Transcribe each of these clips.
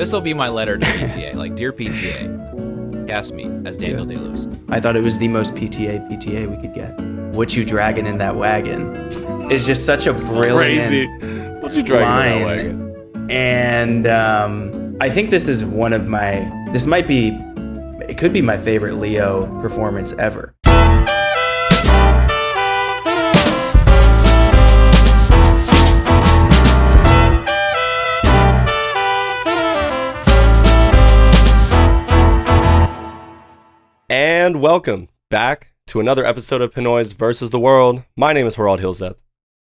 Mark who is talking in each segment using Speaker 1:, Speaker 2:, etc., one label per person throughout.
Speaker 1: This will be my letter to PTA. Like, dear PTA, cast me as Daniel Day-Lewis.
Speaker 2: I thought it was the most PTA we could get. What you dragging in that wagon is just such a brilliant
Speaker 3: Crazy. What you dragging in that wagon?
Speaker 2: And I think this is it could be my favorite Leo performance ever.
Speaker 3: And welcome back to another episode of Pinoys versus the World. My name is Harald Hyllseth.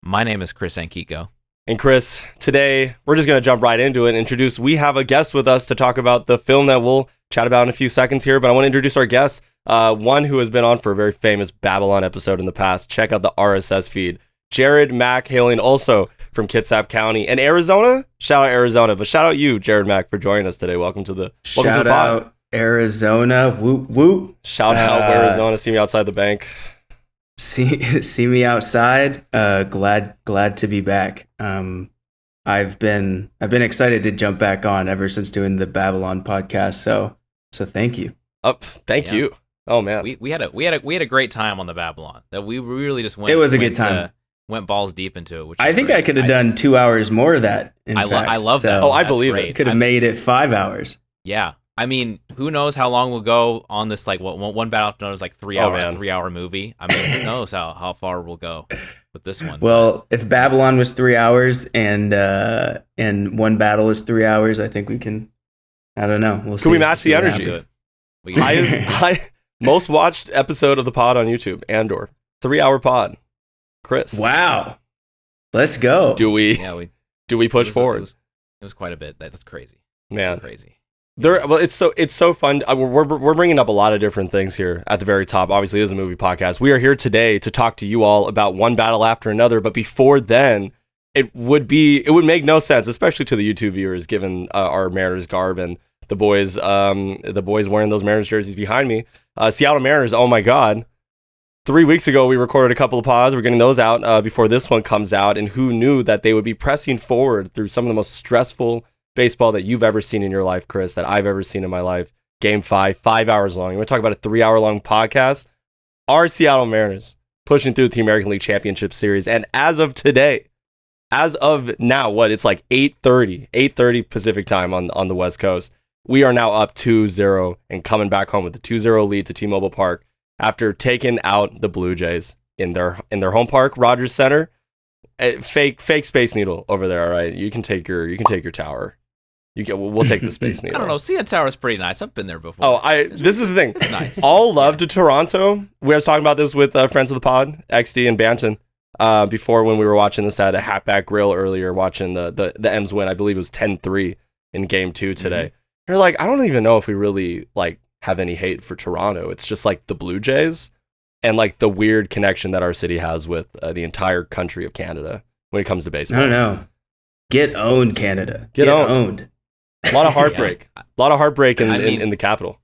Speaker 1: My name is Chris Angkico.
Speaker 3: And Chris, today we're just going to jump right into it and we have a guest with us to talk about the film that we'll chat about in a few seconds here, but I want to introduce our guest, one who has been on for a very famous Babylon episode in the past. Check out the RSS feed. Jared Mack, hailing also from Kitsap County and Arizona. Shout out Arizona, but shout out you, Jared Mack, for joining us today. Welcome to the pod.
Speaker 2: Arizona, whoop whoop.
Speaker 3: Shout out Arizona. See me outside the bank.
Speaker 2: See me outside. Glad to be back. I've been excited to jump back on ever since doing the Babylon podcast. So thank you.
Speaker 3: Thank you. Oh man,
Speaker 1: we had a great time on the Babylon. That we really just went.
Speaker 2: It was a good time.
Speaker 1: Went balls deep into it. Which
Speaker 2: I think I could have done 2 hours more of that.
Speaker 1: I love that.
Speaker 3: Oh, I believe it.
Speaker 2: Could have made it 5 hours.
Speaker 1: Yeah. I mean, who knows how long we'll go on this, like, one battle after another is like 3 hour movie. I mean, who knows how far we'll go with this one.
Speaker 2: Well, if Babylon was 3 hours and one battle is 3 hours, I think we can, I don't know. We'll see.
Speaker 3: Can we match the energy? Most watched episode of the pod on YouTube, Andor. 3 hour pod. Chris.
Speaker 2: Wow. Let's go.
Speaker 3: Do we push forward?
Speaker 1: It was quite a bit. That's crazy.
Speaker 3: Man.
Speaker 1: Crazy.
Speaker 3: It's so fun. We're bringing up a lot of different things here at the very top. Obviously, it is a movie podcast. We are here today to talk to you all about one battle after another. But before then, it would make no sense, especially to the YouTube viewers, given our Mariners garb and the boys wearing those Mariners jerseys behind me. Seattle Mariners. Oh my God! 3 weeks ago, we recorded a couple of pods. We're getting those out before this one comes out. And who knew that they would be pressing forward through some of the most stressful baseball that you've ever seen in your life, Chris, that I've ever seen in my life. Game 5 hours long. You want to talk about a 3 hour long podcast? Our Seattle Mariners pushing through the American League Championship Series. And as of now, it's like 8:30 Pacific time on the West Coast. We are now up 2-0 and coming back home with the 2-0 lead to T-Mobile Park after taking out the Blue Jays in their home park, Rogers Center. Fake Space Needle over there, all right? You can take your tower. We'll take the Space Needle.
Speaker 1: I don't know. CN Tower is pretty nice. I've been there before.
Speaker 3: This is the thing.
Speaker 1: It's nice.
Speaker 3: All love to Toronto. We was talking about this with friends of the pod, XD and Banton, before when we were watching this at a Hatback Grill earlier, watching the M's win. I believe it was 10-3 in Game 2 today. Mm-hmm. They're like, I don't even know if we really have any hate for Toronto. It's just like the Blue Jays and the weird connection that our city has with the entire country of Canada when it comes to baseball.
Speaker 2: I don't know. Get owned, Canada. Get owned.
Speaker 3: A lot of heartbreak. A lot of heartbreak in the capital.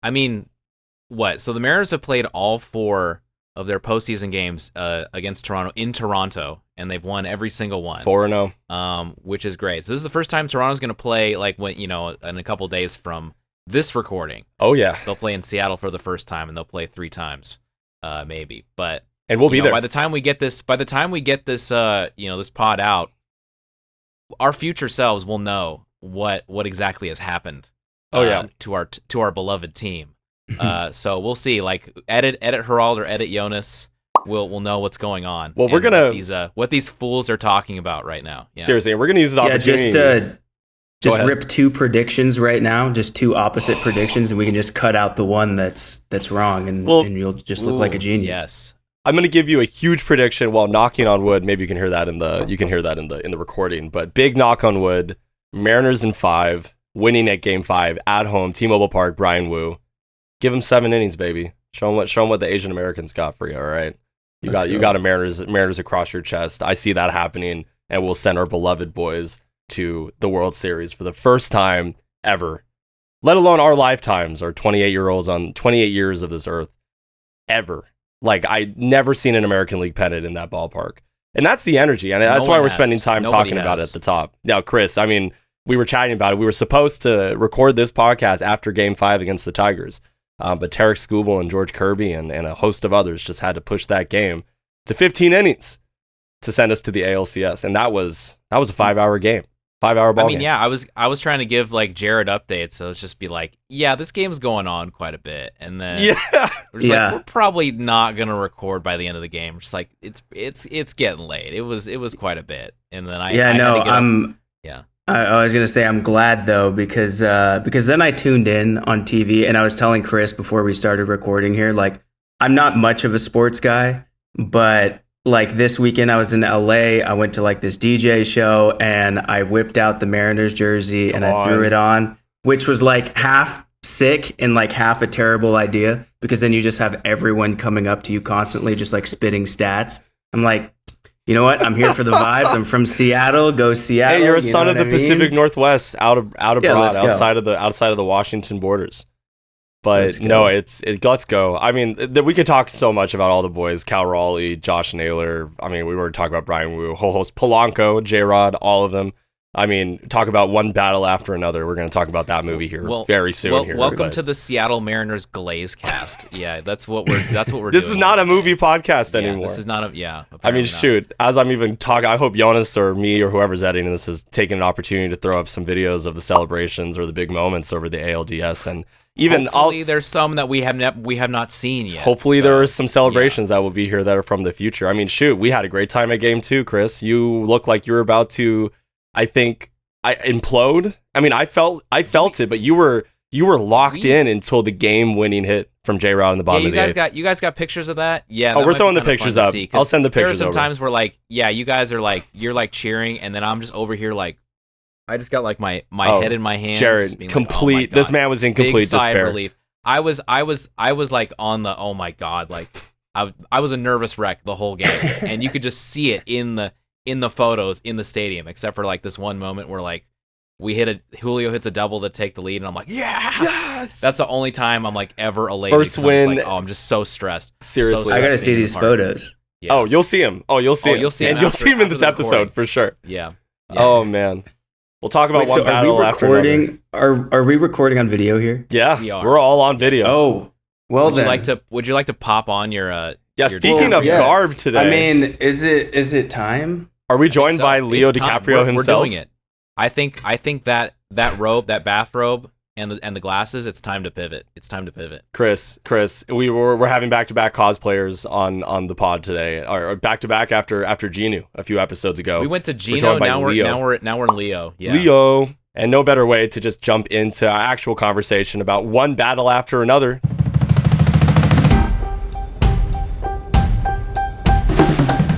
Speaker 1: I mean, what? So the Mariners have played all 4 of their postseason games against Toronto in Toronto, and they've won every single one.
Speaker 3: 4-0.
Speaker 1: Which is great. So this is the first time Toronto's going to play in a couple days from this recording.
Speaker 3: Oh yeah.
Speaker 1: They'll play in Seattle for the first time, and they'll play 3 times, maybe. But
Speaker 3: we'll be there
Speaker 1: by the time we get this. This pod out, our future selves will know what exactly has happened. To our beloved team. So we'll see. Edit Harald or edit Jonas. We'll know what's going on.
Speaker 3: Well, we're gonna
Speaker 1: what these fools are talking about right now. Yeah.
Speaker 3: Seriously, we're gonna use this opportunity.
Speaker 2: Just rip 2 predictions right now, just 2 opposite predictions, and we can just cut out the one that's wrong, and you'll just look like a genius.
Speaker 1: Yes.
Speaker 3: I'm gonna give you a huge prediction while knocking on wood. Maybe you can hear that in the recording. But big knock on wood. Mariners in 5, winning at Game 5 at home, T-Mobile Park. Brian Wu, give him 7 innings, baby. Show him what the Asian Americans got for you. All right, you got a Mariners across your chest. I see that happening, and we'll send our beloved boys to the World Series for the first time ever, let alone our lifetimes, our 28-year-olds on 28 years of this earth, ever. I never seen an American League pennant in that ballpark. And that's the energy. And that's why we're spending time talking about it at the top. Now, Chris, I mean, we were chatting about it. We were supposed to record this podcast after Game 5 against the Tigers, but Tarek Skubal and George Kirby and a host of others just had to push that game to 15 innings to send us to the ALCS, and that was a 5-hour game. 5-hour ball game.
Speaker 1: Yeah, I was trying to give like Jared updates, so it's just be like, yeah, this game's going on quite a bit, and then we're just like, we're probably not gonna record by the end of the game. We're just like, it's getting late. It was quite a bit, and then
Speaker 2: I was gonna say I'm glad though because then I tuned in on TV and I was telling Chris before we started recording here, like I'm not much of a sports guy, but like this weekend I was in LA, I went to like this DJ show and I whipped out the Mariners jersey and I threw it on, which was like half sick and like half a terrible idea because then you just have everyone coming up to you constantly just like spitting stats. I'm like, you know what? I'm here for the vibes. I'm from Seattle. Go Seattle.
Speaker 3: Hey, you're a son of the Pacific Northwest, out abroad, outside of the Washington borders. But no, let's go. I mean, we could talk so much about all the boys: Cal Raleigh, Josh Naylor. I mean, we were talking about Brian Wu, whole host, Polanco, J-Rod, all of them. I mean, talk about one battle after another. We're going to talk about that movie here very soon.
Speaker 1: Welcome to the Seattle Mariners Glaze Cast. Yeah, that's what we're
Speaker 3: this
Speaker 1: doing.
Speaker 3: This is not a movie podcast anymore.
Speaker 1: This is not
Speaker 3: I mean, shoot. As I'm even talking, I hope Jonas or me or whoever's editing this is taking an opportunity to throw up some videos of the celebrations or the big moments over the ALDS, and even
Speaker 1: hopefully there's some that we have not seen yet.
Speaker 3: Hopefully there are some celebrations that will be here that are from the future. I mean, shoot, we had a great time at Game 2, Chris. You look like you were about to, I think, implode. I mean, I felt it, but you were locked in until the game-winning hit from J-Rod in the bottom of the eighth.
Speaker 1: You guys got pictures of that? Yeah.
Speaker 3: Oh, we're throwing the pictures up. I'll send the pictures over.
Speaker 1: There are some times where like, yeah, you guys are like, you're like cheering, and then I'm just over here like, I just got like my head in my hands.
Speaker 3: Jared, complete. Like, this man was in complete despair. Sigh of relief.
Speaker 1: I was like on the, oh my god, like I was a nervous wreck the whole game, and you could just see it in the photos in the stadium, except for like this one moment where like Julio hits a double to take the lead, and I'm like, yes! That's the only time I'm like ever elated.
Speaker 3: First win.
Speaker 1: Like, I'm just so stressed.
Speaker 3: Seriously,
Speaker 2: I gotta see these photos.
Speaker 3: Yeah. Oh, you'll see him. You'll see him, and you'll see him in this episode for sure.
Speaker 1: Yeah.
Speaker 3: Oh man. We'll talk about one battle after another.
Speaker 2: Are we recording on video here?
Speaker 3: Yeah, we're all on video.
Speaker 2: Oh, well then.
Speaker 1: Would you like to pop on your
Speaker 3: speaking of garb today.
Speaker 2: I mean, is it time?
Speaker 3: Are we joined by Leo DiCaprio himself?
Speaker 1: We're doing it. I think that robe, that bathrobe, and the glasses, it's time to pivot. It's time to pivot.
Speaker 3: Chris, we're having back-to-back cosplayers on the pod today, or back-to-back after Genu a few episodes ago.
Speaker 1: We went to Geno, now we're in Leo. Yeah.
Speaker 3: Leo, and no better way to just jump into our actual conversation about one battle after another.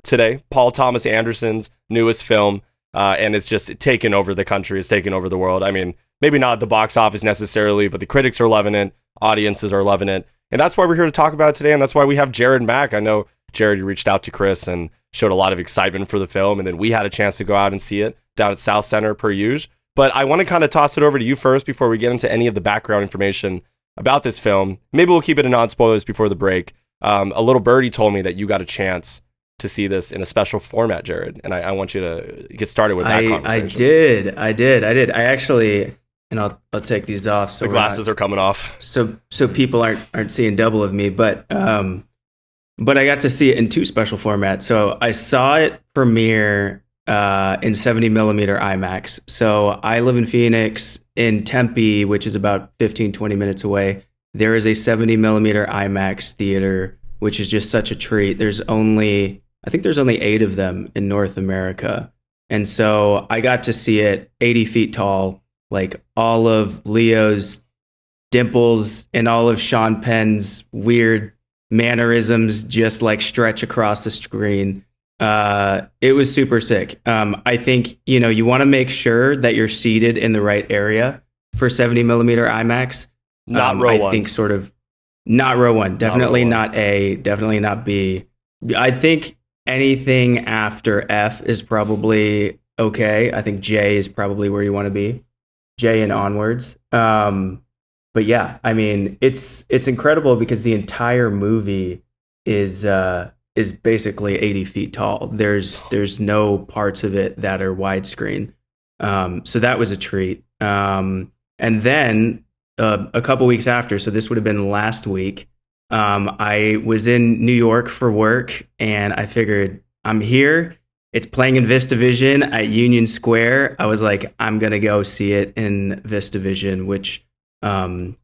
Speaker 3: Today, Paul Thomas Anderson's newest film, and it's just taken over the country, it's taken over the world. I mean, maybe not at the box office necessarily, but the critics are loving it, audiences are loving it, and that's why we're here to talk about it today, and that's why we have Jared back. I know, Jared, you reached out to Chris and showed a lot of excitement for the film, and then we had a chance to go out and see it down at South Center per usual. But I want to kind of toss it over to you first before we get into any of the background information about this film. Maybe we'll keep it in non-spoilers before the break. A little birdie told me that you got a chance to see this in a special format, Jared, and I want you to get started with that conversation.
Speaker 2: I did. I actually, and I'll take these off. So
Speaker 3: the glasses are coming off,
Speaker 2: so people aren't seeing double of me. But I got to see it in two special formats. So I saw it premiere in 70mm IMAX. So I live in Phoenix. In Tempe, which is about 15-20 minutes away, there is a 70mm IMAX theater, which is just such a treat. I think there's only 8 of them in North America. And so I got to see it 80 feet tall, like all of Leo's dimples and all of Sean Penn's weird mannerisms just like stretch across the screen. It was super sick. I think, you want to make sure that you're seated in the right area for 70mm IMAX.
Speaker 3: Not row one.
Speaker 2: I think sort of not row one. Definitely not A, definitely not B. I think anything after F is probably okay. I think J is probably where you want to be. J and onwards. But yeah, I mean, it's incredible because the entire movie is basically 80 feet tall. There's no parts of it that are widescreen. So that was a treat. And then a couple weeks after, so this would have been last week, I was in New York for work, and I figured I'm here. It's playing in VistaVision at Union Square. I was like, I'm gonna go see it in VistaVision, which, for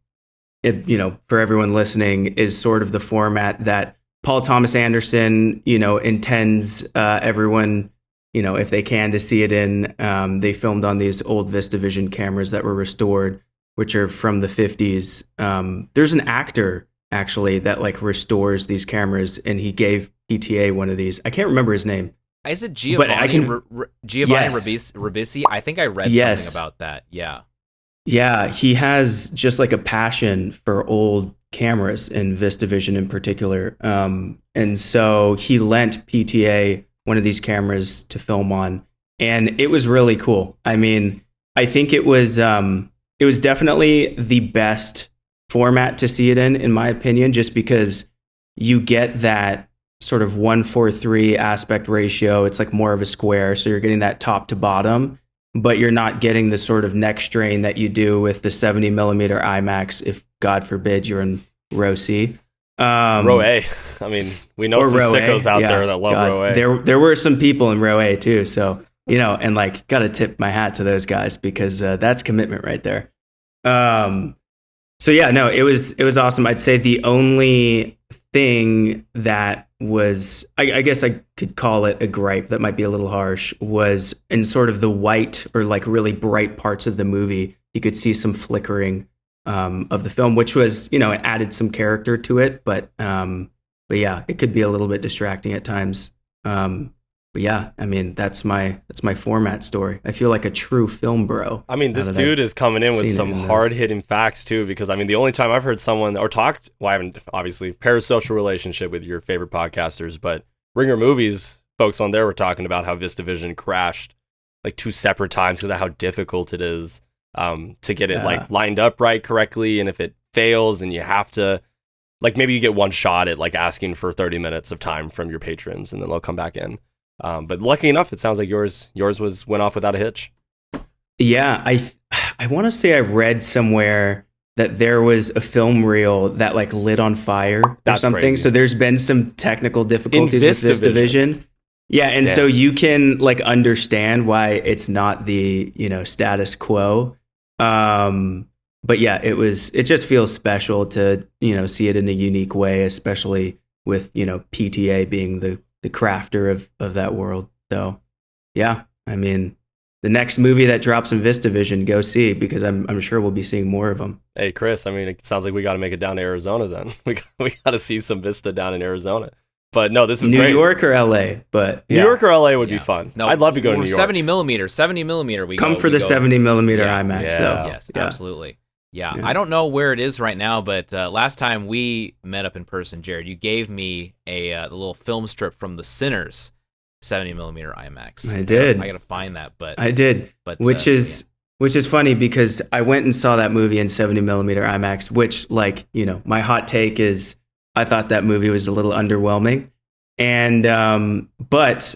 Speaker 2: everyone listening, is sort of the format that Paul Thomas Anderson, intends everyone, if they can, to see it in. They filmed on these old VistaVision cameras that were restored, which are from the 50s. There's an actor actually that like restores these cameras, and he gave PTA one of these. I can't remember his name.
Speaker 1: Is it Giovanni Ribisi? I think I read something about that. Yeah.
Speaker 2: Yeah, he has just like a passion for old cameras and VistaVision in particular. And so he lent PTA one of these cameras to film on, and it was really cool. I mean, I think it was definitely the best format to see it in my opinion, just because you get that sort of 1:3 aspect ratio. It's like more of a square, so you're getting that top to bottom, but you're not getting the sort of neck strain that you do with the 70 millimeter IMAX if God forbid you're in row C.
Speaker 3: Row A. I mean, we know some sickos out there that love row A.
Speaker 2: There were some people in row A too, so and like got to tip my hat to those guys, because that's commitment right there. So yeah, no, it was awesome. I'd say the only thing that was, I guess I could call it a gripe, that might be a little harsh, was in sort of the white or like really bright parts of the movie, you could see some flickering of the film, which was, it added some character to it, but yeah, it could be a little bit distracting at times. But yeah, I mean, that's my format story. I feel like a true film bro.
Speaker 3: I mean, this dude is coming in with some hard-hitting facts too, because I mean, the only time I've heard someone or talked, well, I haven't obviously parasocial relationship with your favorite podcasters, but Ringer Movies folks on there were talking about how VistaVision crashed like 2 separate times because of how difficult it is to get it like lined up right correctly, and if it fails, then you have to like maybe you get one shot at like asking for 30 minutes of time from your patrons, and then they'll come back in. But lucky enough, it sounds like yours went off without a hitch.
Speaker 2: Yeah, I want to say I read somewhere that there was a film reel that like lit on fire or something. Crazy. So there's been some technical difficulties with VistaVision. Yeah, and so you can like understand why it's not the status quo. But yeah, it just feels special to see it in a unique way, especially with PTA being the crafter of that world. So yeah, I mean, the next movie that drops in VistaVision, go see, because I'm sure we'll be seeing more of them.
Speaker 3: Hey Chris, I mean, it sounds like we got to make it down to Arizona then. We got to see some Vista down in Arizona. But no, this is
Speaker 2: New
Speaker 3: great.
Speaker 2: York or LA, but
Speaker 3: New York or LA would be fun.
Speaker 1: No,
Speaker 3: I'd love to go to New York.
Speaker 1: 70 millimeter. We
Speaker 2: come for the 70 millimeter IMAX.
Speaker 1: Yeah,
Speaker 2: though.
Speaker 1: yes, absolutely. Yeah, I don't know where it is right now, but last time we met up in person, Jared, you gave me a little film strip from The Sinners 70 millimeter IMAX.
Speaker 2: I did.
Speaker 1: I gotta find that, but
Speaker 2: I did. But which is funny, because I went and saw that movie in 70 millimeter IMAX, which my hot take is I thought that movie was a little underwhelming, and but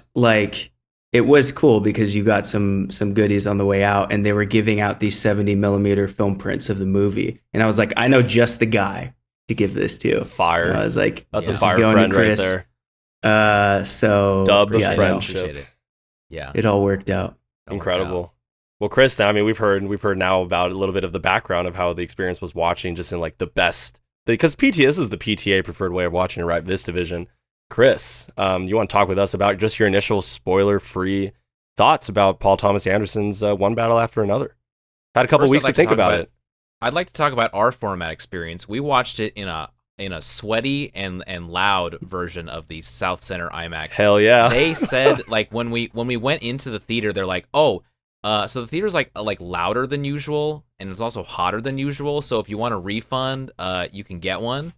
Speaker 2: it was cool because you got some goodies on the way out, and they were giving out these 70 millimeter film prints of the movie. And I was like, I know just the guy to give this to.
Speaker 3: Fire.
Speaker 2: And I was like,
Speaker 3: that's a fire friend right there.
Speaker 2: So
Speaker 3: dubbed of friendship.
Speaker 1: Yeah.
Speaker 2: It all worked out.
Speaker 3: Incredible. Well, Chris, I mean, we've heard now about a little bit of the background of how the experience was watching just in like the best, because this is the PTA preferred way of watching it, right? VistaVision. Chris, you want to talk with us about just your initial spoiler-free thoughts about Paul Thomas Anderson's One Battle After Another? Had a couple weeks to think about it.
Speaker 1: I'd like to talk about our format experience. We watched it in a sweaty and loud version of the South Center IMAX.
Speaker 3: Hell yeah!
Speaker 1: They said like when we went into the theater, they're like, so the theater's like louder than usual, and it's also hotter than usual. So if you want a refund, you can get one.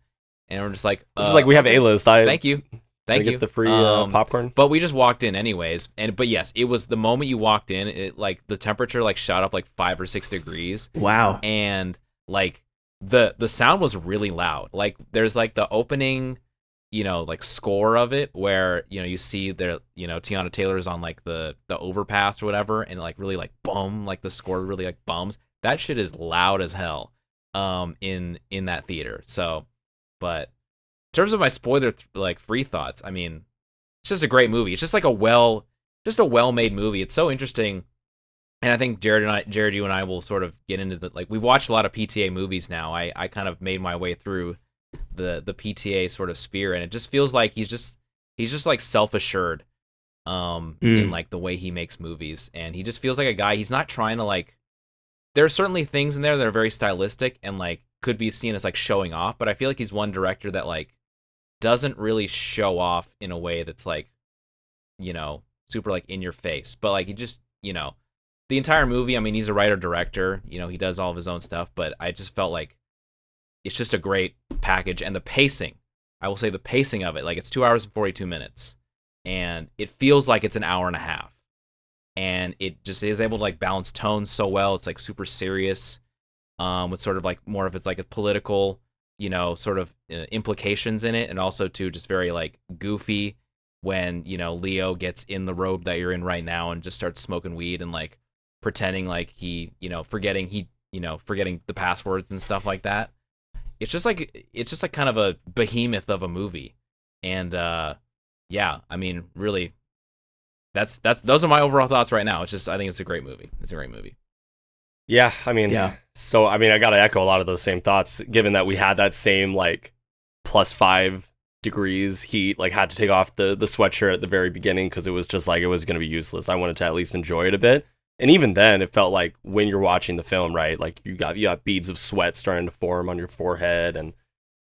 Speaker 1: And we're just like,
Speaker 3: we have A-list.
Speaker 1: Thank you.
Speaker 3: Get the free popcorn.
Speaker 1: But we just walked in anyways. But yes, it was the moment you walked in, it like the temperature like shot up like 5 or 6 degrees.
Speaker 2: Wow.
Speaker 1: And like the sound was really loud. Like there's like the opening like score of it where, you see their, Tiana Taylor's on like the overpass or whatever, and like really like boom, like the score really like bums. That shit is loud as hell in that theater. So, but in terms of my spoiler like free thoughts, I mean, it's just a great movie. It's just like a well-made movie. It's so interesting. And I think Jared, you and I will sort of get into like, we've watched a lot of PTA movies now. I kind of made my way through the PTA sort of sphere, and it just feels like he's just like self-assured in like the way he makes movies, and he just feels like a guy. He's not trying to like, there are certainly things in there that are very stylistic and like could be seen as like showing off, but I feel like he's one director that like doesn't really show off in a way that's like, super like in your face, but like he just, the entire movie, I mean, he's a writer director, he does all of his own stuff, but I just felt like it's just a great package. And the pacing, I will say the pacing of it, like it's 2 hours and 42 minutes and it feels like it's an hour and a half, and it just is able to like balance tones so well. It's like super serious with sort of like more of it's like a political, sort of implications in it, and also too just very like goofy when, Leo gets in the robe that you're in right now and just starts smoking weed and like pretending like he, forgetting the passwords and stuff like that. It's just like kind of a behemoth of a movie. And yeah, I mean, really, that's those are my overall thoughts right now. It's just, I think it's a great movie. It's a great movie.
Speaker 3: Yeah, I mean, so I mean, I gotta echo a lot of those same thoughts, given that we had that same like +5 degrees heat, like had to take off the sweatshirt at the very beginning because it was just like it was gonna be useless. I wanted to at least enjoy it a bit. And even then, it felt like when you're watching the film, right? Like you got beads of sweat starting to form on your forehead, and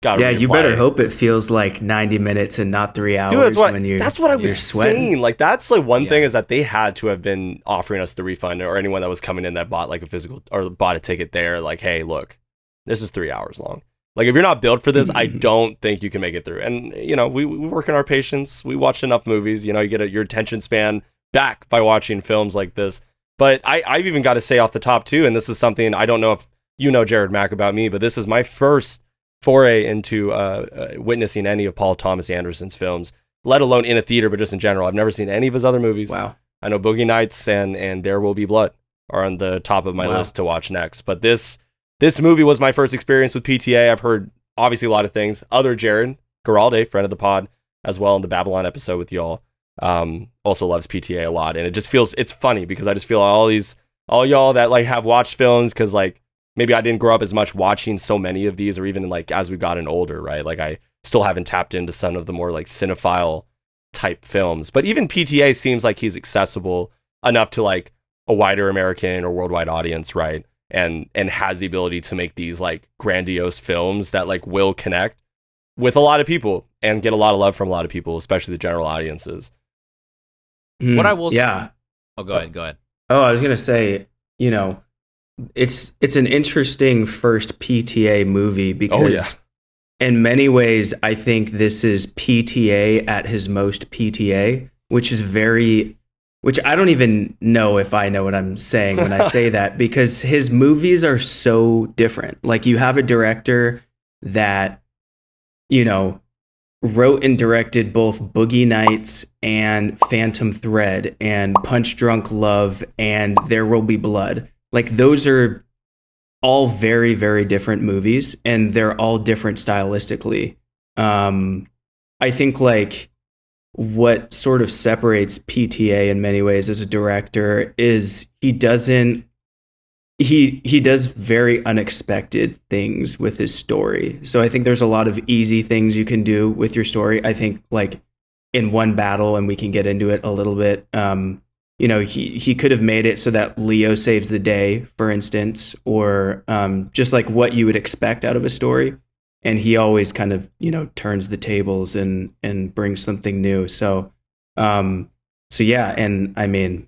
Speaker 2: you better hope it feels like 90 minutes and not 3 hours.
Speaker 3: Dude, that's what I was saying. Like that's like one thing is that they had to have been offering us the refund, or anyone that was coming in that bought like a physical or bought a ticket there. Like, hey, look, this is 3 hours long. Like if you're not built for this, I don't think you can make it through. And we work in our patience. We watch enough movies. You get your attention span back by watching films like this. But I've even got to say off the top too, and this is something I don't know if Jared Mack about me, but this is my first foray into witnessing any of Paul Thomas Anderson's films, let alone in a theater, but just in general. I've never seen any of his other movies.
Speaker 2: Wow.
Speaker 3: I know Boogie Nights and There Will Be Blood are on the top of my list to watch next. But this movie was my first experience with PTA. I've heard obviously a lot of things. Other Jared Garalde, friend of the pod, as well in the Babylon episode with y'all, also loves PTA a lot. And it just feels, it's funny because I just feel all y'all that like have watched films, because like maybe I didn't grow up as much watching so many of these, or even like as we've gotten older, right? Like I still haven't tapped into some of the more like cinephile type films. But even PTA seems like he's accessible enough to like a wider American or worldwide audience, right? And has the ability to make these like grandiose films that like will connect with a lot of people and get a lot of love from a lot of people, especially the general audiences.
Speaker 1: What I will say... Oh, go ahead.
Speaker 2: Oh, I was going to say, it's an interesting first PTA movie because in many ways, I think this is PTA at his most PTA, which I don't even know if I know what I'm saying when I say that, because his movies are so different. Like you have a director that, wrote and directed both Boogie Nights and Phantom Thread and Punch Drunk Love and There Will Be Blood. Like those are all very, very different movies, and they're all different stylistically. I think like what sort of separates PTA in many ways as a director is he does very unexpected things with his story. So I think there's a lot of easy things you can do with your story. I think like in One Battle, and we can get into it a little bit, he could have made it so that Leo saves the day, for instance, or just like what you would expect out of a story. And he always kind of, turns the tables and brings something new. So yeah. And I mean,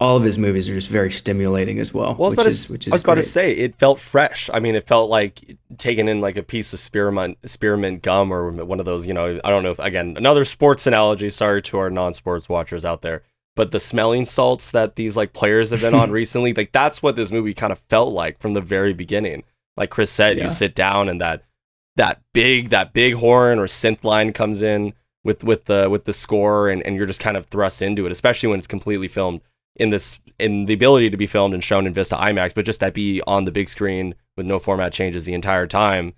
Speaker 2: all of his movies are just very stimulating as well.
Speaker 3: I was about to say, it felt fresh. I mean, it felt like taking in like a piece of spearmint gum, or one of those, I don't know if, again, another sports analogy, sorry to our non-sports watchers out there, but the smelling salts that these like players have been on recently, like that's what this movie kind of felt like from the very beginning. Like Chris said, you sit down and that that big horn or synth line comes in with the score, and you're just kind of thrust into it, especially when it's completely filmed in the ability to be filmed and shown in Vista IMAX, but just that be on the big screen with no format changes the entire time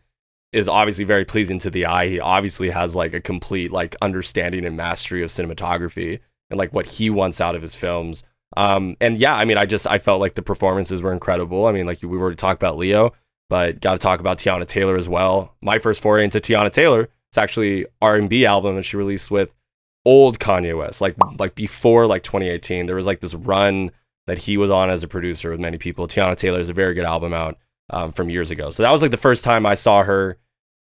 Speaker 3: is obviously very pleasing to the eye. He obviously has like a complete like understanding and mastery of cinematography and like what he wants out of his films. And yeah, I mean, I felt like the performances were incredible. I mean, like we already talked about Leo, but got to talk about Tiana Taylor as well. My first foray into Tiana Taylor, it's actually R&B album that she released with old Kanye West, like before like 2018. There was like this run that he was on as a producer with many people. Tiana Taylor is a very good album out from years ago. So that was like the first time I saw her.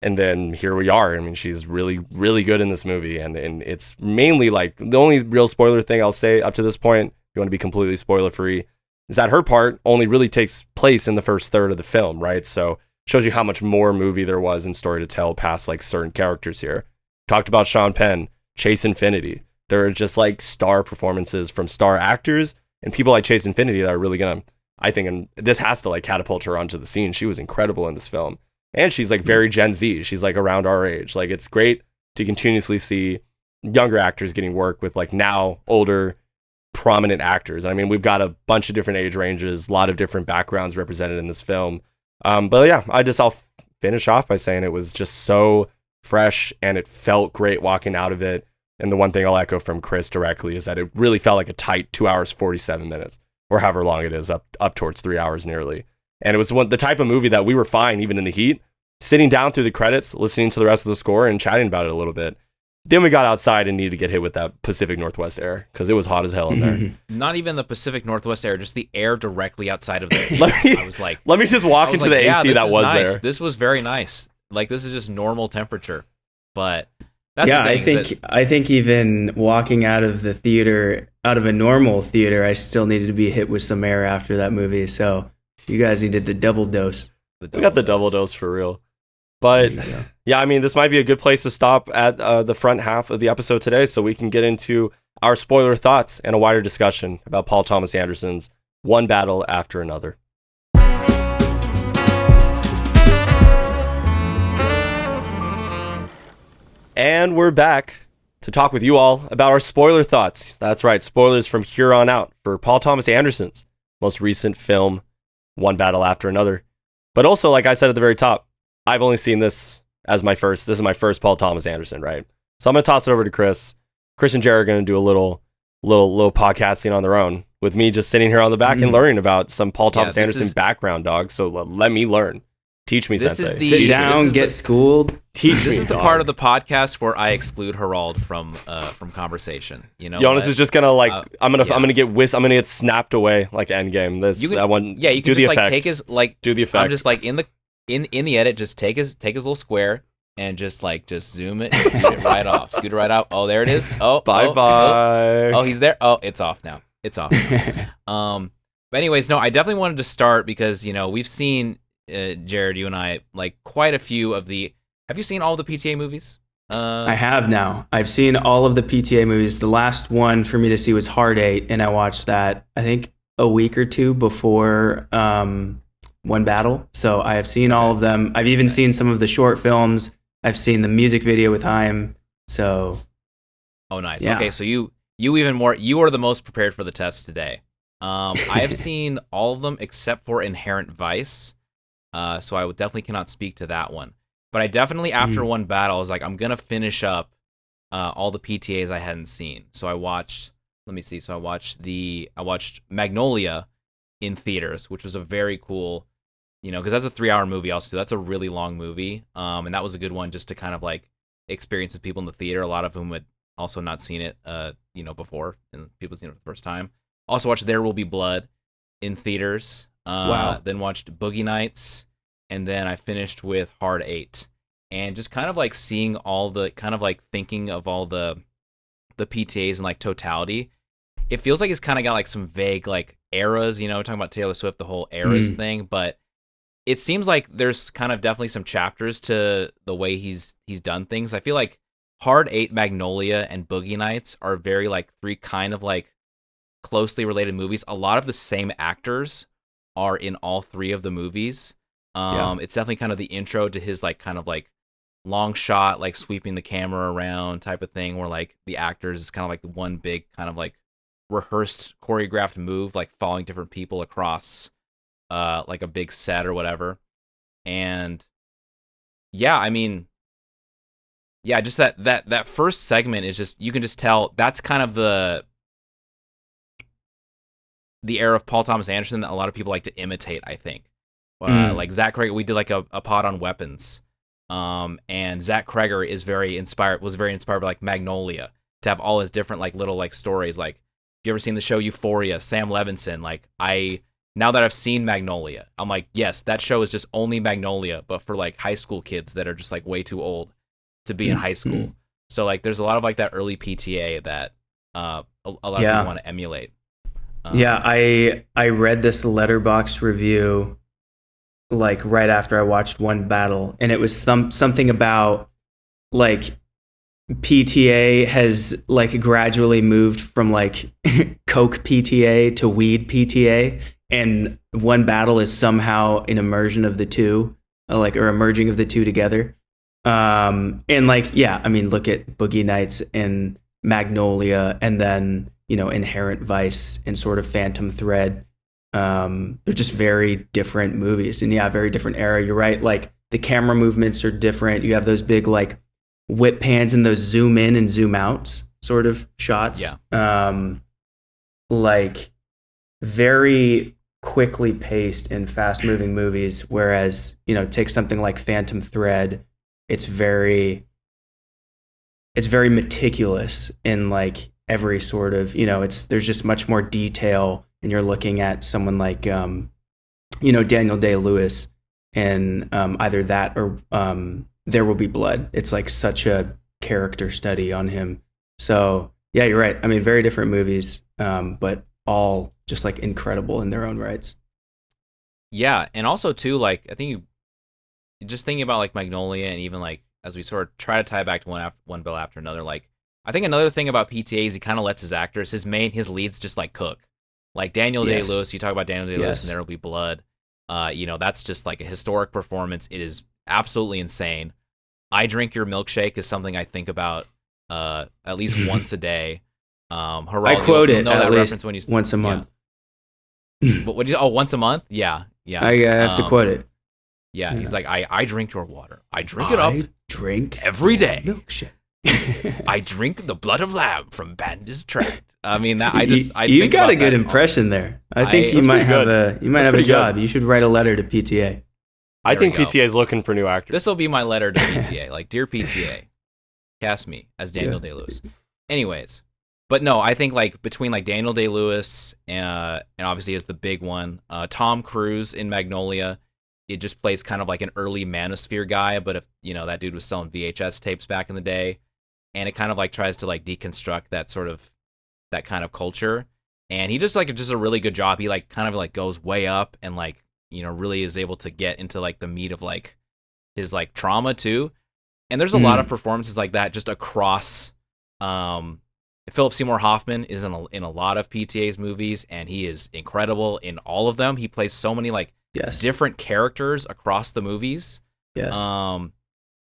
Speaker 3: And then here we are. I mean, she's really, really good in this movie. And it's mainly like the only real spoiler thing I'll say up to this point, if you want to be completely spoiler free, is that her part only really takes place in the first third of the film, right? So it shows you how much more movie there was in story to tell past like certain characters here. Talked about Sean Penn, Chase Infiniti. There are just like star performances from star actors and people like Chase Infiniti that are really gonna, I think, and this has to like catapult her onto the scene. She was incredible in this film. And she's like very Gen Z. She's like around our age. Like it's great to continuously see younger actors getting work with like now older prominent actors. I mean, we've got a bunch of different age ranges, a lot of different backgrounds represented in this film. But yeah, I'll finish off by saying it was just so fresh and it felt great walking out of it. And the one thing I'll echo from Chris directly is that it really felt like a tight 2 hours, 47 minutes or however long it is, up towards 3 hours nearly. And it was the type of movie that we were fine, even in the heat, sitting down through the credits, listening to the rest of the score and chatting about it a little bit. Then we got outside and needed to get hit with that Pacific Northwest air because it was hot as hell in there.
Speaker 1: Not even the Pacific Northwest air, just the air directly outside of the theater. I was like,
Speaker 3: let me just walk into the AC that was
Speaker 1: nice.
Speaker 3: There.
Speaker 1: This was very nice. Like this is just normal temperature. But that's the thing,
Speaker 2: I think even walking out of the theater, out of a normal theater, I still needed to be hit with some air after that movie. So you guys needed the double dose.
Speaker 3: We got the double dose for real. But yeah, I mean, this might be a good place to stop at the front half of the episode today so we can get into our spoiler thoughts and a wider discussion about Paul Thomas Anderson's One Battle After Another. And we're back to talk with you all about our spoiler thoughts. That's right, spoilers from here on out for Paul Thomas Anderson's most recent film, One Battle After Another. But also, like I said at the very top, I've only seen this as my first. This is my first Paul Thomas Anderson, right? So I'm gonna toss it over to Chris. Chris and Jared are gonna do a little podcasting on their own with me just sitting here on the back and learning about some Paul Thomas Anderson background, dog. So let me learn. Teach me, sensei.
Speaker 2: Sit down, get schooled.
Speaker 1: Teach me. This is the part of the podcast where I exclude Harald from conversation. You know,
Speaker 3: Jonas is just gonna like I'm gonna get snapped away like Endgame. That's that one.
Speaker 1: Yeah, you can just like take his like
Speaker 3: do the effect.
Speaker 1: I'm just like in the edit, just take his little square and just zoom it, scoot it right off, scoot it right out. Oh, there it is. Oh,
Speaker 3: bye.
Speaker 1: Oh, he's there. Oh, it's off now. It's off. But anyways, no, I definitely wanted to start because we've seen. Jared, you and I, like quite a few of the. Have you seen all the PTA movies?
Speaker 2: I have now. I've seen all of the PTA movies. The last one for me to see was Hard 8, and I watched that, I think, a week or two before One Battle. So I have seen all of them. I've even seen some of the short films. I've seen the music video with Haim. So.
Speaker 1: Oh, nice. Yeah. Okay, so you even more. You are the most prepared for the test today. I have seen all of them except for Inherent Vice. So I definitely cannot speak to that one. But I definitely, after One Battle, I was like, I'm going to finish up all the PTAs I hadn't seen. So I watched, let me see. So I watched Magnolia in theaters, which was a very cool, because that's a 3-hour movie also. That's a really long movie. And that was a good one just to kind of like experience with people in the theater, a lot of whom had also not seen it, before, and people seen it for the first time. Also watched There Will Be Blood in theaters.
Speaker 2: Wow.
Speaker 1: Then watched Boogie Nights, and then I finished with Hard 8. And just kind of like seeing all the, kind of like thinking of all the PTAs in like totality, it feels like it's kind of got like some vague like eras, talking about Taylor Swift, the whole eras thing, but it seems like there's kind of definitely some chapters to the way he's done things. I feel like Hard 8, Magnolia, and Boogie Nights are very like three kind of like closely related movies. A lot of the same actors are in all three of the movies. It's definitely kind of the intro to his like kind of like long shot, like sweeping the camera around type of thing, where like the actors is kind of like one big kind of like rehearsed choreographed move, like following different people across like a big set or whatever. And yeah, I mean, yeah, just that first segment is just, you can just tell that's kind of the era of Paul Thomas Anderson that a lot of people like to imitate, I think. Like Zach Cregger, we did like a pod on weapons. And Zach Cregger was very inspired by like Magnolia, to have all his different like little like stories. Like, if you ever seen the show Euphoria, Sam Levinson, like now that I've seen Magnolia, I'm like, yes, that show is just only Magnolia, but for like high school kids that are just like way too old to be in high school. So like there's a lot of like that early PTA that a lot of people want to emulate.
Speaker 2: I read this Letterboxd review like right after I watched One Battle, and it was something about like PTA has like gradually moved from like Coke PTA to weed PTA, and One Battle is somehow an immersion of the two, or a merging of the two together. And like, yeah, I mean, look at Boogie Nights and Magnolia, and then, you know, Inherent Vice and sort of Phantom Thread. They're just very different movies, and yeah, very different era. You're right. Like the camera movements are different. You have those big like whip pans and those zoom in and zoom out sort of shots.
Speaker 1: Yeah.
Speaker 2: Like very quickly paced and fast moving movies. Whereas, you know, take something like Phantom Thread. It's very meticulous in like every sort of, you know, there's just much more detail. And you're looking at someone like, you know, Daniel Day-Lewis, and either that or There Will Be Blood. It's like such a character study on him. So yeah, you're right. I mean, very different movies, but all just like incredible in their own rights.
Speaker 1: Yeah, and also too, like I think just thinking about like Magnolia, and even like as we sort of try to tie back to one bill after another, like I think another thing about PTA is he kind of lets his actors, his leads just like cook. Like Daniel Day-Lewis, you talk about Daniel Day-Lewis and There Will Be Blood. You know, that's just like a historic performance. It is absolutely insane. I Drink Your Milkshake is something I think about at least once a day. Harald,
Speaker 2: I quote it
Speaker 1: that
Speaker 2: at
Speaker 1: reference
Speaker 2: least
Speaker 1: when you,
Speaker 2: once a month.
Speaker 1: What do you? Oh, once a month? Yeah.
Speaker 2: I have to quote it.
Speaker 1: Yeah, he's like, I drink your water. I drink it up.
Speaker 2: Drink
Speaker 1: every day.
Speaker 2: Milkshake.
Speaker 1: I drink the blood of lamb from Band's tract. I mean, that
Speaker 2: you got a good impression there. I think you might have a job. You should write a letter to PTA.
Speaker 3: I think PTA is looking for new actors.
Speaker 1: This will be my letter to PTA. Like, dear PTA, cast me as Daniel Day-Lewis. Anyways, but no, I think like between like Daniel Day-Lewis and obviously as the big one, Tom Cruise in Magnolia, it just plays kind of like an early Manosphere guy, but if you know that dude was selling VHS tapes back in the day, and it kind of like tries to like deconstruct that kind of culture, and he just a really good job. He like kind of like goes way up and like, you know, really is able to get into like the meat of like his like trauma too. And there's a lot of performances like that just across. Philip Seymour Hoffman is in a lot of PTA's movies, and he is incredible in all of them. He plays so many like different characters across the movies.
Speaker 2: Yes.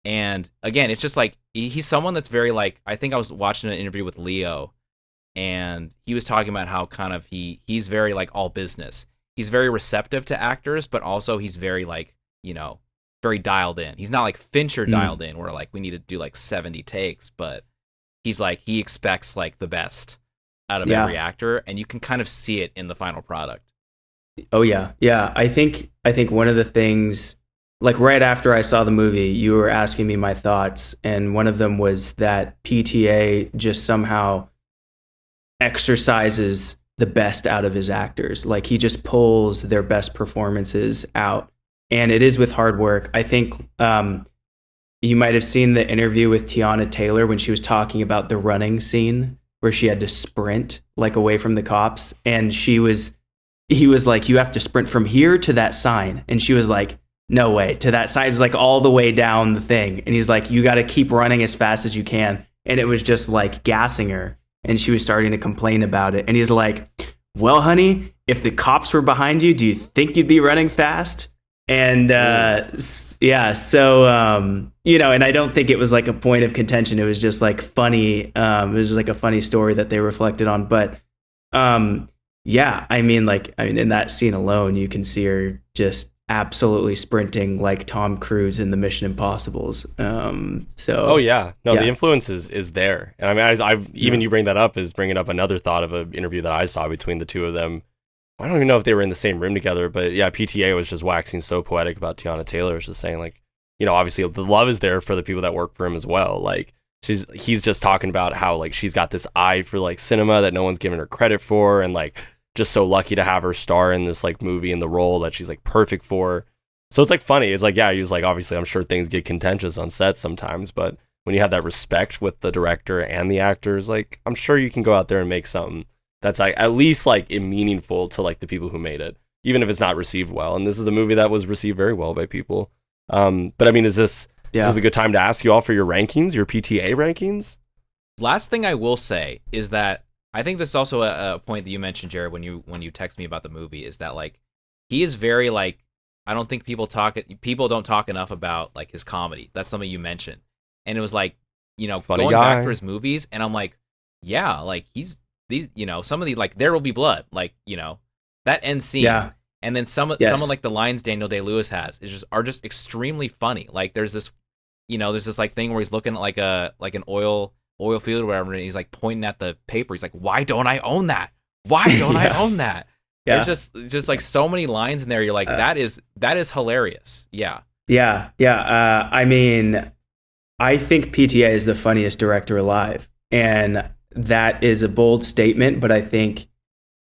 Speaker 1: And again, it's just like he's someone that's very like, I think I was watching an interview with Leo, and he was talking about how kind of he's very like all business. He's very receptive to actors, but also he's very like, you know, very dialed in. He's not like Fincher dialed in, where like we need to do like 70 takes, but he's like, he expects like the best out of every actor, and you can kind of see it in the final product.
Speaker 2: Oh yeah. Yeah. I think one of the things, like right after I saw the movie, you were asking me my thoughts, and one of them was that PTA just somehow exercises the best out of his actors. Like he just pulls their best performances out, and it is with hard work. I think you might have seen the interview with Tiana Taylor when she was talking about the running scene where she had to sprint like away from the cops, and he was like, you have to sprint from here to that sign, and she was like, no way, to that sign. It was like all the way down the thing, and he's like, you got to keep running as fast as you can, and it was just like gassing her, and she was starting to complain about it, and he's like, well honey, if the cops were behind you, do you think you'd be running fast? And yeah, so and I don't think it was like a point of contention. It was just like funny. It was just like a funny story that they reflected on. But yeah, I mean, in that scene alone, you can see her just absolutely sprinting like Tom Cruise in the Mission Impossibles.
Speaker 3: Oh yeah, no, the influence is there. And I mean, I've even you bring that up is bringing up another thought of an interview that I saw between the two of them. I don't even know if they were in the same room together, but yeah, PTA was just waxing so poetic about Tiana Taylor. Was just saying like, obviously the love is there for the people that work for him as well. Like he's just talking about how like she's got this eye for like cinema that no one's giving her credit for, and like just so lucky to have her star in this like movie in the role that she's like perfect for. So it's like funny. It's like, yeah, he was like, obviously I'm sure things get contentious on set sometimes, but when you have that respect with the director and the actors, like I'm sure you can go out there and make something that's like at least like meaningful to like the people who made it, even if it's not received well. And this is a movie that was received very well by people. But I mean, is this a good time to ask you all for your rankings, your PTA rankings?
Speaker 1: Last thing I will say is that I think this is also a point that you mentioned, Jared, when you text me about the movie, is that like he is very like, I don't think people don't talk enough about like his comedy. That's something you mentioned, and it was like,
Speaker 3: Funny
Speaker 1: going
Speaker 3: guy.
Speaker 1: back to his movies, and I'm like, yeah, like he's these, some of the like There Will Be Blood, like that end scene, and then some of like the lines Daniel Day-Lewis has are just extremely funny. Like there's this like thing where he's looking at like an oil field or whatever, and he's like pointing at the paper. He's like, why don't I own that? Why don't I own that? Yeah. There's just like so many lines in there. You're like, that is hilarious. Yeah.
Speaker 2: I mean, I think PTA is the funniest director alive, and that is a bold statement, but I think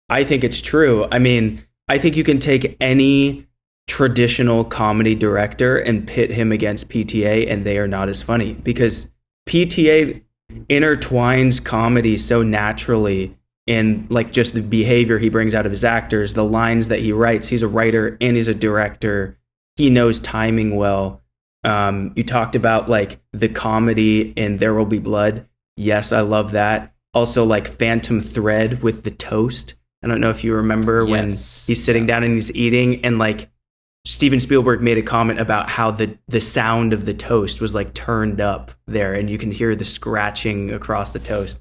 Speaker 2: it's true. I mean, I think you can take any traditional comedy director and pit him against PTA, and they are not as funny, because PTA intertwines comedy so naturally in like just the behavior he brings out of his actors, the lines that he writes. He's a writer and he's a director. He knows timing well. You talked about like the comedy in There Will Be Blood. Yes, I love that. Also like Phantom Thread with the toast. I don't know if you remember when he's sitting down and he's eating, and like Steven Spielberg made a comment about how the sound of the toast was like turned up there, and you can hear the scratching across the toast.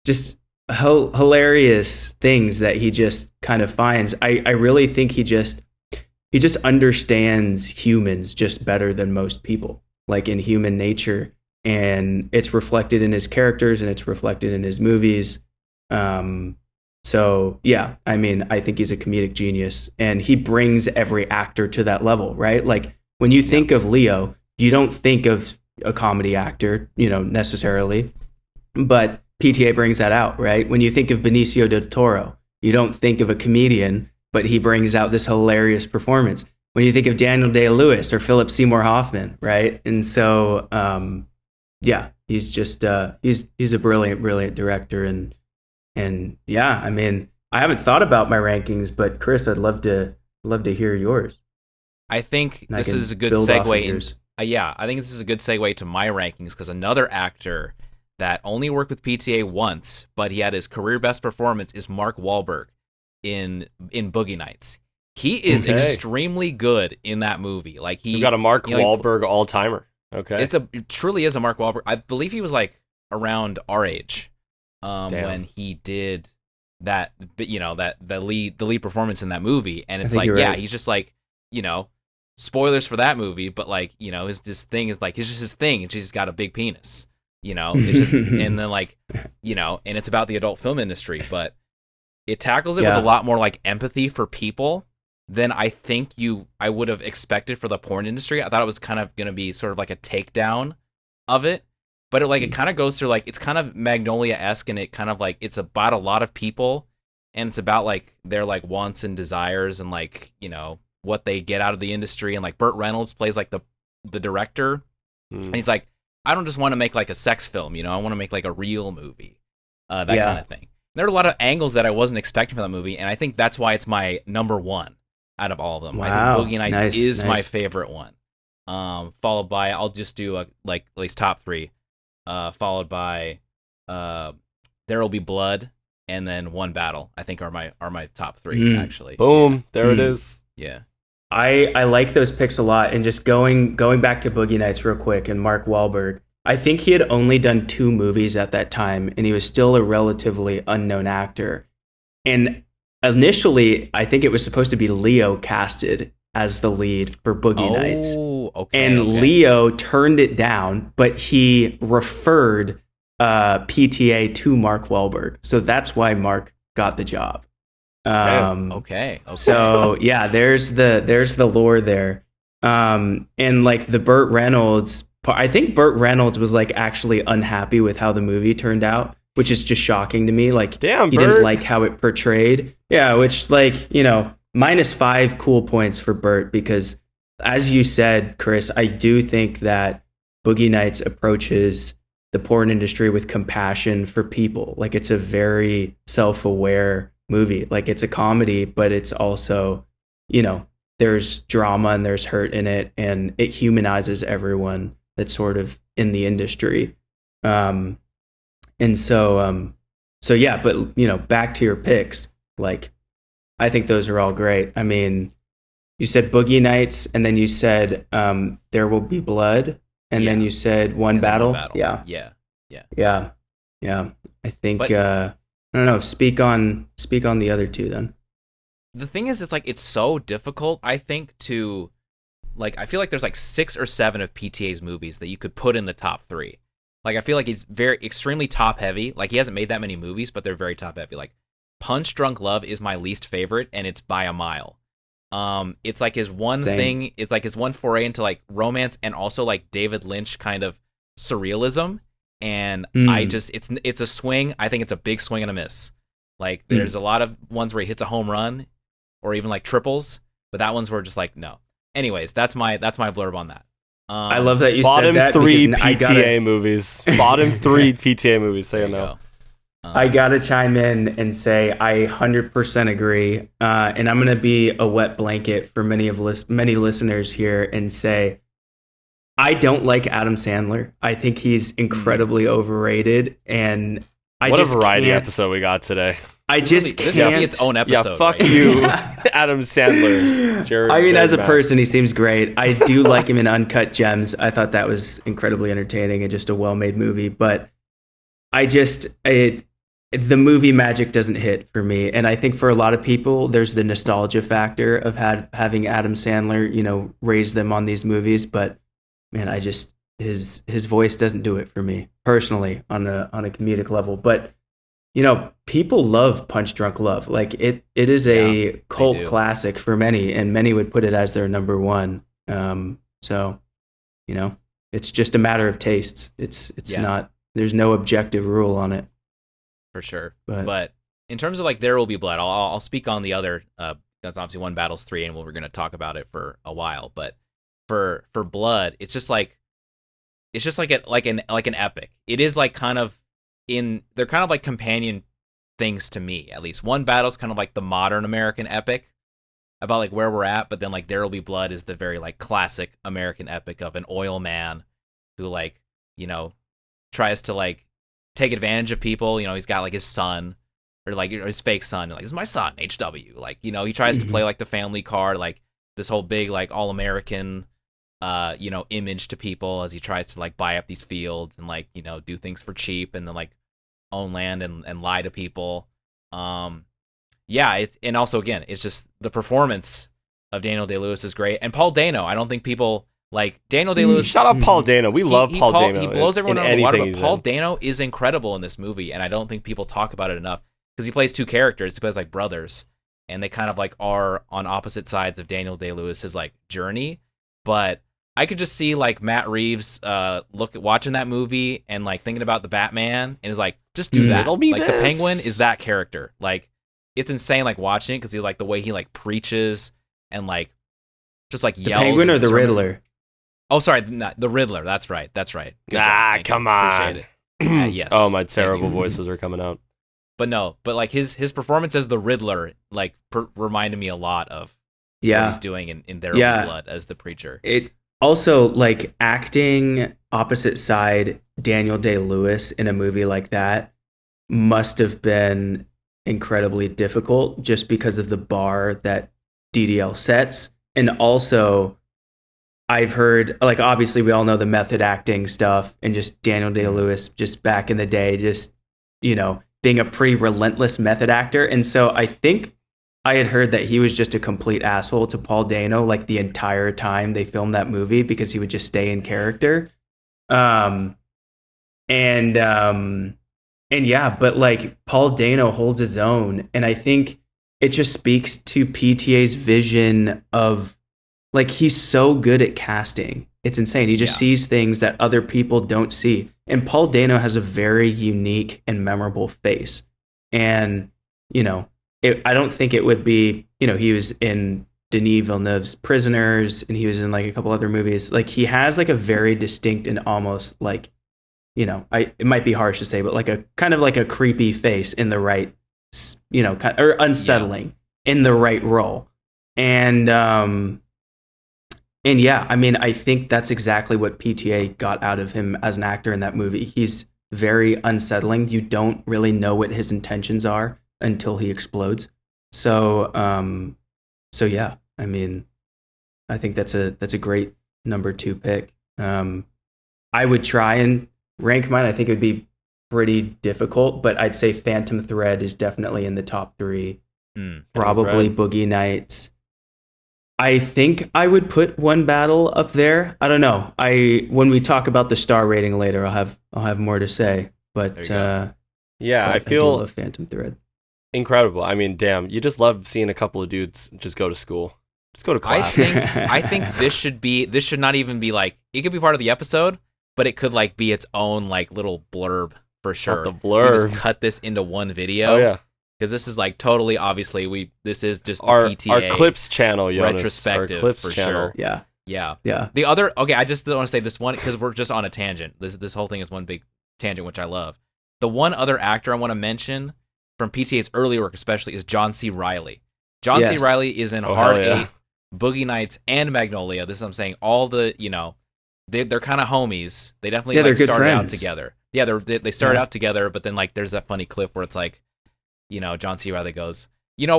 Speaker 2: Just hilarious things that he just kind of finds. I really think he just understands humans just better than most people, like in human nature, and it's reflected in his characters and it's reflected in his movies. So yeah, I mean, I think he's a comedic genius, and he brings every actor to that level, right? Like when you think of Leo, you don't think of a comedy actor, necessarily, but PTA brings that out, right? When you think of Benicio del Toro, you don't think of a comedian, but he brings out this hilarious performance. When you think of Daniel Day-Lewis or Philip Seymour Hoffman, right? And so, he's just he's a brilliant director, and yeah, I mean, I haven't thought about my rankings, but Chris, I'd love to hear yours.
Speaker 1: I think this is a good segue. I think this is a good segue to my rankings, because another actor that only worked with PTA once, but he had his career best performance, is Mark Wahlberg in Boogie Nights. He is extremely good in that movie. Like
Speaker 3: you got a Mark Wahlberg all timer. Okay,
Speaker 1: it truly is a Mark Wahlberg. I believe he was like around our age when he did that. The lead performance in that movie, and it's like, right. He's just like, spoilers for that movie, but like, his thing is like, it's just his thing, and she's just got a big penis. It's just, and then like, and it's about the adult film industry, but it tackles it with a lot more like empathy for people than I think I would have expected for the porn industry. I thought it was kind of going to be sort of like a takedown of it, but it kind of goes through like, it's kind of Magnolia-esque, and it kind of like, it's about a lot of people, and it's about like their like wants and desires, and like, what they get out of the industry. And like Burt Reynolds plays like the director, and he's like, I don't just want to make like a sex film, I want to make like a real movie, that kind of thing. There are a lot of angles that I wasn't expecting from that movie, and I think that's why it's my number one out of all of them.
Speaker 2: Wow.
Speaker 1: I think Boogie Nights is my favorite one. Followed by, I'll just do like at least top three. Followed by There Will Be Blood, and then One Battle. I think are my top three, actually.
Speaker 3: Boom, there it is.
Speaker 1: Yeah.
Speaker 2: I like those picks a lot. And just going back to Boogie Nights real quick and Mark Wahlberg, I think he had only done 2 movies at that time, and he was still a relatively unknown actor. And initially, I think it was supposed to be Leo casted as the lead for Boogie Nights.
Speaker 1: Okay.
Speaker 2: And Leo turned it down, but he referred PTA to Mark Wahlberg. So that's why Mark got the job.
Speaker 1: Okay.
Speaker 2: So yeah, there's the lore there. And like the Burt Reynolds, I think Burt Reynolds was like actually unhappy with how the movie turned out, which is just shocking to me. Like,
Speaker 3: damn,
Speaker 2: he
Speaker 3: Burt
Speaker 2: didn't like how it portrayed. Yeah, which like, -5 cool points for Burt, because as you said, Chris, I do think that Boogie Nights approaches the porn industry with compassion for people. Like, it's a very self-aware movie. Like, it's a comedy, but it's also, there's drama and there's hurt in it, and it humanizes everyone that's sort of in the industry. And so yeah, but back to your picks, like, I think those are all great. I mean, you said Boogie Nights, and then you said There Will Be Blood, and then you said One Battle. Yeah. I think I don't know. Speak on the other two then.
Speaker 1: The thing is, it's so difficult, I think, to like, I feel like there's like 6 or 7 of PTA's movies that you could put in the top 3. Like, I feel like it's extremely top heavy. Like, he hasn't made that many movies, but they're very top heavy. Like, Punch Drunk Love is my least favorite, and it's by a mile. It's like his one thing. It's like his one foray into like romance and also like David Lynch kind of surrealism. And it's a swing. I think it's a big swing and a miss. Like, there's a lot of ones where he hits a home run or even like triples, but that one's where just like, no. Anyways, that's my blurb on that.
Speaker 2: I love that you
Speaker 3: said
Speaker 2: that.
Speaker 3: Bottom 3 PTA movies. Bottom 3 PTA movies. Say no.
Speaker 2: I gotta chime in and say I 100% agree, and I'm gonna be a wet blanket for many listeners here and say I don't like Adam Sandler. I think he's incredibly overrated, and
Speaker 3: what a variety episode we got today.
Speaker 1: This could be its own episode.
Speaker 3: Yeah, fuck you, Adam Sandler.
Speaker 2: Jared as a person, he seems great. I do like him in Uncut Gems. I thought that was incredibly entertaining and just a well-made movie. But the movie magic doesn't hit for me. And I think for a lot of people, there's the nostalgia factor of having Adam Sandler, raise them on these movies. But man, his voice doesn't do it for me personally on a comedic level. But people love Punch Drunk Love. Like, it is a cult classic for many, and many would put it as their number one. So, it's just a matter of tastes. It's not, there's no objective rule on it.
Speaker 1: For sure. But in terms of like There Will Be Blood, I'll speak on the other, that's obviously One Battle's 3, and we're going to talk about it for a while. But for Blood, it's just like an epic. It is like they're kind of like companion things to me, at least. One Battle's kind of like the modern American epic about like where we're at, but then like There Will Be Blood is the very like classic American epic of an oil man who like, tries to like take advantage of people. He's got like his son or like his fake son, like, this is my son, HW. Like, he tries to play like the family card, like this whole big like all American image to people as he tries to like buy up these fields and like, do things for cheap and then like own land and lie to people. And also again, it's just the performance of Daniel Day-Lewis is great. And Paul Dano, I don't think people like Daniel Day-Lewis.
Speaker 3: Shout out Paul Dano. We love Paul Dano.
Speaker 1: He blows everyone out of the water, but Paul Dano is incredible in this movie, and I don't think people talk about it enough because he plays 2 characters. He plays like brothers, and they kind of like are on opposite sides of Daniel Day-Lewis's like journey. But I could just see like Matt Reeves watching that movie and like thinking about the Batman and is like, just do that. Like the Penguin is that character. Like, it's insane like watching it because he like the way he like preaches and like just like yells.
Speaker 2: The Penguin or the Riddler?
Speaker 1: Oh, sorry, the Riddler. That's right. Good job.
Speaker 3: Come on.
Speaker 1: Appreciate it. Yes.
Speaker 3: Oh, my terrible voices are coming out.
Speaker 1: But no, like his performance as the Riddler like reminded me a lot of what he's doing in There Will Be Blood as the preacher.
Speaker 2: It also, like, acting opposite side Daniel Day-Lewis in a movie like that must have been incredibly difficult just because of the bar that DDL sets and also I've heard, like, obviously we all know the method acting stuff, and just Daniel Day-Lewis just back in the day, just, being a pretty relentless method actor. And so I think I had heard that he was just a complete asshole to Paul Dano like the entire time they filmed that movie, because he would just stay in character. And yeah, but like Paul Dano holds his own, and I think it just speaks to PTA's vision of, like, he's so good at casting. It's insane. He just sees things that other people don't see. And Paul Dano has a very unique and memorable face. And, I don't think it would be, he was in Denis Villeneuve's Prisoners, and he was in like a couple other movies. Like, he has like a very distinct and almost like, it might be harsh to say, but like a kind of like a creepy face in the right, or unsettling in the right role. And yeah, I mean, I think that's exactly what PTA got out of him as an actor in that movie. He's very unsettling. You don't really know what his intentions are until he explodes. So yeah, I mean, I think that's a great number 2 pick. I would try and rank mine. I think it would be pretty difficult, but I'd say Phantom Thread is definitely in the top 3. Probably Boogie Nights. I think I would put One Battle up there. I don't know. When we talk about the star rating later, I'll have more to say. But
Speaker 3: I feel
Speaker 2: love Phantom Thread.
Speaker 3: Incredible. I mean, damn, you just love seeing a couple of dudes just go to school. Just go to class.
Speaker 1: I think this should not even be like, it could be part of the episode, but it could like be its own like little blurb for sure.
Speaker 3: The blurb.
Speaker 1: We just cut this into one video.
Speaker 3: Oh yeah.
Speaker 1: Because this is like totally, obviously, this is just the
Speaker 3: our
Speaker 1: PTA
Speaker 3: Clips channel, Jonas.
Speaker 1: retrospective,
Speaker 3: our Clips
Speaker 1: for
Speaker 3: channel.
Speaker 1: sure.
Speaker 2: Yeah.
Speaker 1: The other, okay, I just want to say this one, because we're just on a tangent. This whole thing is one big tangent, which I love. The one other actor I want to mention from PTA's early work, especially, is John C. Reilly. John C. Reilly is in Hard 8, Boogie Nights, and Magnolia. This is what I'm saying. All the, they're kind of homies. They definitely like started out together. Yeah, they started out together, but then like there's that funny clip where it's like, John C. Reilly goes,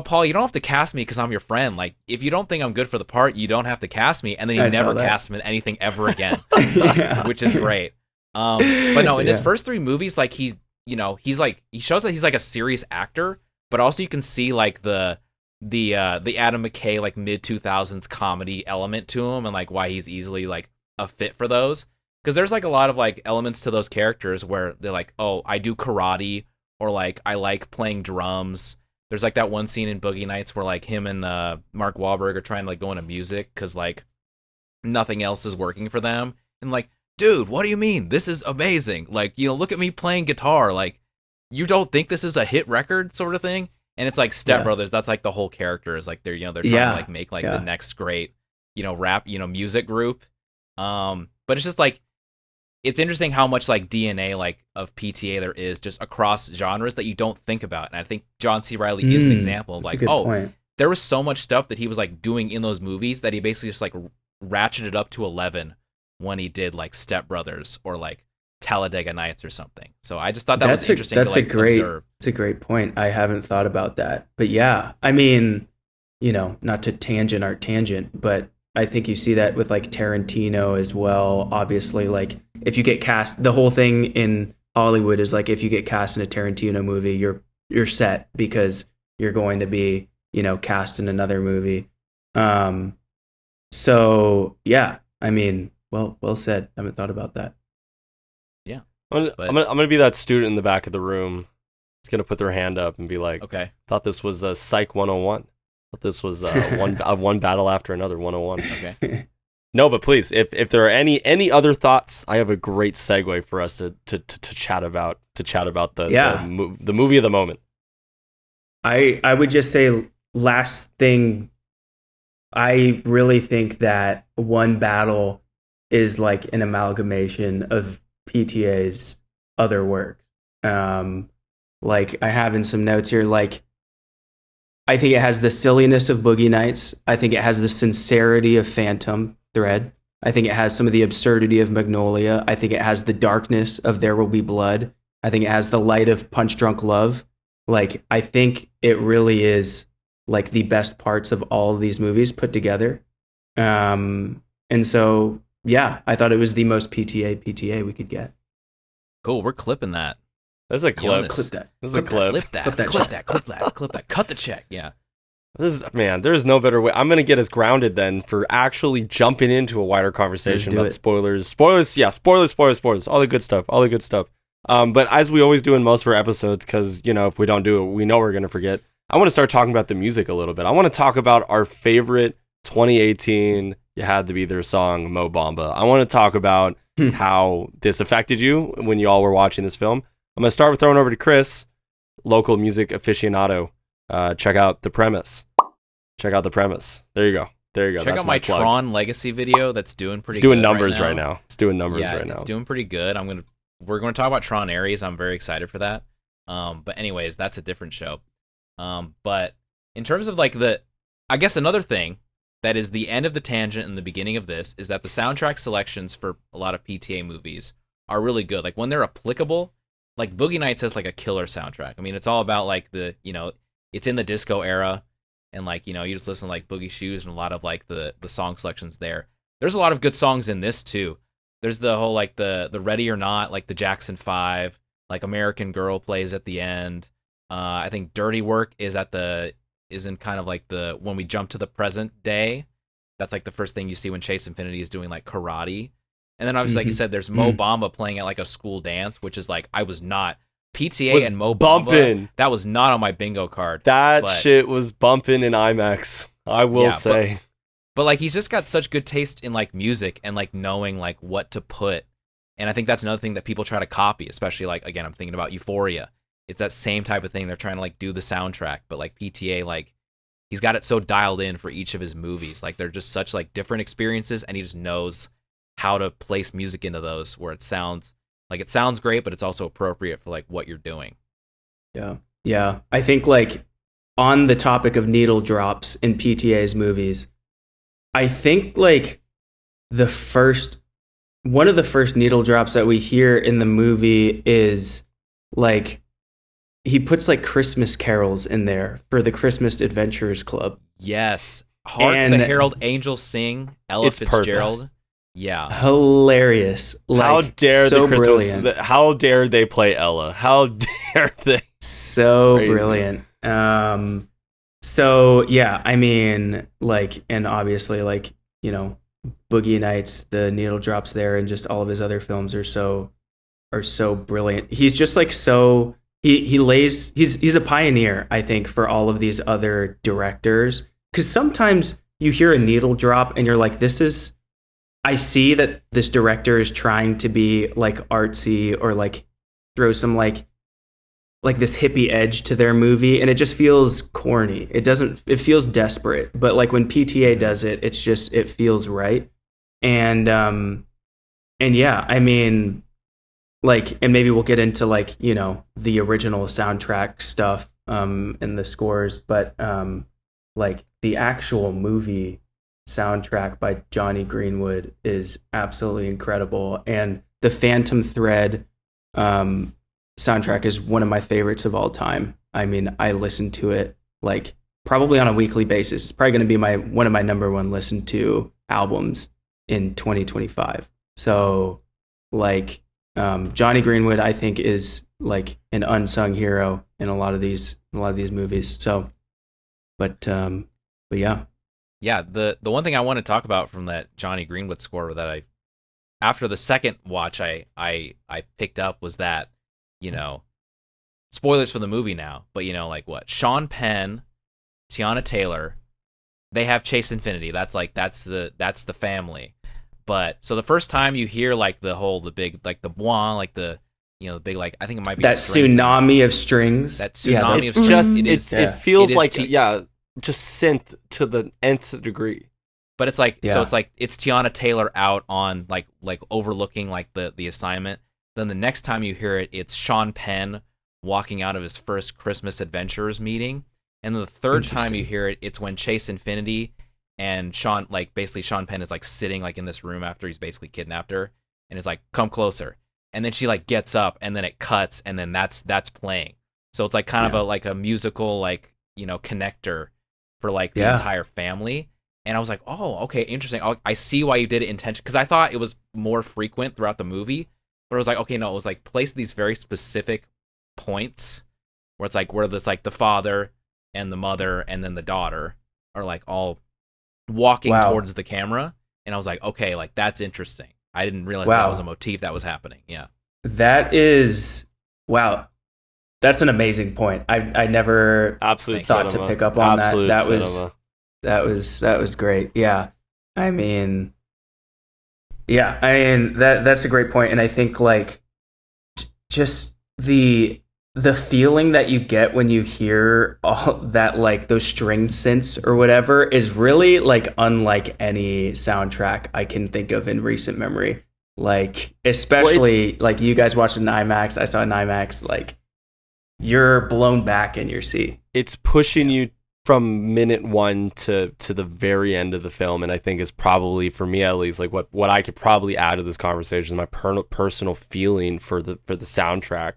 Speaker 1: Paul, you don't have to cast me because I'm your friend. Like, if you don't think I'm good for the part, you don't have to cast me. And then he never cast him in anything ever again, which is great. But no, in his first 3 movies, like he's like, he shows that he's like a serious actor, but also you can see like the Adam McKay like mid 2000s comedy element to him, and like why he's easily like a fit for those. Because there's like a lot of like elements to those characters where they're like, oh, I do karate, or like I like playing drums. There's like that one scene in Boogie Nights where like him and Mark Wahlberg are trying to like go into music because like nothing else is working for them. And like, dude, what do you mean? This is amazing. Like, look at me playing guitar. Like, you don't think this is a hit record sort of thing? And it's like Step Brothers. That's like the whole character is like they're trying to like make like the next great, rap, music group. But it's just like, it's interesting how much like DNA like of PTA there is just across genres that you don't think about. And I think John C. Reilly is an example of like, point. There was so much stuff that he was like doing in those movies that he basically just like ratcheted up to 11 when he did like Step Brothers or like Talladega Nights or something. So I just thought that was interesting to like observe.
Speaker 2: It's a great point. I haven't thought about that. But yeah, I mean, not to tangent our tangent, but I think you see that with like Tarantino as well. Obviously, like if you get cast, the whole thing in Hollywood is like if you get cast in a Tarantino movie, you're set because you're going to be, cast in another movie. So yeah, I mean, well said. I haven't thought about that.
Speaker 1: Yeah,
Speaker 3: I'm gonna be that student in the back of the room. It's gonna put their hand up and be like,
Speaker 1: okay,
Speaker 3: thought this was a Psych 101. This was one battle after another 101. Okay. No, but please, if there are any other thoughts, I have a great segue for us to chat about the movie of the moment.
Speaker 2: I would just say last thing, I really think that One Battle is like an amalgamation of PTA's other work. Like I have in some notes here, like I think it has the silliness of Boogie Nights. I think it has the sincerity of Phantom Thread. I think it has some of the absurdity of Magnolia. I think it has the darkness of There Will Be Blood. I think it has the light of Punch Drunk Love. Like, I think it really is like the best parts of all of these movies put together. And so, yeah, I thought it was the most PTA we could get.
Speaker 1: Cool, we're clipping that.
Speaker 3: That's a clip.
Speaker 1: Jonas.
Speaker 2: Clip that.
Speaker 3: That's a clip.
Speaker 1: Clip that. Clip that. Cut the check. Yeah.
Speaker 3: There's no better way. I'm gonna get us grounded then for actually jumping into a wider conversation about spoilers. Spoilers, all the good stuff. But as we always do in most of our episodes, because if we don't do it, we know we're gonna forget. I want to start talking about the music a little bit. I want to talk about our favorite 2018 You Had to Be There song, Mo Bamba. I want to talk about how this affected you when you all were watching this film. I'm gonna start with throwing over to Chris, local music aficionado. Check out the premise. There you go.
Speaker 1: Check
Speaker 3: That's
Speaker 1: out my
Speaker 3: plug.
Speaker 1: Tron Legacy video. That's doing pretty.
Speaker 3: It's doing
Speaker 1: good
Speaker 3: numbers
Speaker 1: right now.
Speaker 3: It's doing numbers right now.
Speaker 1: It's doing pretty good. We're gonna talk about Tron Ares. I'm very excited for that. But anyways, that's a different show. But in terms of I guess another thing that is the end of the tangent and the beginning of this is that the soundtrack selections for a lot of PTA movies are really good. Like when they're applicable, like Boogie Nights has like a killer soundtrack. I mean, it's all about like it's in the disco era, and you just listen to like Boogie Shoes and a lot of like the song selections there. There's a lot of good songs in this too. There's the whole like the Ready or Not, like the Jackson 5, like American Girl plays at the end. I think Dirty Work is in kind of like when we jump to the present day. That's like the first thing you see when Chase Infiniti is doing like karate. And then obviously, like you said, there's Mo Bamba playing at like a school dance, which is like I was not PTA and Mo Bamba. That was not on my bingo card.
Speaker 3: That shit was bumping in IMAX. I will say.
Speaker 1: But like he's just got such good taste in like music and like knowing like what to put. And I think that's another thing that people try to copy, especially like again, I'm thinking about Euphoria. It's that same type of thing. They're trying to like do the soundtrack, but like PTA, like he's got it so dialed in for each of his movies. Like they're just such like different experiences, and he just knows how to place music into those where it sounds great, but it's also appropriate for like what you're doing.
Speaker 2: Yeah. I think like on the topic of needle drops in PTA's movies, I think like one of the first needle drops that we hear in the movie is like he puts like Christmas carols in there for the Christmas Adventurers Club.
Speaker 1: Yes. Hark the Herald Angels Sing, Ella Fitzgerald.
Speaker 3: Perfect.
Speaker 1: Yeah.
Speaker 2: Hilarious. Like,
Speaker 3: how dare
Speaker 2: so
Speaker 3: the
Speaker 2: brilliant.
Speaker 3: How dare they play Ella? How dare they?
Speaker 2: So crazy. Brilliant. So yeah, I mean, like, and obviously, like, Boogie Nights, the needle drops there, and just all of his other films are so brilliant. He's just like he's a pioneer, I think, for all of these other directors. Because sometimes you hear a needle drop and you're like, I see that this director is trying to be like artsy or like throw some like this hippie edge to their movie, and it just feels corny. It feels desperate. But like when PTA does it, it feels right. And yeah, I mean, like, and maybe we'll get into like, the original soundtrack stuff and the scores, but like the actual movie soundtrack by Johnny Greenwood is absolutely incredible, and the Phantom Thread soundtrack is one of my favorites of all time. I mean, I listen to it like probably on a weekly basis. It's probably going to be one of my number one listened to albums in 2025. So like Johnny Greenwood, I think, is like an unsung hero in a lot of these movies. So but yeah.
Speaker 1: Yeah, the one thing I want to talk about from that Johnny Greenwood score that after the second watch I picked up was that, spoilers for the movie now, but like what? Sean Penn, Tiana Taylor, they have Chase Infiniti. That's the family. But so the first time you hear like the big like the blah, like the the big like I think it might be
Speaker 2: that tsunami of strings.
Speaker 1: That tsunami of strings.
Speaker 3: It feels like just synth to the nth degree.
Speaker 1: But it's like so it's Tiana Taylor out on like overlooking like the assignment. Then the next time you hear it, it's Sean Penn walking out of his first Christmas Adventurers meeting. And the third time you hear it, it's when Chase Infiniti and Sean Penn is like sitting like in this room after he's basically kidnapped her and is like, come closer. And then she like gets up and then it cuts and then that's playing. So it's like kind of a musical like, connector for like the entire family. And I was like, oh, okay, interesting. I see why you did it intentionally, because I thought it was more frequent throughout the movie, but it was like, okay, no, it was like placed at these very specific points where it's like where there's like the father and the mother and then the daughter are like all walking towards the camera, and I was like, okay, like that's interesting. I didn't realize that was a motif that was happening. Yeah,
Speaker 2: that is wow. That's an amazing point. I never
Speaker 3: Absolute
Speaker 2: thought
Speaker 3: cinema.
Speaker 2: to pick up on
Speaker 3: Absolute
Speaker 2: that.
Speaker 3: cinema.
Speaker 2: That was great. Yeah. I mean, that's a great point, and I think like just the feeling that you get when you hear all that, like those string synths or whatever, is really like unlike any soundtrack I can think of in recent memory. Like especially like you guys watched it in IMAX, I saw it in IMAX, like you're blown back in your seat.
Speaker 3: It's pushing you from minute one to the very end of the film, and I think is probably, for me at least, like what I could probably add to this conversation, my personal feeling for the soundtrack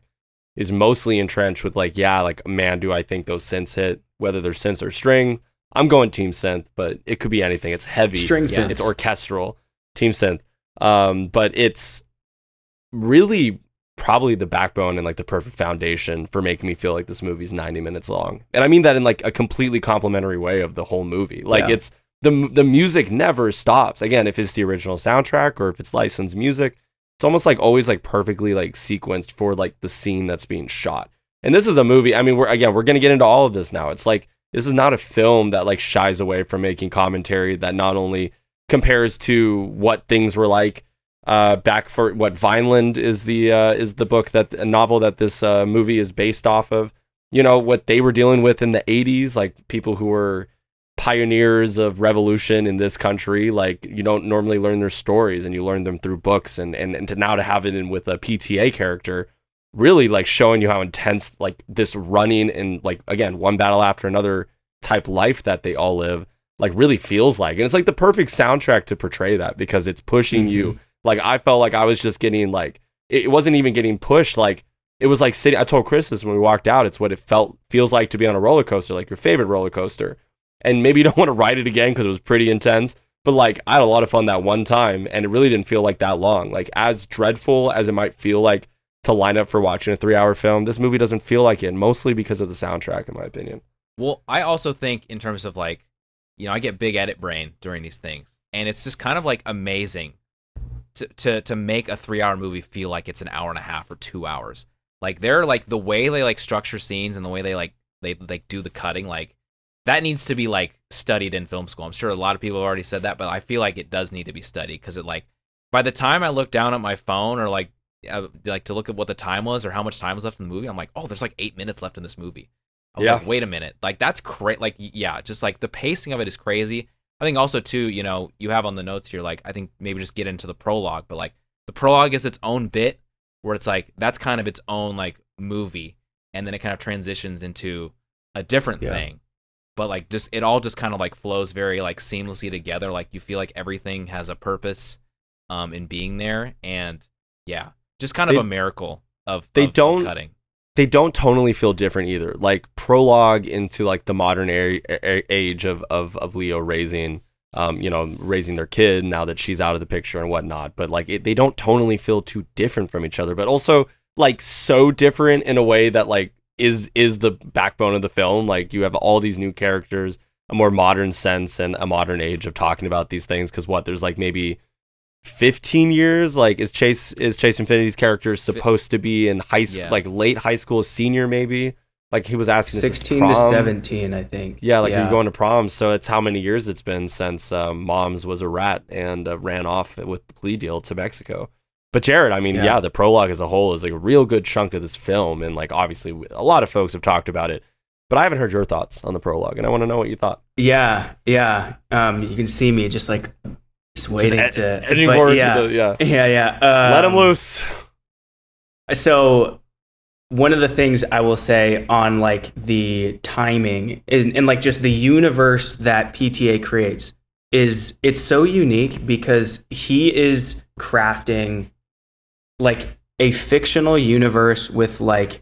Speaker 3: is mostly entrenched with like, yeah, like, man, do I think those synths hit, whether they're synths or string. I'm going team synth, but it could be anything. It's heavy,
Speaker 2: string synths.
Speaker 3: It's orchestral, team synth, but it's really probably the backbone and like the perfect foundation for making me feel like this movie's 90 minutes long. And I mean that in like a completely complimentary way of the whole movie. Like it's the music never stops. Again, if it's the original soundtrack or if it's licensed music, it's almost like always like perfectly like sequenced for like the scene that's being shot. And this is a movie, I mean, we're going to get into all of this now. It's like, this is not a film that like shies away from making commentary that not only compares to what things were like back for what Vineland is the book, that a novel that this movie is based off of, you know, what they were dealing with in the 80s, like people who were pioneers of revolution in this country. Like, you don't normally learn their stories, and you learn them through books, and to now to have it in with a PTA character, really like showing you how intense like this running and like, again, one battle after another type life that they all live like really feels like. And it's like the perfect soundtrack to portray that, because it's pushing you. Like, I felt like I was just getting like, it wasn't even getting pushed. Like, it was like sitting, I told Chris this when we walked out, it's what it feels like to be on a roller coaster, like your favorite roller coaster. And maybe you don't want to ride it again because it was pretty intense, but like I had a lot of fun that one time, and it really didn't feel like that long. Like, as dreadful as it might feel like to line up for watching a 3-hour film, this movie doesn't feel like it, mostly because of the soundtrack, in my opinion.
Speaker 1: Well, I also think in terms of like, you know, I get big edit brain during these things, and it's just kind of like amazing to make a 3-hour movie feel like it's an hour and a half or 2 hours. Like, they're like, the way they like structure scenes and the way they like do the cutting, like that needs to be like studied in film school. I'm sure a lot of people have already said that, but I feel like it does need to be studied, because it like, by the time I look down at my phone or like to look at what the time was or how much time was left in the movie, I'm like, oh, there's like 8 minutes left in this movie. I was like, wait a minute, like that's crazy. Like, yeah, just like the pacing of it is crazy. I think also too, you know, you have on the notes here, like, I think maybe just get into the prologue, but like the prologue is its own bit where it's like, that's kind of its own like movie. And then it kind of transitions into a different thing, but like just, it all just kind of like flows very like seamlessly together. Like, you feel like everything has a purpose in being there. And yeah, just kind of a miracle of cutting.
Speaker 3: They don't tonally feel different either. Like, prologue into like the modern age of Leo raising, raising their kid now that she's out of the picture and whatnot. But like, they don't tonally feel too different from each other, but also like so different in a way that like is the backbone of the film. Like, you have all these new characters, a more modern sense and a modern age of talking about these things. Because there's like maybe 15 years, like is Chase Infiniti's character supposed to be in high school, like late high school, senior maybe? Like, he was asking
Speaker 2: 16 to 17, I think.
Speaker 3: Yeah, like you're going to prom, so it's how many years it's been since Moms was a rat and ran off with the plea deal to Mexico. But Jared, I mean, the prologue as a whole is like a real good chunk of this film, and like obviously a lot of folks have talked about it, but I haven't heard your thoughts on the prologue, and I want to know what you thought.
Speaker 2: Yeah. You can see me just like waiting to
Speaker 3: let him loose.
Speaker 2: So one of the things I will say on like the timing and like just the universe that PTA creates is, it's so unique because he is crafting like a fictional universe with like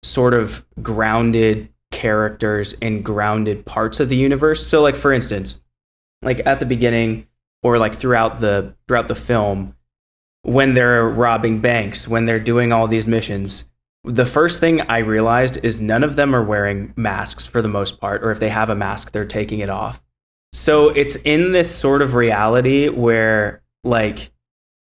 Speaker 2: sort of grounded characters and grounded parts of the universe. So like, for instance, like at the beginning or like throughout the film, when they're robbing banks, when they're doing all these missions, the first thing I realized is none of them are wearing masks for the most part, or if they have a mask, they're taking it off. So it's in this sort of reality where like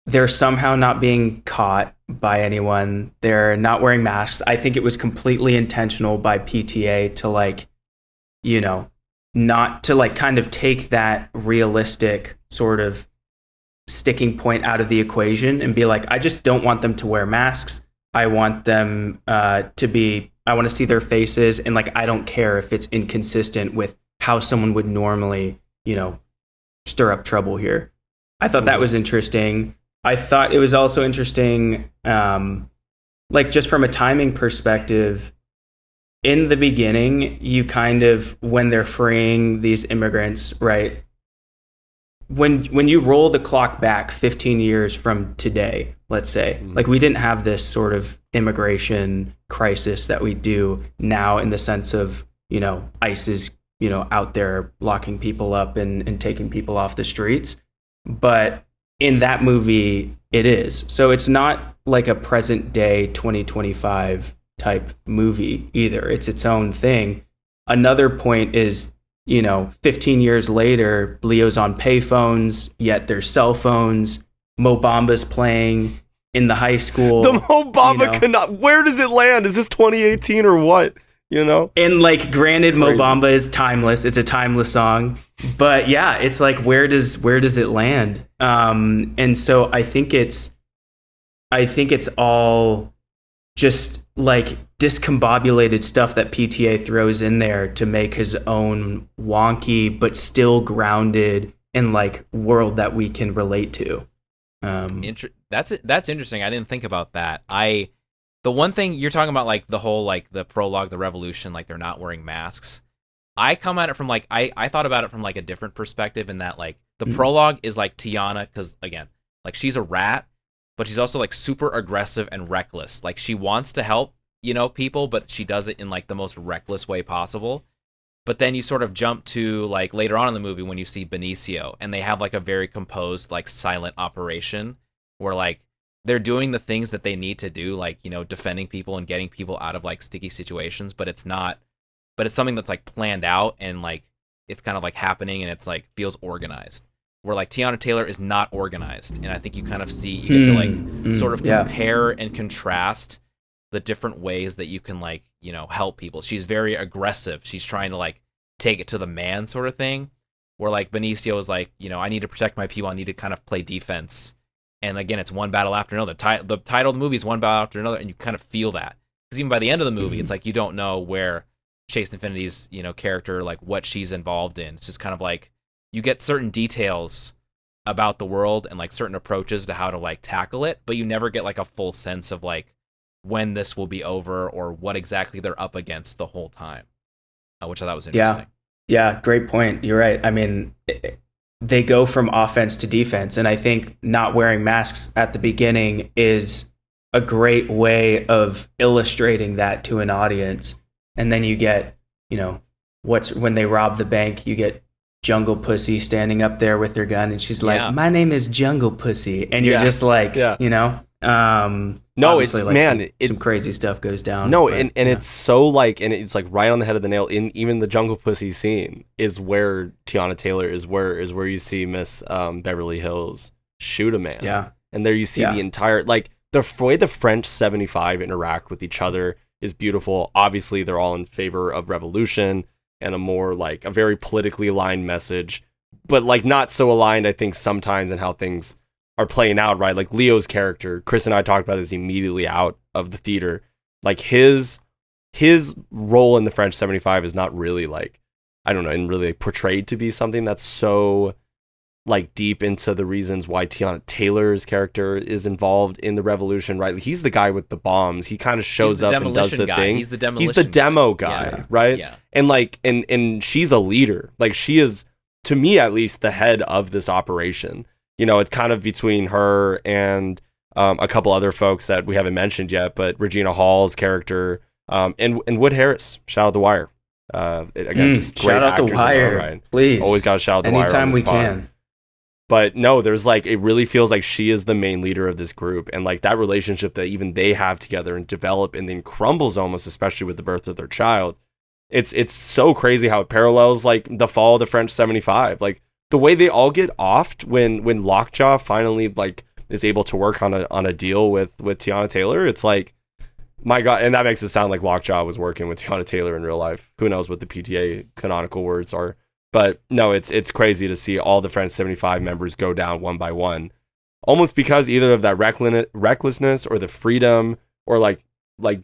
Speaker 2: they're somehow not being caught by anyone. They're not wearing masks. I think it was completely intentional by PTA to like, you know, not to like kind of take that realistic sort of sticking point out of the equation and be like, I just don't want them to wear masks. I want them I want to see their faces. And like, I don't care if it's inconsistent with how someone would normally, you know, stir up trouble here. I thought that was interesting. I thought it was also interesting, like just from a timing perspective, in the beginning, you kind of, when they're freeing these immigrants, right? When you roll the clock back 15 years from today, let's say, like we didn't have this sort of immigration crisis that we do now in the sense of, you know, ICE is, you know, out there locking people up and taking people off the streets. But in that movie, it is. So it's not like a present day 2025 type movie either. It's its own thing. Another point is, you know, 15 years later, Leo's on payphones, yet there's cell phones. Mo Bamba's playing in the high school.
Speaker 3: The Mo Bamba cannot. Where does it land? Is this 2018 or what? You know?
Speaker 2: And like, granted, Mo Bamba is timeless. It's a timeless song. But yeah, it's like, where does it land? And so I think it's all just like discombobulated stuff that PTA throws in there to make his own wonky but still grounded in like world that we can relate to.
Speaker 1: That's interesting. I didn't think about that. The one thing you're talking about, like the whole like the prologue, the revolution, like they're not wearing masks. I come at it from like I thought about it from like a different perspective in that like the prologue is like Tiana, because again, like she's a rat, but she's also like super aggressive and reckless. Like she wants to help, you know, people, but she does it in like the most reckless way possible. But then you sort of jump to like later on in the movie when you see Benicio, and they have like a very composed, like silent operation where like they're doing the things that they need to do, like, you know, defending people and getting people out of like sticky situations, but it's something that's like planned out and like it's kind of like happening and it's like feels organized. Where like Tiana Taylor is not organized, and I think you kind of see, you get to like sort of compare and contrast the different ways that you can like, you know, help people. She's very aggressive. She's trying to like take it to the man sort of thing, where like Benicio is like, you know, I need to protect my people. I need to kind of play defense. And again, it's one battle after another. The title of the movie is one battle after another, and you kind of feel that. Because even by the end of the movie, it's like you don't know where Chase Infinity's, you know, character, like what she's involved in. It's just kind of like you get certain details about the world and like certain approaches to how to like tackle it, but you never get like a full sense of like when this will be over or what exactly they're up against the whole time, which I thought was interesting.
Speaker 2: Yeah, great point. You're right. I mean, they go from offense to defense, and I think not wearing masks at the beginning is a great way of illustrating that to an audience. And then you get, you know, when they rob the bank, you get Jungle Pussy standing up there with her gun, and she's like, my name is Jungle Pussy, and you're just like, you know,
Speaker 3: no, it's like man,
Speaker 2: some crazy stuff goes down.
Speaker 3: No, but, and it's so like, and it's like right on the head of the nail. In even the Jungle Pussy scene is where Tiana Taylor is where you see Miss Beverly Hills shoot a man.
Speaker 2: Yeah,
Speaker 3: and there you see the entire like the way the French 75 interact with each other is beautiful. Obviously, they're all in favor of revolution and a more like a very politically aligned message, but like not so aligned, I think, sometimes in how things are playing out, right? Like Leo's character, Chris and I talked about this immediately out of the theater. Like his role in the French 75 is not really like, I don't know, and really portrayed to be something that's so like deep into the reasons why Tiana Taylor's character is involved in the revolution, right? Like, he's the guy with the bombs. He kind of shows up and does the thing.
Speaker 1: He's the demolition.
Speaker 3: He's the demo guy, right?
Speaker 1: Yeah.
Speaker 3: And like, and she's a leader. Like she is, to me at least, the head of this operation. You know, it's kind of between her and a couple other folks that we haven't mentioned yet, but Regina Hall's character and Wood Harris, shout out The Wire. Again, just great
Speaker 2: shout out
Speaker 3: actors
Speaker 2: The
Speaker 3: in their own
Speaker 2: Wire,
Speaker 3: right.
Speaker 2: please.
Speaker 3: Always got to shout out The Wire
Speaker 2: Anytime
Speaker 3: on
Speaker 2: we
Speaker 3: this pod.
Speaker 2: can.
Speaker 3: But no, there's like, it really feels like she is the main leader of this group, and like that relationship that even they have together and develop and then crumbles almost, especially with the birth of their child. It's so crazy how it parallels like the fall of the French 75. Like the way they all get offed when Lockjaw finally like is able to work on a deal with Teyana Taylor. It's like, my God, and that makes it sound like Lockjaw was working with Teyana Taylor in real life. Who knows what the PTA canonical words are? But no, it's crazy to see all the French 75 members go down one by one, almost because either of that recklessness or the freedom or like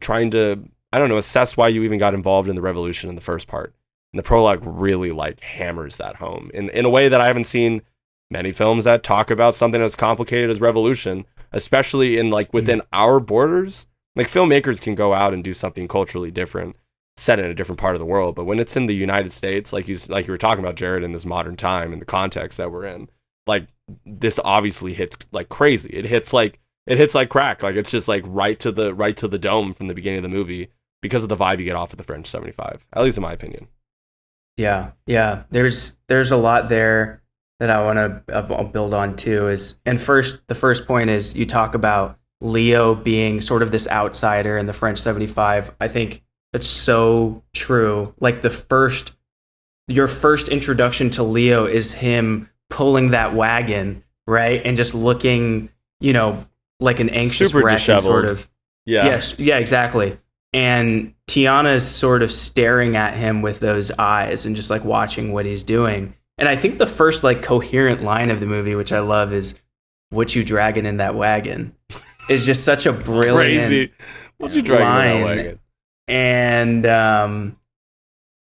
Speaker 3: trying to, I don't know, assess why you even got involved in the revolution in the first part. And the prologue really like hammers that home in a way that I haven't seen many films that talk about something as complicated as revolution, especially in like within our borders. Like filmmakers can go out and do something culturally different, set in a different part of the world, but when it's in the United States, like you were talking about, Jared, in this modern time, in the context that we're in, like this obviously hits like crazy. It hits like crack. Like it's just like right to the dome from the beginning of the movie because of the vibe you get off of the French 75, at least in my opinion.
Speaker 2: Yeah. There's a lot there that I want to build on too. The first point is you talk about Leo being sort of this outsider in the French 75. I think that's so true. Like your first introduction to Leo is him pulling that wagon, right? And just looking, like an anxious
Speaker 3: super
Speaker 2: wreck,
Speaker 3: disheveled.
Speaker 2: sort of.
Speaker 3: Yeah.
Speaker 2: Yes. Yeah, exactly. And Tiana's sort of staring at him with those eyes and just like watching what he's doing. And I think the first like coherent line of the movie, which I love, is "What you dragging in that wagon?" is just such a brilliant
Speaker 3: crazy. What you dragging in that wagon?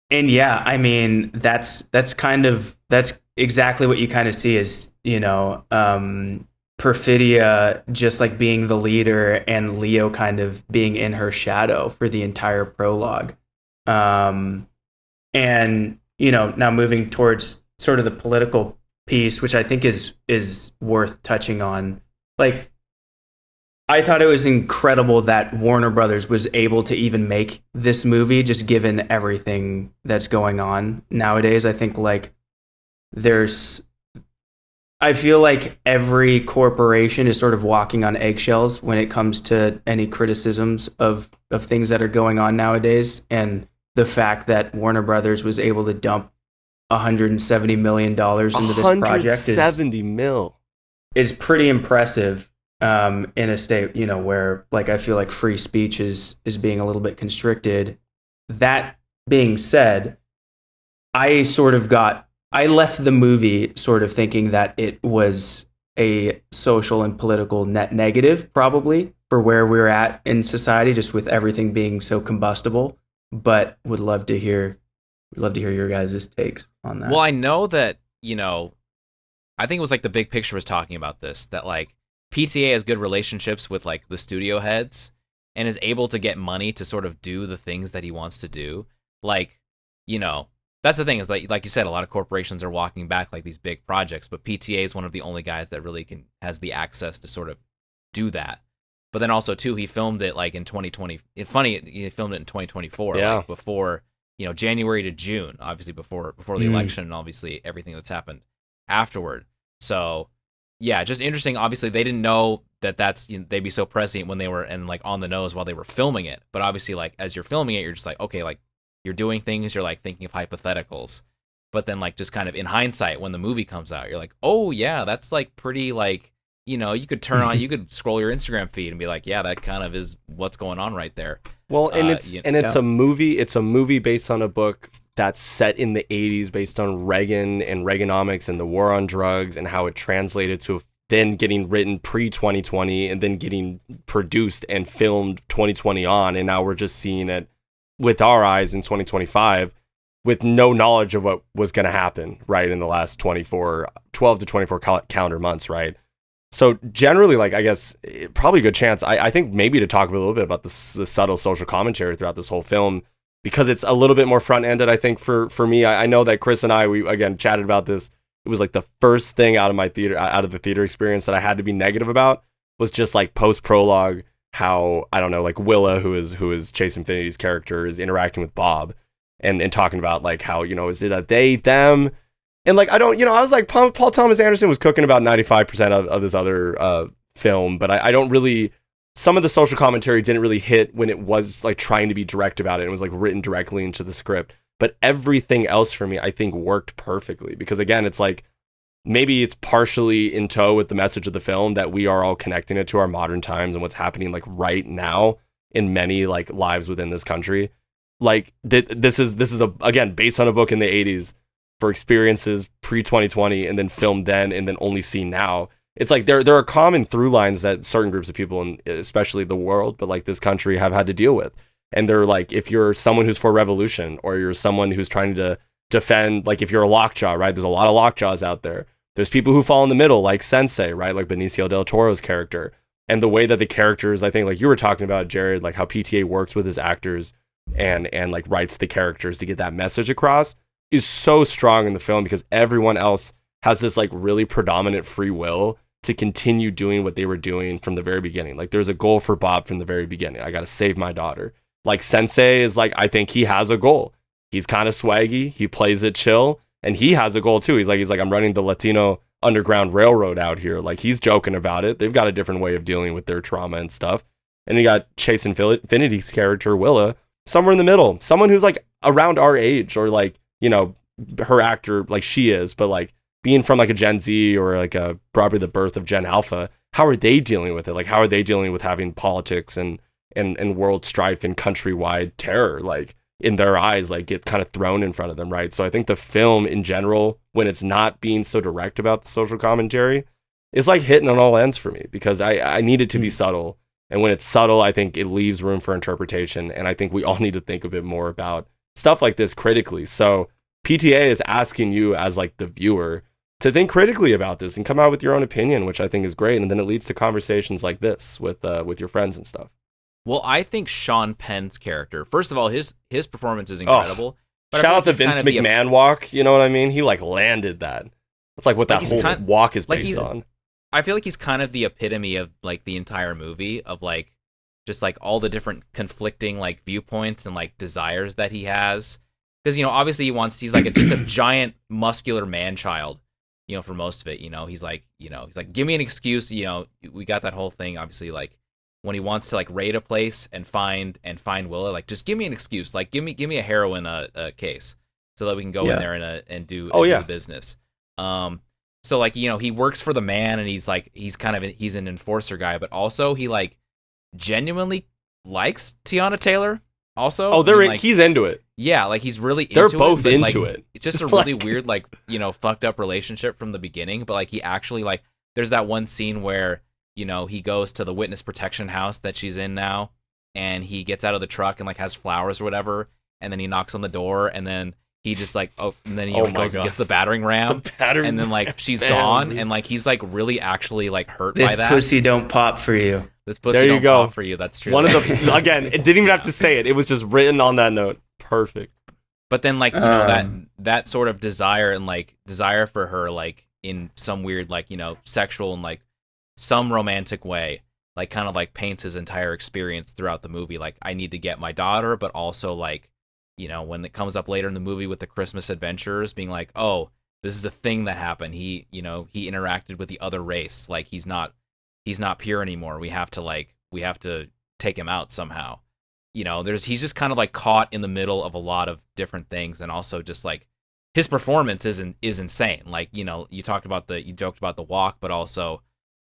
Speaker 2: And yeah, I mean that's exactly what you kind of see is Perfidia just like being the leader and Leo kind of being in her shadow for the entire prologue. And now moving towards sort of the political piece, which I think is worth touching on. Like, I thought it was incredible that Warner Brothers was able to even make this movie, just given everything that's going on nowadays. I think like I feel like every corporation is sort of walking on eggshells when it comes to any criticisms of things that are going on nowadays. And the fact that Warner Brothers was able to dump $170 million into this project is pretty impressive. In a state, where like I feel like free speech is being a little bit constricted. That being said, I left the movie sort of thinking that it was a social and political net negative, probably, for where we're at in society, just with everything being so combustible. But would love to hear your guys' takes on that.
Speaker 1: Well, I know that, I think it was like the big picture was talking about this, that like PTA has good relationships with like the studio heads and is able to get money to sort of do the things that he wants to do. Like, that's the thing is like you said, a lot of corporations are walking back like these big projects, but PTA is one of the only guys that really has the access to sort of do that. But then also too, he filmed it like in 2020. It's funny, he filmed it in 2024, like before, January to June, obviously before the election and obviously everything that's happened afterward. So yeah, just interesting. Obviously, they didn't know that's they'd be so prescient when they were and like on the nose while they were filming it. But obviously, like as you're filming it, you're just like, okay, like you're doing things, you're like thinking of hypotheticals. But then like just kind of in hindsight, when the movie comes out, you're like, oh yeah, that's like pretty like you could turn on, you could scroll your Instagram feed and be like, yeah, that kind of is what's going on right there.
Speaker 3: Well, and it's a movie. It's a movie based on a book that's set in the 80s based on Reagan and Reaganomics and the war on drugs and how it translated to then getting written pre-2020 and then getting produced and filmed 2020 on. And now we're just seeing it with our eyes in 2025 with no knowledge of what was going to happen, right, in the last 12 to 24 calendar months, right? So generally, like, I guess, probably a good chance, I think maybe to talk a little bit about the subtle social commentary throughout this whole film, because it's a little bit more front-ended, I think, for me. I know that Chris and I, we, again, chatted about this. It was like the first thing out of the theater experience that I had to be negative about was just like post-prologue, how, I don't know, like Willa, who is Chase Infiniti's character, is interacting with Bob. and talking about like how, is it a they, them? And like, I don't, I was like, Paul Thomas Anderson was cooking about 95% of this other film, but I don't really, some of the social commentary didn't really hit when it was like trying to be direct about it. It was like written directly into the script. But everything else for me, I think worked perfectly because again, it's like, maybe it's partially in tow with the message of the film that we are all connecting it to our modern times and what's happening like right now in many like lives within this country. Like this is again based on a book in the 80s for experiences pre-2020 and then filmed then and then only seen now. It's like there are common through lines that certain groups of people, and especially the world, but like this country have had to deal with. And they're like, if you're someone who's for revolution or you're someone who's trying to defend, like if you're a lockjaw, right? There's a lot of lockjaws out there. There's people who fall in the middle, like Sensei, right? Like Benicio del Toro's character. And the way that the characters, I think, like you were talking about, Jared, like how PTA works with his actors and like writes the characters to get that message across is so strong in the film because everyone else has this like really predominant free will to continue doing what they were doing from the very beginning. Like there's a goal for Bob from the very beginning. I got to save my daughter. Like Sensei is like, I think he has a goal. He's kind of swaggy. He plays it chill. And he has a goal too. He's like, I'm running the Latino Underground Railroad out here. Like he's joking about it. They've got a different way of dealing with their trauma and stuff. And you got Chase Infiniti's character, Willa, somewhere in the middle. Someone who's like around our age or like, her actor, like she is, but like being from like a Gen Z or like probably the birth of Gen Alpha, how are they dealing with it? Like, how are they dealing with having politics and world strife and countrywide terror? Like, in their eyes, like get kind of thrown in front of them, right? So I think the film in general, when it's not being so direct about the social commentary, is like hitting on all ends for me because I need it to be subtle. And when it's subtle, I think it leaves room for interpretation. And I think we all need to think a bit more about stuff like this critically. So PTA is asking you as like the viewer to think critically about this and come out with your own opinion, which I think is great. And then it leads to conversations like this with your friends and stuff.
Speaker 1: Well, I think Sean Penn's character, first of all, his performance is incredible.
Speaker 3: Shout out the Vince McMahon walk, you know what I mean? He like landed that. That's like what that whole walk is based on.
Speaker 1: I feel like he's kind of the epitome of like the entire movie of like just like all the different conflicting like viewpoints and like desires that he has. Because obviously he's like just a giant muscular man child, for most of it. He's like give me an excuse. We got that whole thing obviously like. When he wants to like raid a place and find Willa, like just give me an excuse, like give me a heroin case so that we can go in there and do the business. So like he works for the man and he's an enforcer guy, but also he like genuinely likes Tiana Taylor. Also,
Speaker 3: he's into it.
Speaker 1: Yeah, like he's really into
Speaker 3: it. They're both into
Speaker 1: like,
Speaker 3: it.
Speaker 1: It's just a really weird like fucked up relationship from the beginning, but like he actually like there's that one scene where. He goes to the witness protection house that she's in now, and he gets out of the truck and like has flowers or whatever, and then he knocks on the door, and then he just like and then he goes and gets the battering ram, and then like she's gone, and like he's like really actually like hurt by that.
Speaker 2: This pussy don't pop for you.
Speaker 1: This pussy don't pop for you. That's true.
Speaker 3: One of the again, it didn't even have to say it. It was just written on that note. Perfect.
Speaker 1: But then like that sort of desire for her like in some weird like sexual and like some romantic way, like kind of like paints his entire experience throughout the movie. Like I need to get my daughter, but also like, when it comes up later in the movie with the Christmas adventurers being like, oh, this is a thing that happened. He interacted with the other race. Like he's not pure anymore. We have to take him out somehow. He's just kind of like caught in the middle of a lot of different things. And also just like his performance is insane. Like, you joked about the walk, but also,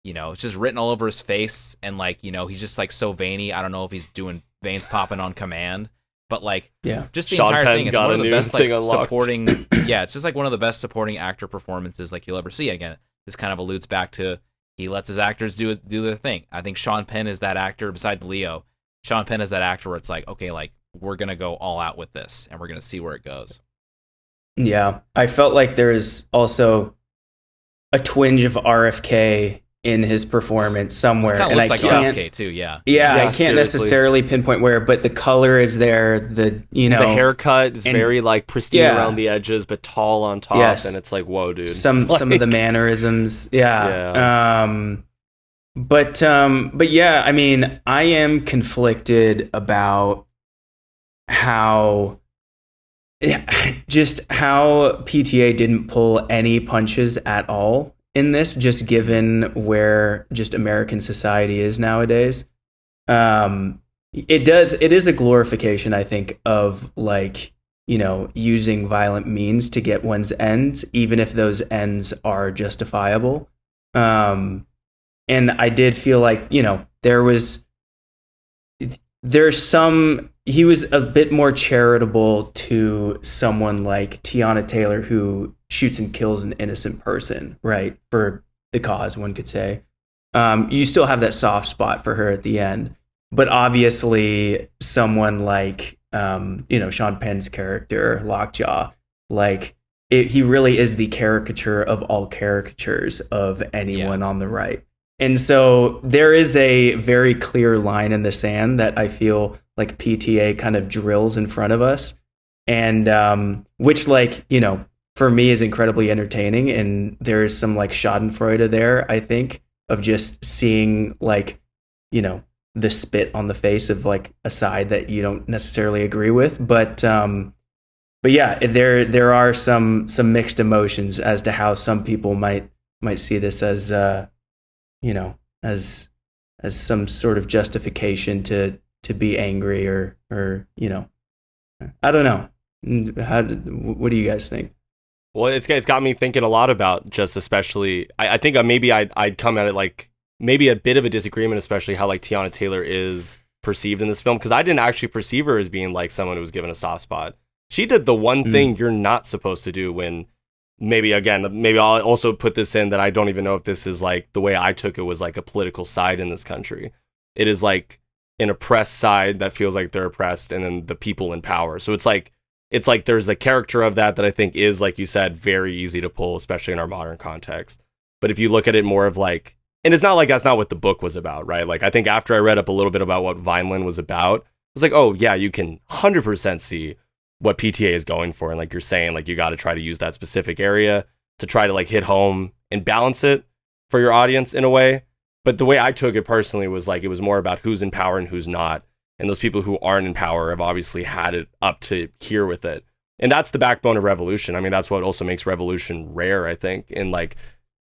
Speaker 1: it's just written all over his face, and like, he's just like so veiny. I don't know if he's doing veins popping on command, but like, just the
Speaker 3: Sean
Speaker 1: entire
Speaker 3: Penn's
Speaker 1: thing. It's
Speaker 3: got
Speaker 1: one of the best like
Speaker 3: unlocked.
Speaker 1: supporting. It's just like one of the best supporting actor performances like you'll ever see. Again, this kind of alludes back to he lets his actors do their thing. I think Sean Penn is that actor besides Leo. Sean Penn is that actor where it's like, okay, like we're gonna go all out with this, and we're gonna see where it goes.
Speaker 2: Yeah, I felt like there is also a twinge of RFK in his performance somewhere.
Speaker 1: It kind of looks like RFK too, yeah.
Speaker 2: Yeah, I can't necessarily pinpoint where, but the color is there. The
Speaker 3: haircut is very like pristine around the edges, but tall on top, and it's like, whoa, dude.
Speaker 2: Some of the mannerisms, yeah. But yeah, I mean, I am conflicted about how just how PTA didn't pull any punches at all in this, just given where just American society is nowadays. It is a glorification, I think, of like, using violent means to get one's ends, even if those ends are justifiable. And I did feel like, he was a bit more charitable to someone like Tiana Taylor, who shoots and kills an innocent person, right? For the cause, one could say. You still have that soft spot for her at the end. But obviously, someone like, Sean Penn's character, Lockjaw, he really is the caricature of all caricatures of anyone on the right. And so there is a very clear line in the sand that I feel like PTA kind of drills in front of us. And which, for me is incredibly entertaining. And there is some schadenfreude there, I think, of just seeing the spit on the face of a side that you don't necessarily agree with. But yeah, there are some mixed emotions as to how some people might see this as as some sort of justification to be angry or I don't know. What do you guys think?
Speaker 3: Well, it's got me thinking a lot about just especially, I think maybe I'd come at it maybe a bit of a disagreement, especially how Tiana Taylor is perceived in this film, because I didn't actually perceive her as being someone who was given a soft spot. She did the one thing you're not supposed to do when, maybe I'll also put this in that I don't even know if this is the way I took it was a political side in this country. It is an oppressed side that feels like they're oppressed, and then the people in power. So it's there's a character of that I think is, like you said, very easy to pull, especially in our modern context. But if you look at it more of and it's not that's not what the book was about, right? I think after I read up a little bit about what Vineland was about, I was oh yeah, you can 100% see what PTA is going for. And you're saying, you got to try to use that specific area to try to hit home and balance it for your audience in a way. But the way I took it personally was it was more about who's in power and who's not. And those people who aren't in power have obviously had it up to here with it. And that's the backbone of revolution. I mean, that's what also makes revolution rare, I think, in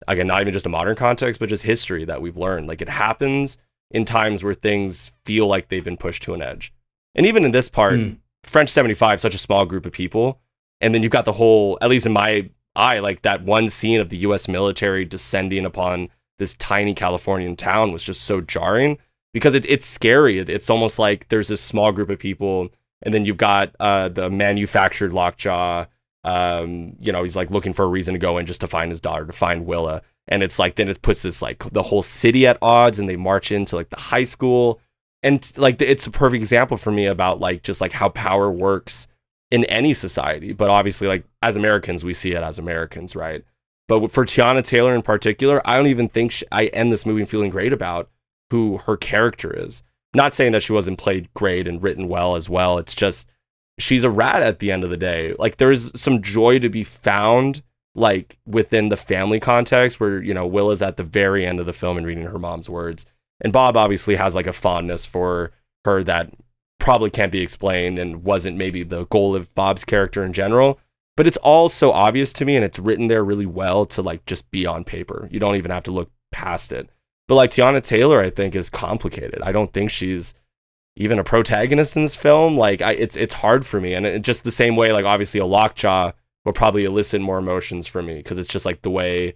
Speaker 3: again, not even just a modern context, but just history that we've learned. It happens in times where things feel like they've been pushed to an edge. And even in this part, French 75, such a small group of people. And then you've got the whole, at least in my eye, that one scene of the US military descending upon this tiny Californian town was just so jarring, because it's scary. It's almost like there's this small group of people, and then you've got the manufactured Lockjaw. He's looking for a reason to go in just to find his daughter, to find Willa. And it's then it puts this the whole city at odds, and they march into the high school. And it's a perfect example for me about just how power works in any society. But obviously, as Americans, we see it as Americans, right? But for Tiana Taylor in particular, I don't even think I end this movie feeling great about who her character is. Not saying that she wasn't played great and written well as well. It's just, she's a rat at the end of the day. There's some joy to be found, within the family context, where, Will is at the very end of the film and reading her mom's words. And Bob obviously has a fondness for her that probably can't be explained and wasn't maybe the goal of Bob's character in general. But it's all so obvious to me, and it's written there really well to just be on paper. You don't even have to look past it. But Tiana Taylor, I think, is complicated. I don't think she's even a protagonist in this film. It's hard for me. And it just the same way, obviously a Lockjaw will probably elicit more emotions from me, because it's just the way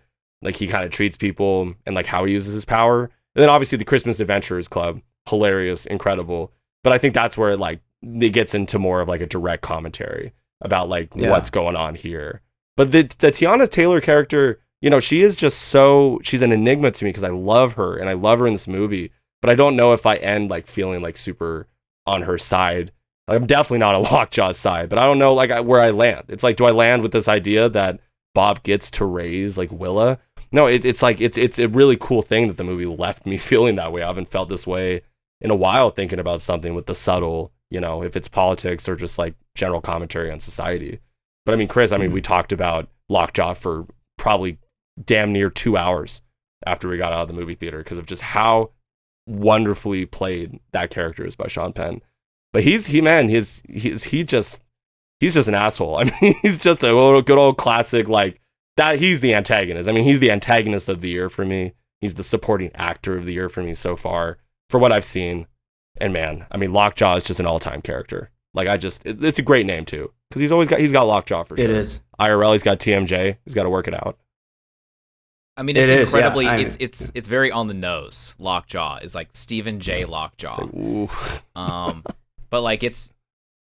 Speaker 3: he kind of treats people and how he uses his power. And then obviously the Christmas Adventurers Club, hilarious, incredible. But I think that's where it gets into more of a direct commentary about what's going on here. But the Tiana Taylor character, she is just she's an enigma to me, because I love her, and I love her in this movie. But I don't know if I end feeling super on her side. I'm definitely not on Lockjaw's side, but I don't know where I land. It's do I land with this idea that Bob gets to raise Willa? No, it's a really cool thing that the movie left me feeling that way. I haven't felt this way in a while, thinking about something with the subtle, if it's politics or just general commentary on society. But I mean, Chris, we talked about Lockjaw for probably damn near 2 hours after we got out of the movie theater, because of just how wonderfully played that character is by Sean Penn. But he just he's just an asshole. I mean, he's just a good old classic, like, that. He's the antagonist. I mean, he's the antagonist of the year for me. He's the supporting actor of the year for me so far, for what I've seen. And man, I mean, Lockjaw is just an all-time character. Like, it's a great name too, because he's got Lockjaw for sure.
Speaker 2: It is.
Speaker 3: IRL, he's got TMJ. He's got to work it out.
Speaker 1: I mean, it's incredibly, it's very on the nose. Lockjaw is like Stephen J. Lockjaw.
Speaker 3: Like,
Speaker 1: but like it's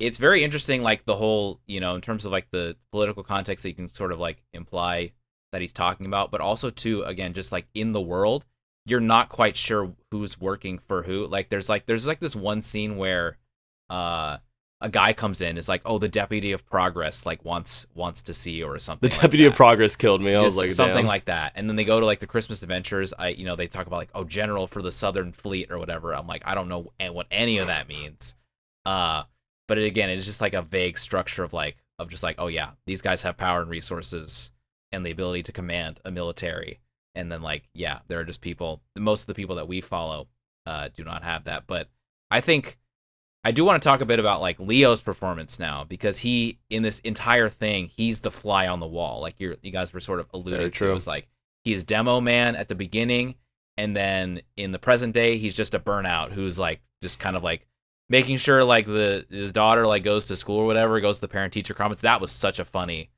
Speaker 1: very interesting, like the whole, you know, in terms of like the political context that you can sort of like imply that he's talking about, but also too, again, just like in the world, you're not quite sure who's working for who. Like there's this one scene where a guy comes in, is like, oh, the Deputy of Progress like wants to see you or something.
Speaker 3: The Deputy of Progress killed me. I was like,
Speaker 1: something
Speaker 3: damn.
Speaker 1: like that. And then they go to like the Christmas Adventures. They talk about like, oh, General for the Southern Fleet or whatever. I'm like, I don't know what any of that means. But it's just like a vague structure of just like, oh yeah, these guys have power and resources and the ability to command a military. And then like, yeah, there are just people. Most of the people that we follow do not have that. But I think I do want to talk a bit about like Leo's performance now, because he, in this entire thing, he's the fly on the wall. Like you guys were sort of alluding to. It was like he's demo man at the beginning, and then in the present day, he's just a burnout who's like just kind of like making sure like his daughter like goes to school or whatever, goes to the parent teacher conference. That was such a funny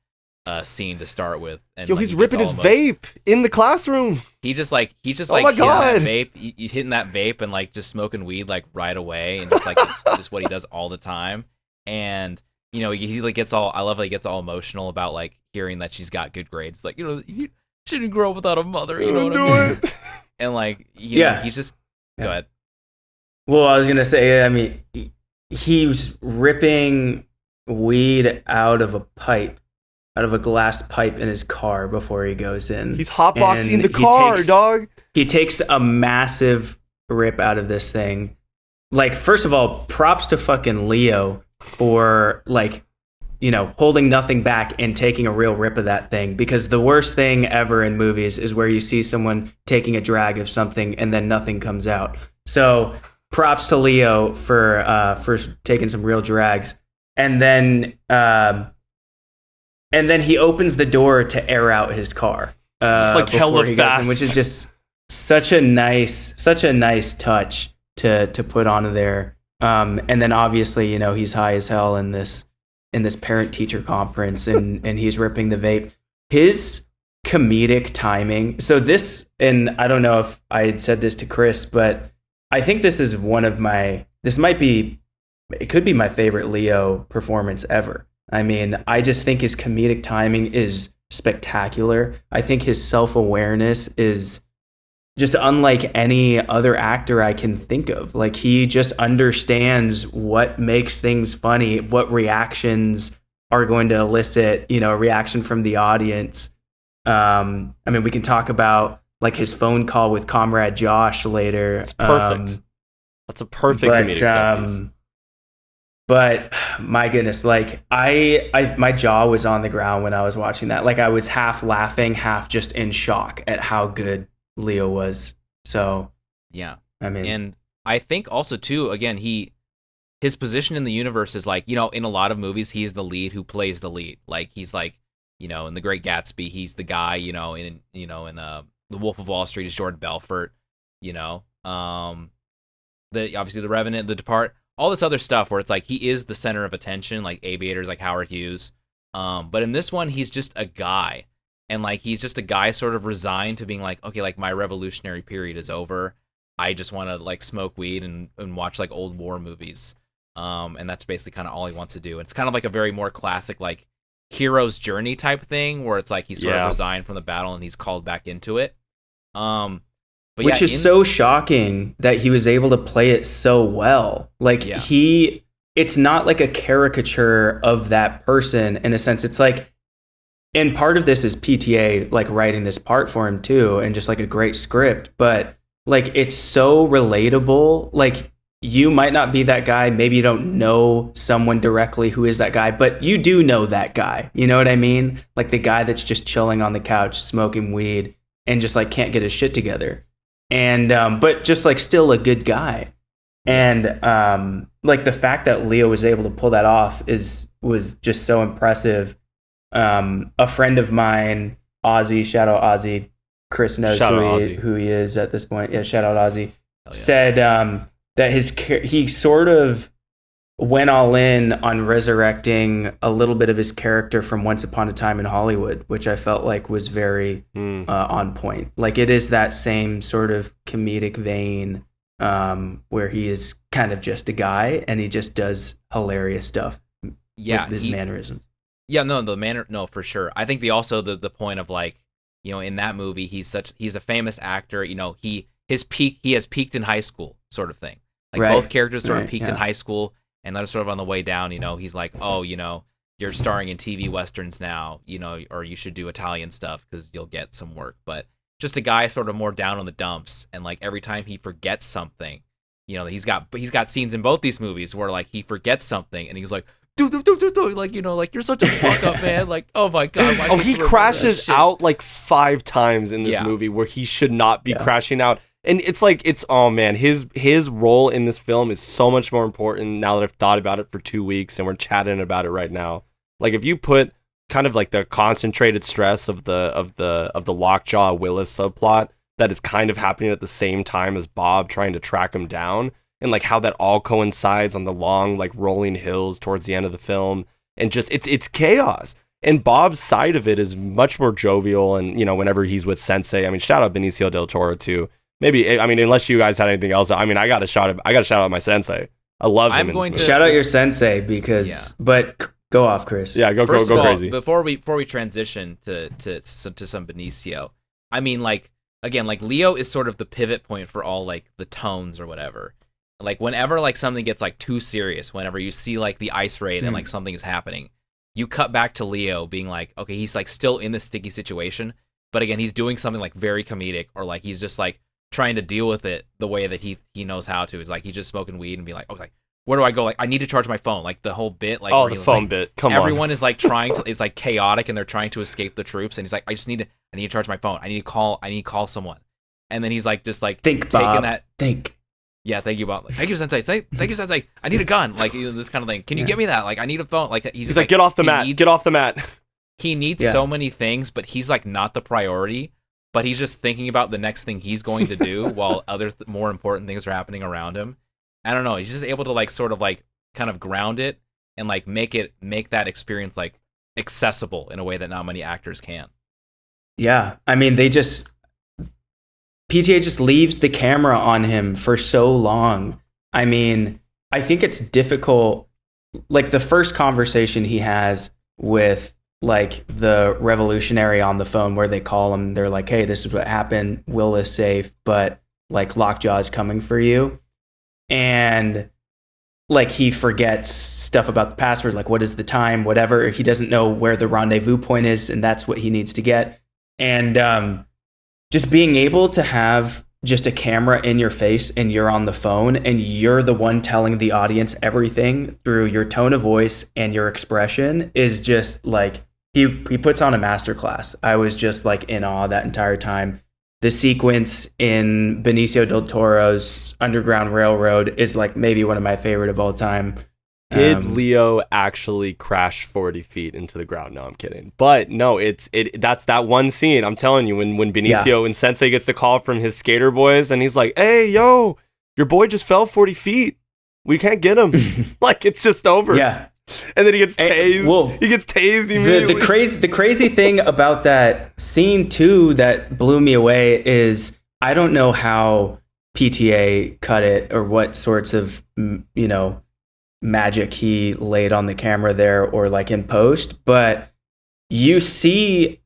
Speaker 1: scene to start with. And
Speaker 3: yo, he's ripping his vape in the classroom.
Speaker 1: He's just like
Speaker 3: oh my God.
Speaker 1: That vape. He's hitting that vape and like just smoking weed like right away, and just like it's just what he does all the time. And you know, he like gets all, I love how he gets all emotional about like hearing that she's got good grades. Like, you know, you shouldn't grow up without a mother. You know what I mean? And like, you know, he's just go ahead.
Speaker 2: Well, I was gonna say, I mean, he's ripping weed out of a glass pipe in his car before he goes in.
Speaker 3: He's hotboxing the car, dog.
Speaker 2: He takes a massive rip out of this thing. Like, first of all, props to fucking Leo for, like, you know, holding nothing back and taking a real rip of that thing. Because the worst thing ever in movies is where you see someone taking a drag of something and then nothing comes out. So props to Leo for taking some real drags. And then he opens the door to air out his car,
Speaker 3: like hella fast,
Speaker 2: which is just such a nice touch to put on there. And then obviously, you know, he's high as hell in this parent teacher conference, and he's ripping the vape. His comedic timing. So this, and I don't know if I had said this to Chris, but I think this is it could be my favorite Leo performance ever. I mean, I just think his comedic timing is spectacular. I think his self-awareness is just unlike any other actor I can think of. Like, he just understands what makes things funny, what reactions are going to elicit, you know, a reaction from the audience. I mean, we can talk about like his phone call with Comrade Josh later.
Speaker 3: It's perfect. That's a perfect comedic set piece.
Speaker 2: But my goodness, like my jaw was on the ground when I was watching that. Like, I was half laughing, half just in shock at how good Leo was. So
Speaker 1: yeah,
Speaker 2: I mean,
Speaker 1: and I think also too, again, his position in the universe is like, you know, in a lot of movies, he's the lead who plays the lead. Like, he's like, you know, in The Great Gatsby, he's the guy, you know, in The Wolf of Wall Street is Jordan Belfort, you know, obviously The Revenant, The Depart, all this other stuff where it's like he is the center of attention, like Aviators, like Howard Hughes. But in this one, he's just a guy. And like, he's just a guy sort of resigned to being like, okay, like my revolutionary period is over. I just want to like smoke weed and watch like old war movies. And that's basically kind of all he wants to do. And it's kind of like a very more classic, like hero's journey type thing where it's like he's sort of resigned from the battle and he's called back into it. But
Speaker 2: which is so shocking that he was able to play it so well. Like, it's not like a caricature of that person in a sense. It's like, and part of this is PTA like writing this part for him too, and just like a great script, but like, it's so relatable. Like, you might not be that guy, maybe you don't know someone directly who is that guy, but you do know that guy. You know what I mean? Like, the guy that's just chilling on the couch smoking weed and just like can't get his shit together. And but just like still a good guy. And like the fact that Leo was able to pull that off was just so impressive. A friend of mine, Ozzy, shout out Ozzy, Chris knows who he is at this point. Yeah, shout out Ozzy. Said that he sort of went all in on resurrecting a little bit of his character from Once Upon a Time in Hollywood, which I felt like was very on point. Like it is that same sort of comedic vein where he is kind of just a guy and he just does hilarious stuff with his mannerisms.
Speaker 1: Yeah, no, no, for sure. I think the point of like, you know, in that movie, he's a famous actor. You know, he has peaked in high school, sort of thing. Like both characters sort of peaked in high school, and then sort of on the way down, you know, he's like, oh, you know, you're starring in TV westerns now, you know, or you should do Italian stuff because you'll get some work. But just a guy sort of more down on the dumps, and like every time he forgets something, you know, he's got scenes in both these movies where like he forgets something, and he's like, do, like, you know, like you're such a fuck up, man. Like, oh my god.
Speaker 3: He crashes out like 5 times in this movie where he should not be crashing out. And it's like, oh man, his role in this film is so much more important now that I've thought about it for 2 weeks and we're chatting about it right now. Like if you put kind of like the concentrated stress of the Lockjaw Willis subplot that is kind of happening at the same time as Bob trying to track him down, and like how that all coincides on the long like rolling hills towards the end of the film, and just it's chaos. And Bob's side of it is much more jovial, and you know, whenever he's with Sensei, I mean, shout out Benicio del Toro too. Maybe, I mean, unless you guys had anything else, I mean, I got to shout out my Sensei. I love him.
Speaker 2: Shout out your Sensei because, but go off, Chris.
Speaker 3: Yeah, go crazy.
Speaker 1: Before we transition to some Benicio, I mean, like again, like Leo is sort of the pivot point for all like the tones or whatever. Like whenever like something gets like too serious, whenever you see like the ice raid and like something is happening, you cut back to Leo being like, okay, he's like still in this sticky situation, but again, he's doing something like very comedic, or like he's just like trying to deal with it the way that he knows how to. Is like he's just smoking weed and be like, okay, where do I go? Like I need to charge my phone. Like the whole bit, like
Speaker 3: the phone bit. Come on,
Speaker 1: everyone is like trying to. It's like chaotic and they're trying to escape the troops. And he's like, I need to charge my phone. I need to call someone. And then he's like, just like
Speaker 2: think,
Speaker 1: taking
Speaker 2: Bob.
Speaker 1: that.
Speaker 2: Think.
Speaker 1: Yeah, thank you, Bob. Like, thank you, Sensei. Thank you, Sensei. I need a gun. Like this kind of thing. Can you get me that? Like I need a phone. Like he's
Speaker 3: like, get off the mat. Get off the mat.
Speaker 1: He needs so many things, but he's like not the priority. But he's just thinking about the next thing he's going to do while other more important things are happening around him. I don't know. He's just able to like sort of like kind of ground it and like make that experience like accessible in a way that not many actors can.
Speaker 2: Yeah, I mean, PTA just leaves the camera on him for so long. I mean, I think it's difficult. Like the first conversation he has with like the revolutionary on the phone where they call him, they're like, hey, this is what happened. Will is safe, but like Lockjaw is coming for you. And like he forgets stuff about the password, like what is the time, whatever. He doesn't know where the rendezvous point is, and that's what he needs to get. And just being able to have just a camera in your face and you're on the phone and you're the one telling the audience everything through your tone of voice and your expression is just like, he puts on a masterclass. I was just like in awe that entire time. The sequence in Benicio del Toro's Underground Railroad is like maybe one of my favorite of all time.
Speaker 3: Did Leo actually crash 40 feet into the ground? No, I'm kidding. But no, that's that one scene. I'm telling you, when Benicio and Sensei gets the call from his skater boys and he's like, hey, yo, your boy just fell 40 feet. We can't get him. Like, it's just over.
Speaker 2: Yeah.
Speaker 3: And then he gets tased. He gets tased immediately.
Speaker 2: The crazy thing about that scene, too, that blew me away is I don't know how PTA cut it or what sorts of, you know, magic he laid on the camera there or like in post, but you see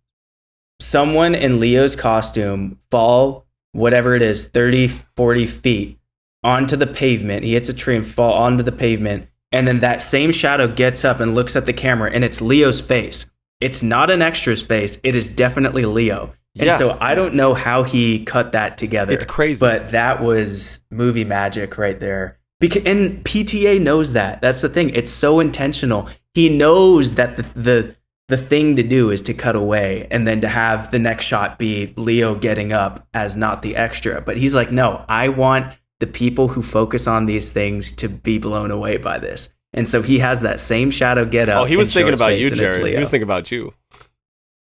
Speaker 2: someone in Leo's costume fall, whatever it is, 30, 40 feet onto the pavement. He hits a tree and fall onto the pavement. And then that same shadow gets up and looks at the camera and it's Leo's face. It's not an extra's face. It is definitely Leo. And so I don't know how he cut that together.
Speaker 3: It's crazy.
Speaker 2: But that was movie magic right there. And PTA knows that. That's the thing. It's so intentional. He knows that the thing to do is to cut away and then to have the next shot be Leo getting up as not the extra. But he's like, no, I want the people who focus on these things to be blown away by this. And so he has that same shadow get up.
Speaker 3: Oh, he was thinking about you, Jared. He was thinking about you.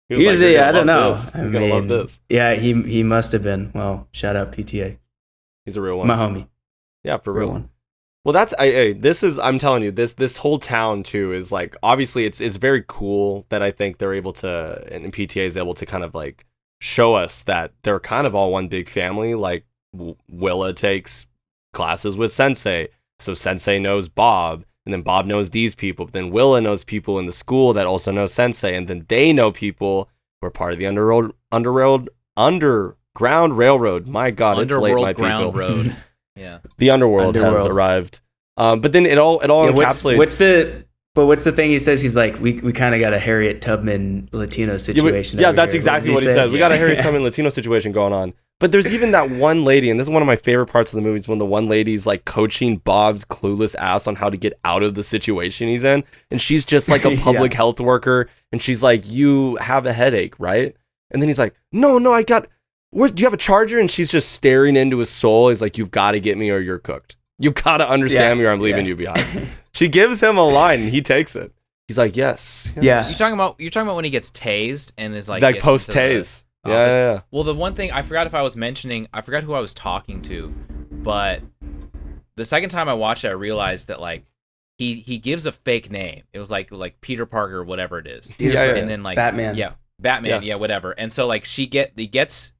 Speaker 3: He was
Speaker 2: like, I don't know.
Speaker 3: He's gonna love this.
Speaker 2: Yeah, he must have been. Well, shout out PTA.
Speaker 3: He's a real one.
Speaker 2: My homie.
Speaker 3: Yeah, for real one. Well, I'm telling you, this whole town too is like, obviously it's very cool that I think they're able to, and PTA is able to kind of like show us that they're kind of all one big family. Like Willa takes classes with Sensei, so Sensei knows Bob, and then Bob knows these people, but then Willa knows people in the school that also know Sensei, and then they know people who are part of the Underground Railroad. My God, it's late, my people.
Speaker 1: Road. Yeah,
Speaker 3: the underworld has arrived. But then it all encapsulates.
Speaker 2: What's the thing he says? He's like, we kind of got a Harriet Tubman Latino situation.
Speaker 3: Yeah, that's exactly what he said. We got a Harriet Tubman Latino situation going on. But there's even that one lady, and this is one of my favorite parts of the movie, is when the one lady's like coaching Bob's clueless ass on how to get out of the situation he's in, and she's just like a public health worker, and she's like, "You have a headache, right?" And then he's like, "No, I got. Do you have a charger?" And she's just staring into his soul. He's like, "You've got to get me, or you're cooked. You got to understand me, or I'm leaving you behind." She gives him a line, and he takes it. He's like, "Yes."
Speaker 2: Yeah.
Speaker 1: You're talking about when he gets tased and is like
Speaker 3: post tase. Yeah.
Speaker 1: Well, the one thing I forgot who I was talking to, but the second time I watched it, I realized that like he gives a fake name. It was like Peter Parker, whatever it is. And then like
Speaker 2: Batman.
Speaker 1: Yeah, Batman. Yeah, whatever. And so like he gets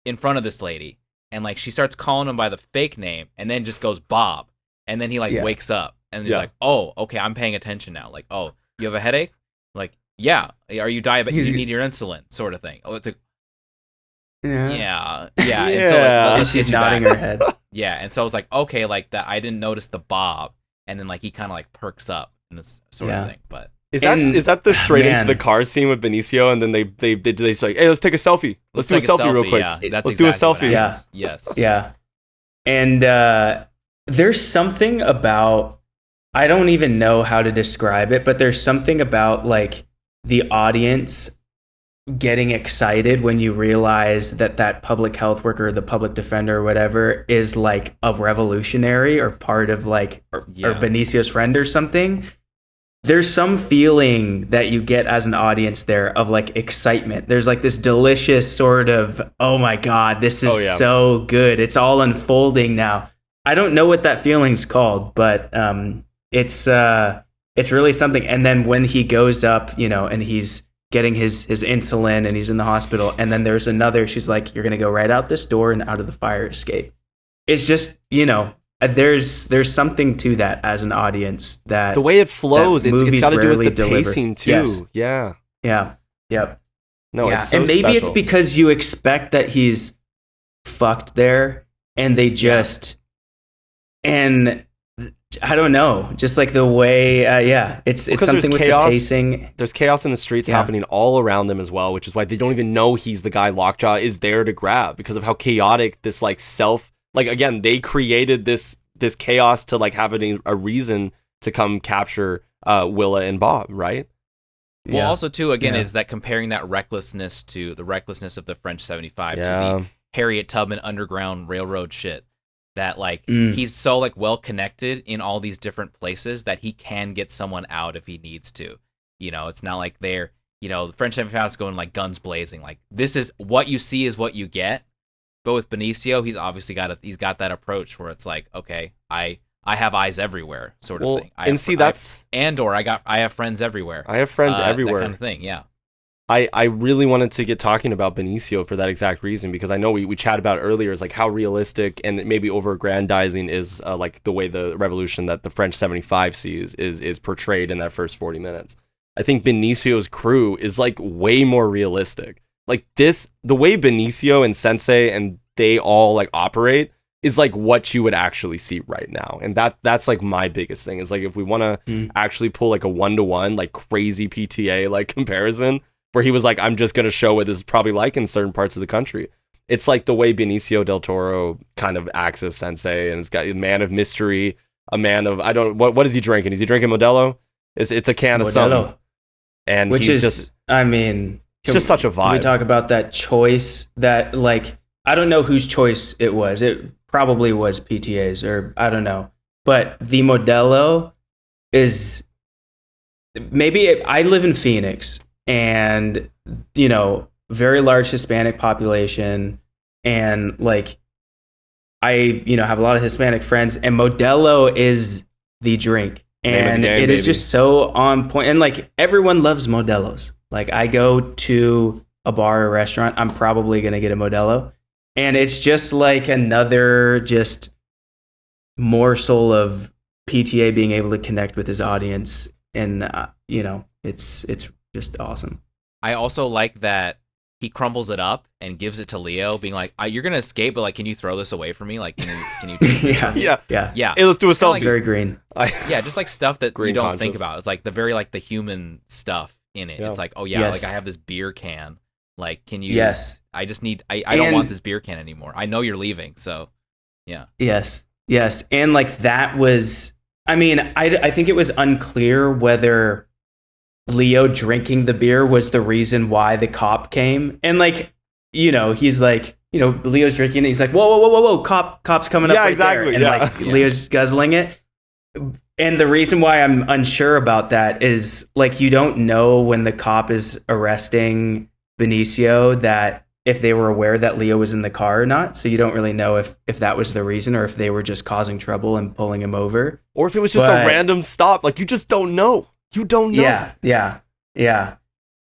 Speaker 1: in front of this lady, and like she starts calling him by the fake name, and then just goes Bob, and then he like wakes up, and he's like, "Oh, okay, I'm paying attention now." Like, "Oh, you have a headache?" Like, "Yeah." "Are you diabetic? You need your insulin," sort of thing. Oh, it's a yeah. And so like,
Speaker 2: she's nodding her head.
Speaker 1: Yeah, and so I was like, okay, like that. I didn't notice the Bob, and then like he kind of like perks up in this sort of thing. But
Speaker 3: is that the straight into the car scene with Benicio, and then they say, "Hey, let's take a selfie. Let's do a selfie real quick.
Speaker 1: Yeah,
Speaker 3: let's do a selfie."
Speaker 2: Yeah.
Speaker 1: Yes.
Speaker 2: Yeah. And there's something about, I don't even know how to describe it, but there's something about like the audience getting excited when you realize that public health worker, the public defender or whatever, is like a revolutionary or part of like or Benicio's friend or something. There's some feeling that you get as an audience there of like excitement. There's like this delicious sort of, oh my God, this is so good. It's all unfolding now. I don't know what that feeling's called, but it's really something. And then when he goes up, and he's getting his insulin and he's in the hospital, and then there's another, she's like, "You're going to go right out this door and out of the fire escape." It's just, there's something to that as an audience, that
Speaker 3: the way it flows, it's got to do with the pacing too.
Speaker 2: Yes.
Speaker 3: Yeah.
Speaker 2: Yep.
Speaker 3: No, it's so
Speaker 2: and maybe
Speaker 3: special.
Speaker 2: it's because you expect that he's fucked there, and they just, and I don't know, just like the way, it's something with
Speaker 3: chaos,
Speaker 2: the pacing.
Speaker 3: There's chaos in the streets happening all around them as well, which is why they don't even know he's the guy Lockjaw is there to grab, because of how chaotic this again, they created this chaos to like have a reason to come capture Willa and Bob, right?
Speaker 1: Well, also too, again, is that comparing that recklessness to the recklessness of the French 75 to the Harriet Tubman Underground Railroad shit. That like he's so like well connected in all these different places that he can get someone out if he needs to. It's not like the French 75 is going like guns blazing. Like, this is what you see is what you get. But with Benicio, he's obviously got that approach where it's like, okay, I have eyes everywhere, sort of thing. I have friends everywhere.
Speaker 3: I have friends everywhere.
Speaker 1: That kind of thing, yeah.
Speaker 3: I really wanted to get talking about Benicio for that exact reason, because I know we chatted about earlier is like how realistic and maybe over-aggrandizing is like the way the revolution that the French 75 sees is portrayed in that first 40 minutes. I think Benicio's crew is like way more realistic. Like the way Benicio and Sensei and they all like operate is like what you would actually see right now. And that's like my biggest thing is like, if we want to actually pull like a 1-to-1 like crazy PTA like comparison, where he was like, I'm just going to show what this is probably like in certain parts of the country. It's like the way Benicio del Toro kind of acts as Sensei, and it's got a man of mystery, a man of, what is he drinking? Is he drinking Modelo? It's a can of something. And
Speaker 2: which
Speaker 3: he's
Speaker 2: is,
Speaker 3: just,
Speaker 2: it's
Speaker 3: just such a vibe.
Speaker 2: Can we talk about that choice that, like, I don't know whose choice it was. It probably was PTA's, or I don't know. But the Modelo is I live in Phoenix, and very large Hispanic population, and like I have a lot of Hispanic friends, and Modelo is the drink, and it is just so on point, and like everyone loves Modelos. Like I go to a bar or restaurant, I'm probably gonna get a Modelo, and it's just like another just morsel of PTA being able to connect with his audience, and it's just awesome.
Speaker 1: I also like that he crumbles it up and gives it to Leo, being like, "You're gonna escape, but like, can you throw this away from me? Like, can you take this from me?"
Speaker 3: Yeah. Hey, let's do a selfie.
Speaker 2: Like, very green.
Speaker 1: Just like stuff that you don't think about. It's like the human stuff in it. Yeah. It's like, like I have this beer can. Like, can you?
Speaker 2: Yes.
Speaker 1: I just need. I don't want this beer can anymore. I know you're leaving, so yeah.
Speaker 2: Yes. And like that was. I mean, I think it was unclear whether Leo drinking the beer was the reason why the cop came. And like, he's like, Leo's drinking and he's like, whoa, cop's coming up right there. And like Leo's guzzling it. And the reason why I'm unsure about that is like, you don't know when the cop is arresting Benicio that if they were aware that Leo was in the car or not. So you don't really know if that was the reason, or if they were just causing trouble and pulling him over.
Speaker 3: Or if it was just a random stop. Like, you just don't know. You don't know.
Speaker 2: Yeah.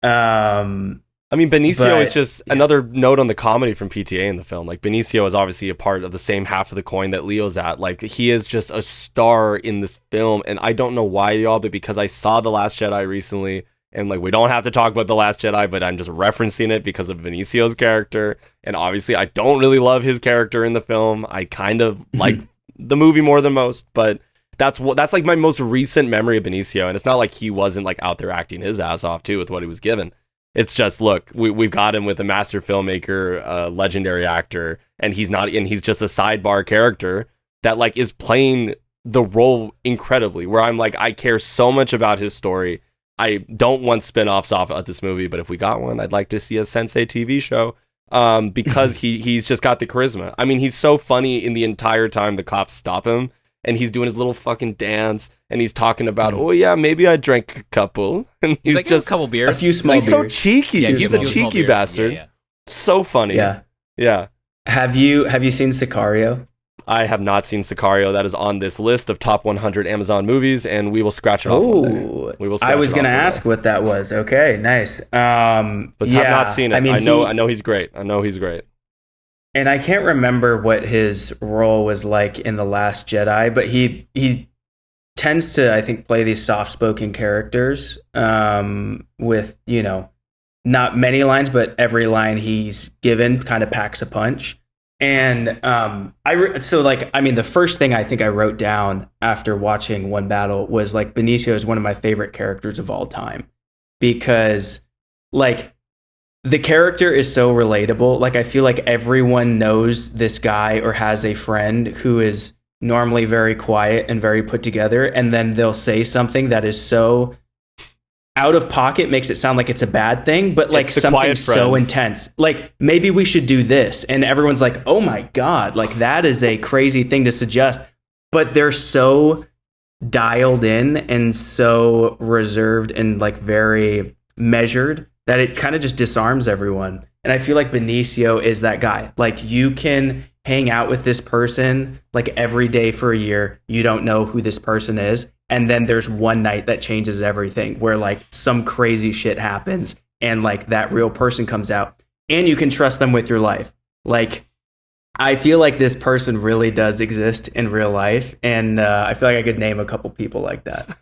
Speaker 3: I mean, Benicio is just another note on the comedy from PTA in the film. Like, Benicio is obviously a part of the same half of the coin that Leo's at. Like, he is just a star in this film. And I don't know why, y'all, but because I saw The Last Jedi recently, and like, we don't have to talk about The Last Jedi, but I'm just referencing it because of Benicio's character. And obviously, I don't really love his character in the film. I kind of like the movie more than most, but that's like my most recent memory of Benicio. And it's not like he wasn't like out there acting his ass off too with what he was given. It's just, look, we've got him with a master filmmaker, a legendary actor, and he's just a sidebar character that like is playing the role incredibly, where I'm like, I care so much about his story. I don't want spin-offs off of this movie, but if we got one, I'd like to see a Sensei TV show, because he's just got the charisma. I mean, he's so funny in the entire time the cops stop him, and he's doing his little fucking dance, and he's talking about, oh yeah, maybe I drank a couple, and he's like, just
Speaker 1: a couple beers,
Speaker 2: a few small beers.
Speaker 3: He's so cheeky. Yeah, he's a cheeky bastard. Yeah. So funny. Yeah. Have you seen Sicario? I have not seen Sicario. That is on this list of top 100 Amazon movies, and we will scratch it off.
Speaker 2: I was going to ask what that was. Okay, nice.
Speaker 3: But have not seen it. I mean, I know he's great.
Speaker 2: And I can't remember what his role was like in The Last Jedi, but he tends to, I think, play these soft-spoken characters with, not many lines, but every line he's given kind of packs a punch. And the first thing I think I wrote down after watching One Battle was like, Benicio is one of my favorite characters of all time, because like the character is so relatable. Like, I feel like everyone knows this guy or has a friend who is normally very quiet and very put together, and then they'll say something that is so out of pocket, makes it sound like it's a bad thing, but like something so intense, like maybe we should do this, and everyone's like, oh my god, like that is a crazy thing to suggest, but they're so dialed in and so reserved and like very measured that it kind of just disarms everyone. And I feel like Benicio is that guy. Like, you can hang out with this person like every day for a year, you don't know who this person is, and then there's one night that changes everything, where like some crazy shit happens and like that real person comes out, and you can trust them with your life. Like, I feel like this person really does exist in real life, and I feel like I could name a couple people like that.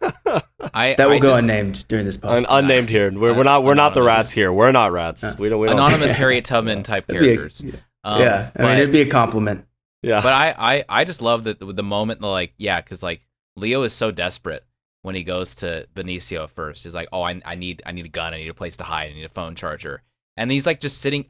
Speaker 2: That will go unnamed during this podcast.
Speaker 3: Unnamed here. We're not the rats here. We're not rats. We don't
Speaker 1: anonymous Harriet Tubman type characters.
Speaker 2: I mean, it'd be a compliment.
Speaker 3: Yeah.
Speaker 1: But I just love that the moment, like, because like Leo is so desperate when he goes to Benicio at first. He's like, oh, I need a gun, I need a place to hide, I need a phone charger, and he's like just sitting.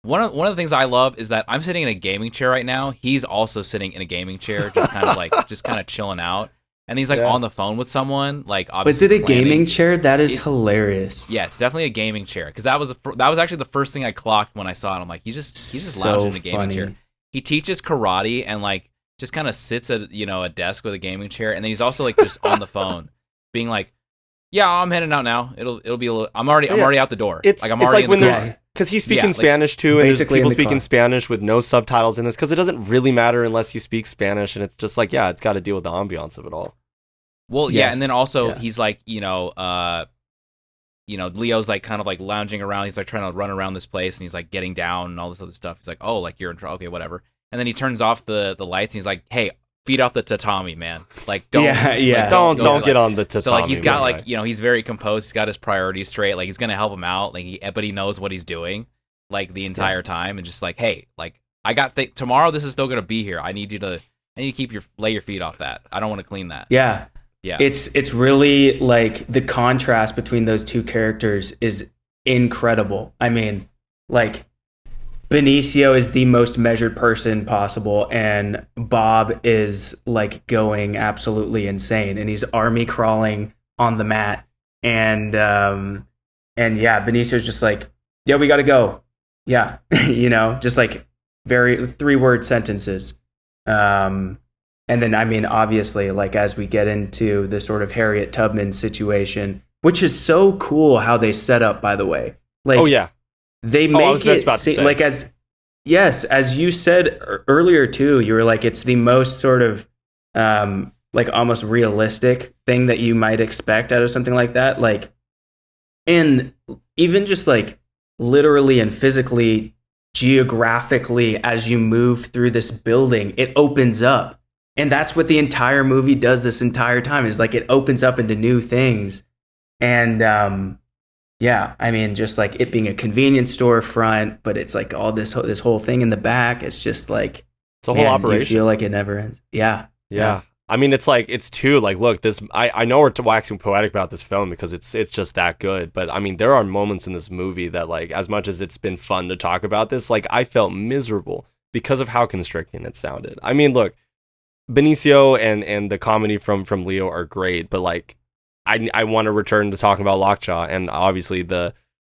Speaker 1: One of the things I love is that I'm sitting in a gaming chair right now. He's also sitting in a gaming chair, just kind of chilling out. And he's like on the phone with someone. Like,
Speaker 2: obviously, was it a gaming chair? That is hilarious.
Speaker 1: Yeah, it's definitely a gaming chair, because that was actually the first thing I clocked when I saw it. I'm like, he's just lounging in a gaming chair. he teaches karate and like just kind of sits at a desk with a gaming chair, and then he's also like just on the phone, being like, "Yeah, I'm heading out now. It'll be a little. I'm already out the door.
Speaker 3: It's
Speaker 1: like I'm
Speaker 3: it's
Speaker 1: already
Speaker 3: like when
Speaker 1: in the
Speaker 3: there's
Speaker 1: car."
Speaker 3: because he's speaking
Speaker 1: like,
Speaker 3: Spanish too, and there's
Speaker 2: basically
Speaker 3: people
Speaker 2: in the
Speaker 3: speaking
Speaker 2: car.
Speaker 3: Spanish with no subtitles in this because it doesn't really matter unless you speak Spanish, and it's just like it's got to deal with the ambiance of it all.
Speaker 1: Well, yeah, and then also
Speaker 2: Yeah.
Speaker 1: he's like, Leo's like kind of like lounging around. He's like trying to run around this place, and he's like getting down and all this other stuff. He's like, "Oh, like you're in trouble. Okay, whatever." And then he turns off the lights, and he's like, "Hey, feet off the tatami, man. Like don't,
Speaker 2: Yeah.
Speaker 1: like,
Speaker 3: Don't get on the tatami."
Speaker 1: So like he's got
Speaker 3: man.
Speaker 1: like he's very composed. He's got his priorities straight. Like he's gonna help him out. Like but he knows what he's doing, like the entire time, and just like, hey, like I got tomorrow. This is still gonna be here. I need to keep lay your feet off that. I don't want to clean that.
Speaker 2: Yeah.
Speaker 1: Yeah.
Speaker 2: It's really like the contrast between those two characters is incredible. I mean, like Benicio is the most measured person possible, and Bob is like going absolutely insane, and he's army crawling on the mat, and yeah, Benicio's just like, yeah, we gotta go, yeah, just like very 3-word sentences, and then I mean, obviously, like as we get into the sort of Harriet Tubman situation, which is so cool how they set up, by the way, like,
Speaker 3: Oh yeah.
Speaker 2: they make it seem like as you said earlier too, you were like, it's the most sort of like almost realistic thing that you might expect out of something like that. Like, and even just like literally and physically, geographically, as you move through this building, it opens up. And that's what the entire movie does this entire time, is like it opens up into new things. And yeah, I mean, just like it being a convenience store front, but it's like all this whole thing in the back. It's just like
Speaker 3: It's a whole operation.
Speaker 2: You feel like it never ends. Yeah.
Speaker 3: I mean, it's like it's too like, look, this. I know we're waxing poetic about this film because it's just that good. But I mean, there are moments in this movie that, like, as much as it's been fun to talk about this, like I felt miserable because of how constricting it sounded. I mean, look, Benicio and the comedy from Leo are great, but like I want to return to talking about Lockjaw, and obviously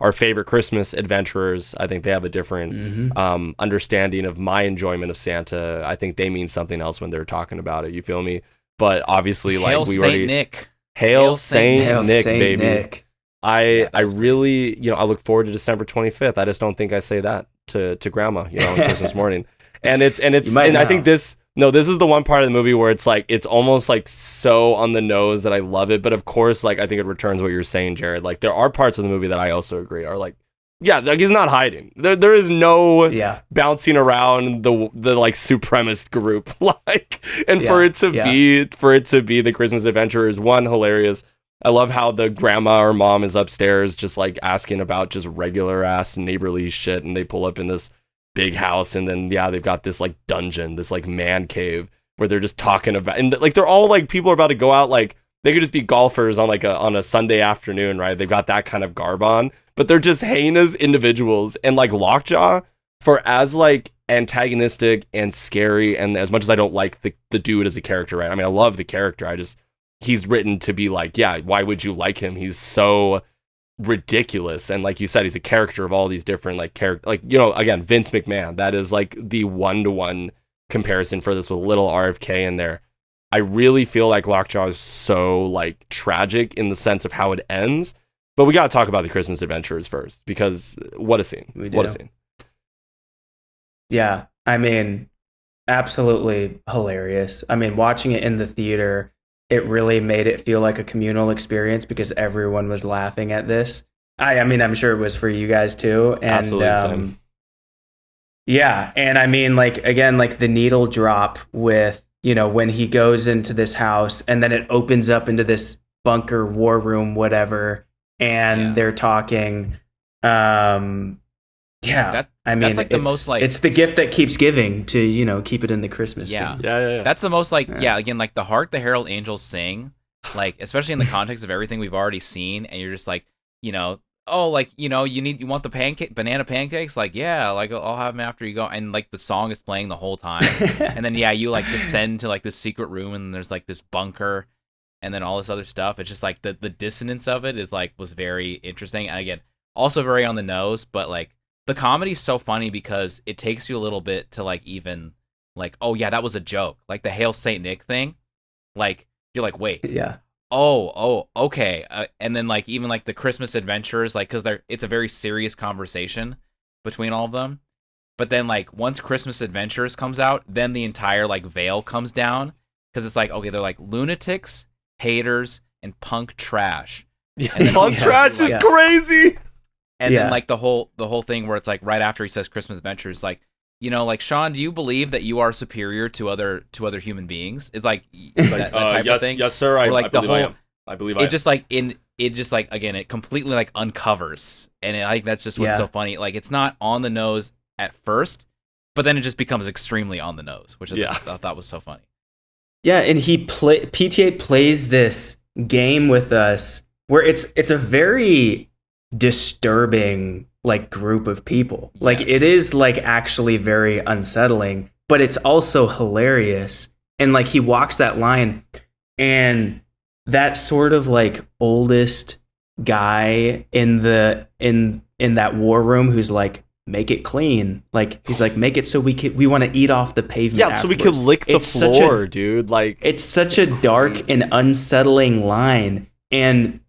Speaker 3: our favorite Christmas adventurers. I think they have a different understanding of my enjoyment of Santa. I think they mean something else when they're talking about it. You feel me? But obviously, like
Speaker 1: Hail
Speaker 3: we
Speaker 1: Saint
Speaker 3: already
Speaker 1: Nick.
Speaker 3: Hail Saint Nick,
Speaker 2: Saint
Speaker 3: baby.
Speaker 2: Nick.
Speaker 3: I really, I look forward to December 25th. I just don't think I say that to grandma, on Christmas morning. And I think this is the one part of the movie where it's like, it's almost like so on the nose that I love it. But of course, like, I think it returns what you're saying, Jared. Like, there are parts of the movie that I also agree are like, yeah, like he's not hiding. There is no bouncing around the like supremacist group. Like, and for it to be the Christmas Adventurers, one, hilarious. I love how the grandma or mom is upstairs just like asking about just regular ass neighborly shit, and they pull up in this big house, and then they've got this like dungeon, this like man cave where they're just talking about, and like they're all like, people are about to go out, like they could just be golfers on like on a Sunday afternoon, right? They've got that kind of garb on, but they're just heinous individuals. And like Lockjaw, for as like antagonistic and scary, and as much as I don't like the dude as a character, right? I mean, I love the character. He's written to be like, yeah, why would you like him? He's so ridiculous, and like you said, he's a character of all these different like character, like, again, Vince McMahon. That is like the 1-to-1 comparison for this, with little RFK in there. I really feel like Lockjaw is so like tragic in the sense of how it ends, but we got to talk about the Christmas Adventurers first, because what a scene. What a scene.
Speaker 2: Yeah, I mean, absolutely hilarious. I mean, watching it in the theater, it really made it feel like a communal experience because everyone was laughing at this. I mean, I'm sure it was for you guys too. And
Speaker 3: absolutely same.
Speaker 2: Yeah, and I mean, like, again, like the needle drop with, when he goes into this house and then it opens up into this bunker, war room, whatever, and they're talking. I mean,
Speaker 1: that's like the most like,
Speaker 2: it's the gift that keeps giving to, keep it in the Christmas.
Speaker 1: Yeah.
Speaker 3: Yeah.
Speaker 1: That's the most like, again, like the Hark the Herald Angels Sing, like, especially in the context of everything we've already seen, and you're just like, oh, like, you want the banana pancakes? Like, yeah, like I'll have them after you go. And like the song is playing the whole time. And then, you like descend to like this secret room, and there's like this bunker and then all this other stuff. It's just like the dissonance of it was very interesting. And again, also very on the nose, but like the comedy's so funny because it takes you a little bit to like even like, oh yeah, that was a joke, like the Hail Saint Nick thing. Like you're like, wait,
Speaker 2: Yeah.
Speaker 1: oh, okay, and then like even like the Christmas Adventurers, like because it's a very serious conversation between all of them. But then like once Christmas Adventurers comes out, then the entire like veil comes down because it's like, okay, they're like lunatics, haters, and punk trash.
Speaker 3: Yeah, punk trash is crazy.
Speaker 1: And then like the whole thing where it's like right after he says Christmas Adventures, like, you know, like, Sean, do you believe that you are superior to other human beings? It's like that type of thing.
Speaker 3: Yes, sir. I believe I am. I believe I am.
Speaker 1: It just like again, it completely like uncovers, and I think that's just what's so funny. Like it's not on the nose at first, but then it just becomes extremely on the nose, which I thought was so funny.
Speaker 2: Yeah, and PTA plays this game with us where it's a very disturbing like group of people. Yes. Like it is like actually very unsettling, but it's also hilarious. And like he walks that line, and that sort of like oldest guy in that war room who's like, make it clean. Like he's like, make it so we want to eat off the pavement.
Speaker 3: Yeah, afterwards. So we could lick the floor, dude. Like
Speaker 2: it's such a dark crazy and unsettling line. And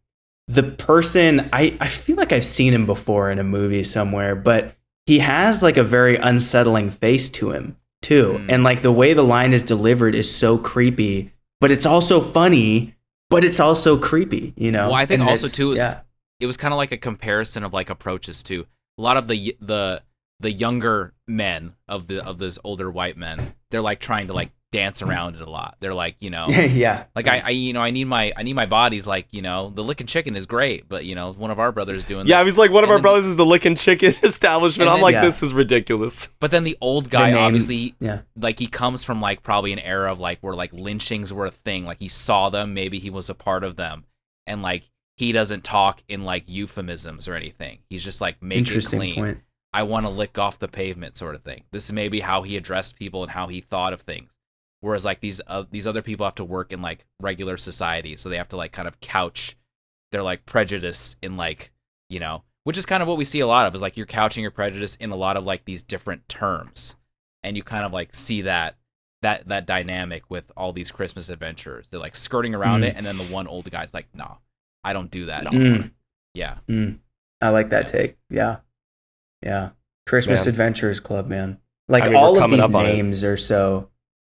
Speaker 2: the person, I feel like I've seen him before in a movie somewhere, but he has like a very unsettling face to him too. And like the way the line is delivered is so creepy, but it's also funny, but it's also creepy, you know?
Speaker 1: Well, I think also too, it was kind of like a comparison of like approaches to a lot of the younger men of those older white men. They're like trying to like dance around it a lot. They're like, you know, like I need my bodies, like, you know, the licking chicken is great, but you know, one of our brothers doing this.
Speaker 3: I was like, one of our brothers is the licking chicken establishment. I'm like, this is ridiculous.
Speaker 1: But then the old guy, obviously, like he comes from like probably an era of like where like lynchings were a thing. Like he saw them, maybe he was a part of them, and like he doesn't talk in like euphemisms or anything. He's just like, make it clean. Point. I want to lick off the pavement, sort of thing. This is maybe how he addressed people and how he thought of things. Whereas like these other people have to work in like regular society, so they have to like kind of couch their like prejudice in like, you know, which is kind of what we see a lot of, is like you're couching your prejudice in a lot of like these different terms, and you kind of like see that dynamic with all these Christmas Adventurers. They're like skirting around it, and then the one old guy's like, no, I don't do that anymore. Yeah.
Speaker 2: I like that take. Yeah. Christmas Adventurers Club, man. Like all of these names are so.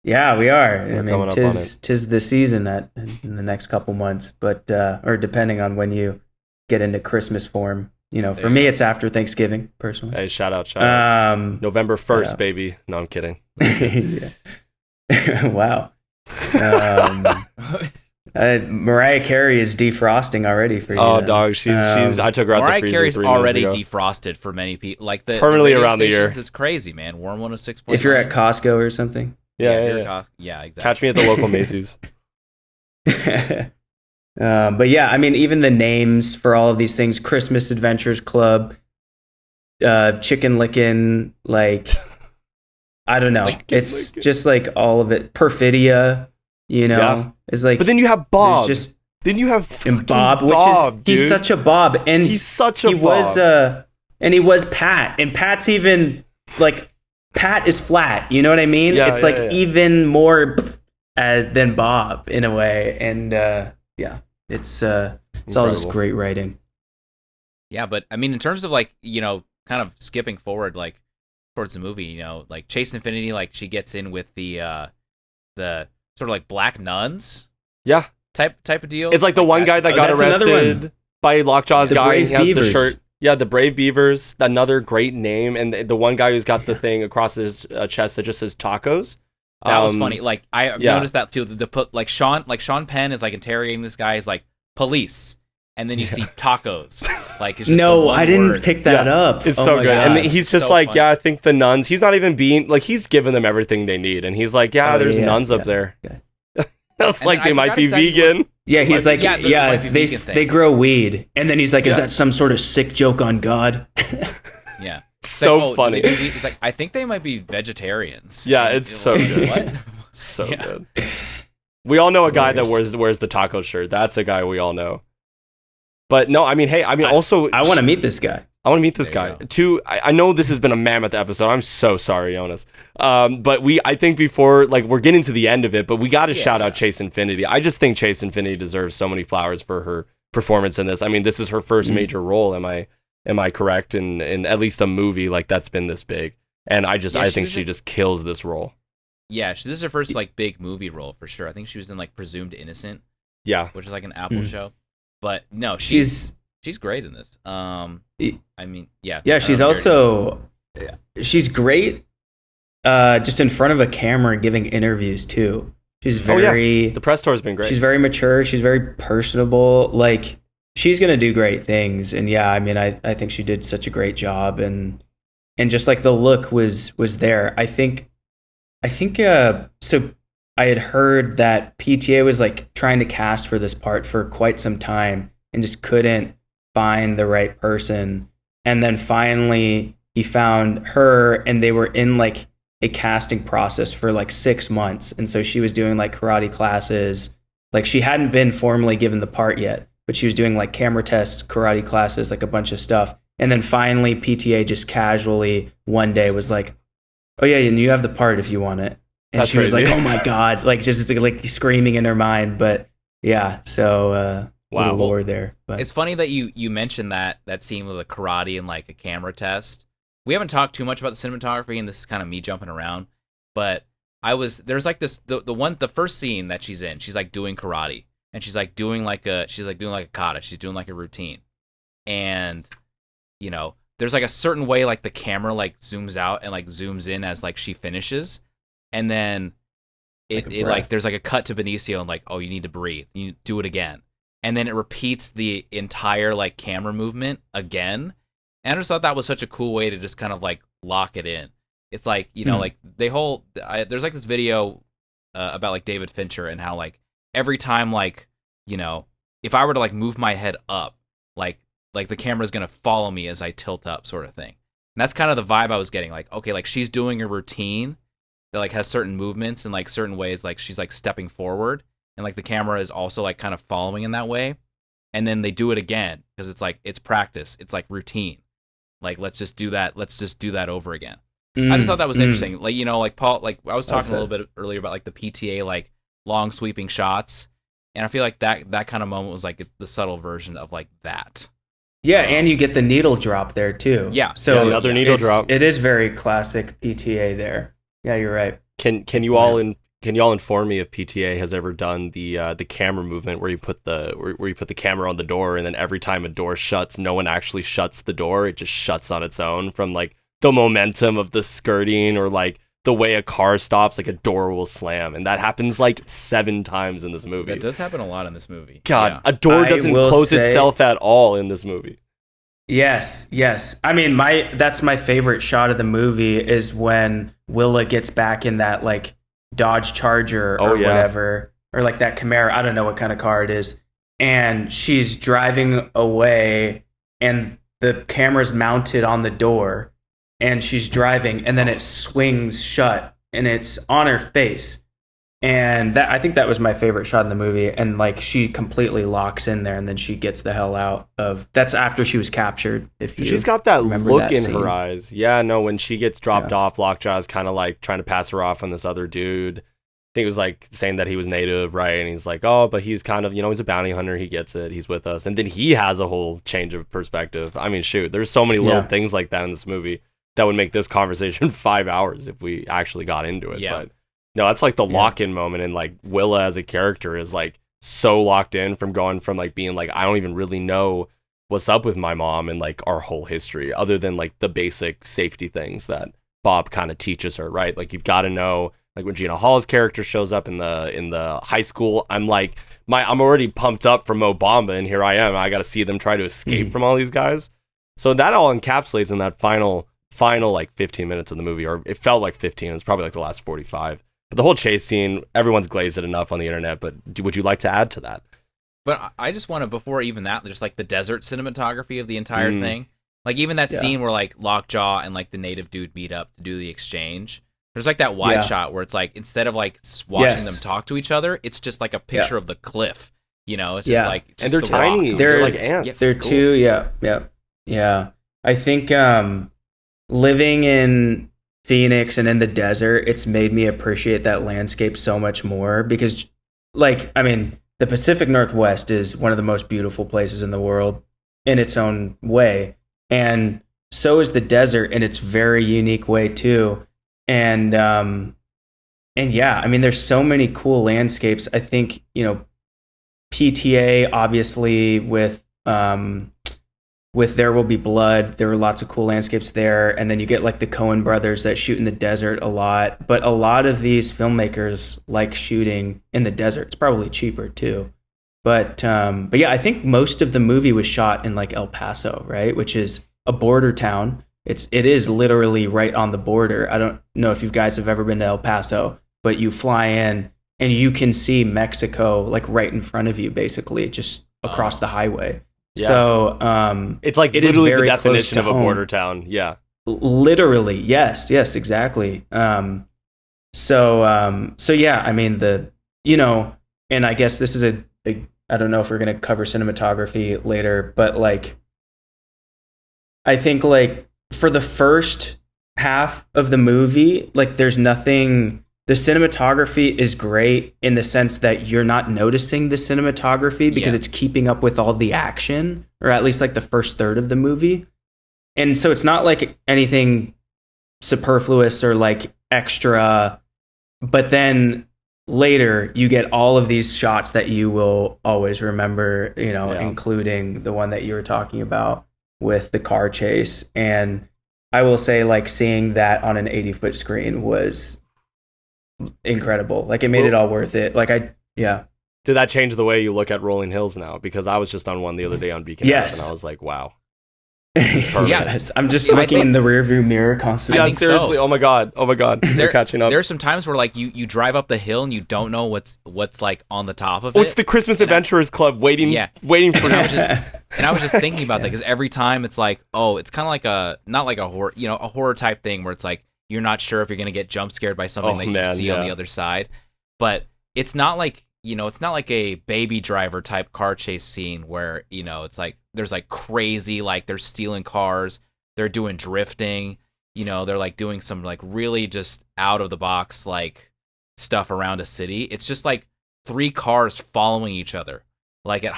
Speaker 2: Yeah, we are. I mean, tis the season in the next couple months, but or depending on when you get into Christmas form. You know, for me, it's after Thanksgiving, personally.
Speaker 3: Hey, shout out. November 1st, baby. No, I'm kidding.
Speaker 2: Wow. Mariah Carey is defrosting already for you.
Speaker 3: Oh, dog, she's. I took her out the freezer. Mariah Carey's
Speaker 1: already defrosted for many people. Like
Speaker 3: permanently around the year.
Speaker 1: It's crazy, man. Warm 106.
Speaker 2: If you're at Costco or something.
Speaker 3: Yeah,
Speaker 1: exactly.
Speaker 3: Catch me at the local Macy's.
Speaker 2: But yeah, I mean, even the names for all of these things: Christmas Adventures Club, Chicken Lickin', like I don't know. It's just like all of it. Perfidia, you know, is like.
Speaker 3: But then you have Bob. Then you have
Speaker 2: Bob, he's such a Bob, and
Speaker 3: he's such a Bob.
Speaker 2: And he was Pat, and Pat's even like. Pat is flat, you know what I mean? It's even more than Bob in a way, and it's all just great writing.
Speaker 1: Yeah, but I mean, in terms of like, you know, kind of skipping forward like towards the movie, you know, like Chase Infiniti, like she gets in with the sort of like black nuns, type of deal.
Speaker 3: It's like the one guy that got arrested by Lockjaw's guy. He has the shirt. Yeah, the Brave Beavers, another great name, and the one guy who's got the thing across his chest that just says tacos.
Speaker 1: That was funny. Like I noticed that too. Like Sean Penn is like interrogating this guy. Is like police, and then you see tacos. Like it's just
Speaker 2: I didn't pick that up.
Speaker 3: It's so good, God. And he's just so like, funny. I think the nuns. He's not even being like he's giving them everything they need, and he's like, there's nuns up there. That's like they might be vegan.
Speaker 2: He's like, they grow weed. And then he's like, is that some sort of sick joke on God?
Speaker 1: Yeah.
Speaker 3: So funny.
Speaker 1: He's like, I think they might be vegetarians.
Speaker 3: Yeah, it's so good. What? So good. We all know a guy that wears the taco shirt. That's a guy we all know. But no, I mean, hey, I mean, also...
Speaker 2: I want to meet this guy.
Speaker 3: I want to meet this
Speaker 1: There you
Speaker 3: guy. Two, I know this has been a mammoth episode. I'm so sorry, Jonas. But I think before, like, we're getting to the end of it, but we got to shout out Chase Infiniti. I just think Chase Infiniti deserves so many flowers for her performance in this. I mean, this is her first major role. Am I correct? In at least a movie like that's been this big. And I think she just kills this role.
Speaker 1: Yeah, this is her first like big movie role for sure. I think she was in like Presumed Innocent.
Speaker 3: Yeah,
Speaker 1: which is like an Apple show. But no, she's great in this. I mean, yeah.
Speaker 2: Yeah, she's also she's great. Just in front of a camera giving interviews too. She's very.
Speaker 3: The press tour has been great.
Speaker 2: She's very mature. She's very personable. Like she's gonna do great things. And yeah, I mean, I think she did such a great job. And just like the look was there. I think so I had heard that PTA was like trying to cast for this part for quite some time and just couldn't find the right person. And then finally he found her, and they were in like a casting process for like 6 months. And so she was doing like karate classes. Like she hadn't been formally given the part yet, but she was doing like camera tests, karate classes, like a bunch of stuff. And then finally PTA just casually one day was like, oh yeah, and you have the part if you want it. And
Speaker 3: That's
Speaker 2: she was
Speaker 3: crazy.
Speaker 2: like, oh my God, like just like screaming in her mind. But yeah, so
Speaker 3: wow,
Speaker 2: lore there. But
Speaker 1: it's funny that you mentioned that scene with the karate and like a camera test. We haven't talked too much about the cinematography, and this is kind of me jumping around. But there's like this the first scene that she's in, she's like doing karate, and she's like doing like a kata, she's doing like a routine, and you know, there's like a certain way like the camera like zooms out and like zooms in as like she finishes, and then it like there's like a cut to Benicio and like, oh, you need to breathe, you need to do it again, and then it repeats the entire like camera movement again. And I just thought that was such a cool way to just kind of like lock it in. It's like, you know, like there's like this video about like David Fincher and how like every time like, you know, if I were to like move my head up, like the camera's gonna follow me as I tilt up, sort of thing. And that's kind of the vibe I was getting. Like, okay, like she's doing a routine that like has certain movements and like certain ways, like she's like stepping forward, and like the camera is also like kind of following in that way. And then they do it again because it's like it's practice, it's like routine. Like let's just do that over again. I just thought that was interesting. Like, you know, like Paul, like I was talking a little bit earlier about like the PTA like long sweeping shots, and I feel like that kind of moment was like the subtle version of like that.
Speaker 2: Yeah, and you get the needle drop there too.
Speaker 1: Yeah.
Speaker 2: So
Speaker 3: the other needle drop.
Speaker 2: It is very classic PTA there. Yeah, you're right.
Speaker 3: Can you all inform me if PTA has ever done the camera movement where you put the camera on the door, and then every time a door shuts, no one actually shuts the door, it just shuts on its own from like the momentum of the skirting, or like the way a car stops, like a door will slam, and that happens like 7 times in this movie.
Speaker 1: That does happen a lot in this movie.
Speaker 3: God,
Speaker 1: yeah.
Speaker 3: a door doesn't close itself at all in this movie.
Speaker 2: Yes. I mean, that's my favorite shot of the movie is when Willa gets back in that like Dodge Charger or whatever, or like that Camaro. I don't know what kind of car it is. And she's driving away, and the camera's mounted on the door, and she's driving, and then it swings shut, and it's on her face. And I think that was my favorite shot in the movie. And like she completely locks in there, and then she gets the hell out of. That's after she was captured.
Speaker 3: She's got that look in her eyes. Yeah, no, when she gets dropped off, Lockjaw's kind of like trying to pass her off on this other dude. I think it was like saying that he was native, right? And he's like, oh, but he's kind of, you know, he's a bounty hunter. He gets it. He's with us. And then he has a whole change of perspective. I mean, shoot, there's so many little things like that in this movie that would make this conversation 5 hours if we actually got into it.
Speaker 1: Yeah.
Speaker 3: But no, that's like the lock-in moment, and like Willa as a character is like so locked in from going from like being like, I don't even really know what's up with my mom and like our whole history, other than like the basic safety things that Bob kind of teaches her, right? Like you've got to know, like when Gina Hall's character shows up in the high school, I'm like, I'm already pumped up from Obama, and here I am. I got to see them try to escape from all these guys. So that all encapsulates in that final like 15 minutes of the movie, or it felt like 15. It's probably like the last 45. But the whole chase scene, everyone's glazed it enough on the internet, but would you like to add to that?
Speaker 1: But I just want to, before even that, just like the desert cinematography of the entire thing. Like even that scene where like Lockjaw and like the native dude meet up to do the exchange. There's like that wide shot where it's like, instead of like watching them talk to each other, it's just like a picture of the cliff. You know, it's just like, just
Speaker 3: and they're
Speaker 1: the
Speaker 3: tiny.
Speaker 1: rock.
Speaker 3: They're like ants.
Speaker 2: They're cool. Yeah. I think living in Phoenix and in the desert, it's made me appreciate that landscape so much more because, like, I mean, the Pacific Northwest is one of the most beautiful places in the world in its own way. And so is the desert in its very unique way too. And yeah, I mean, there's so many cool landscapes. I think, PTA obviously with There Will Be Blood, there were lots of cool landscapes there. And then you get like the Coen brothers that shoot in the desert a lot. But a lot of these filmmakers like shooting in the desert. It's probably cheaper too. But yeah, I think most of the movie was shot in like El Paso, right? Which is a border town. It is literally right on the border. I don't know if you guys have ever been to El Paso, but you fly in and you can see Mexico like right in front of you, basically, just across the highway. Yeah. So
Speaker 3: it's like it literally the definition of a border town. Yeah.
Speaker 2: Literally, yes, exactly. So yeah, I mean and I guess this is I don't know if we're gonna cover cinematography later, but like I think like for the first half of the movie, like there's nothing. The cinematography is great in the sense that you're not noticing the cinematography because it's keeping up with all the action, or at least like the first third of the movie. And so it's not like anything superfluous or like extra, but then later you get all of these shots that you will always remember, including the one that you were talking about with the car chase. And I will say, like, seeing that on an 80-foot screen was incredible. Like, it made it all worth it. Like,
Speaker 3: Did that change the way you look at rolling hills now? Because I was just on one the other day on Beacon Ave, and I was like, wow.
Speaker 2: Yes, I'm just looking in the rearview mirror constantly.
Speaker 3: Yeah, seriously. So. Oh my god, you're catching up.
Speaker 1: There's some times where like you drive up the hill and you don't know what's like on the top of it.
Speaker 3: It's the Christmas Adventurers Club waiting for you.
Speaker 1: I was just thinking about that because every time it's like, oh, it's kind of like not like a horror, a horror type thing where it's like you're not sure if you're gonna get jump scared by something that you see on the other side, but it's not like. It's not like a Baby Driver type car chase scene where, it's like there's like crazy, like they're stealing cars, they're doing drifting, they're like doing some like really just out of the box like stuff around a city. It's just like three cars following each other, like at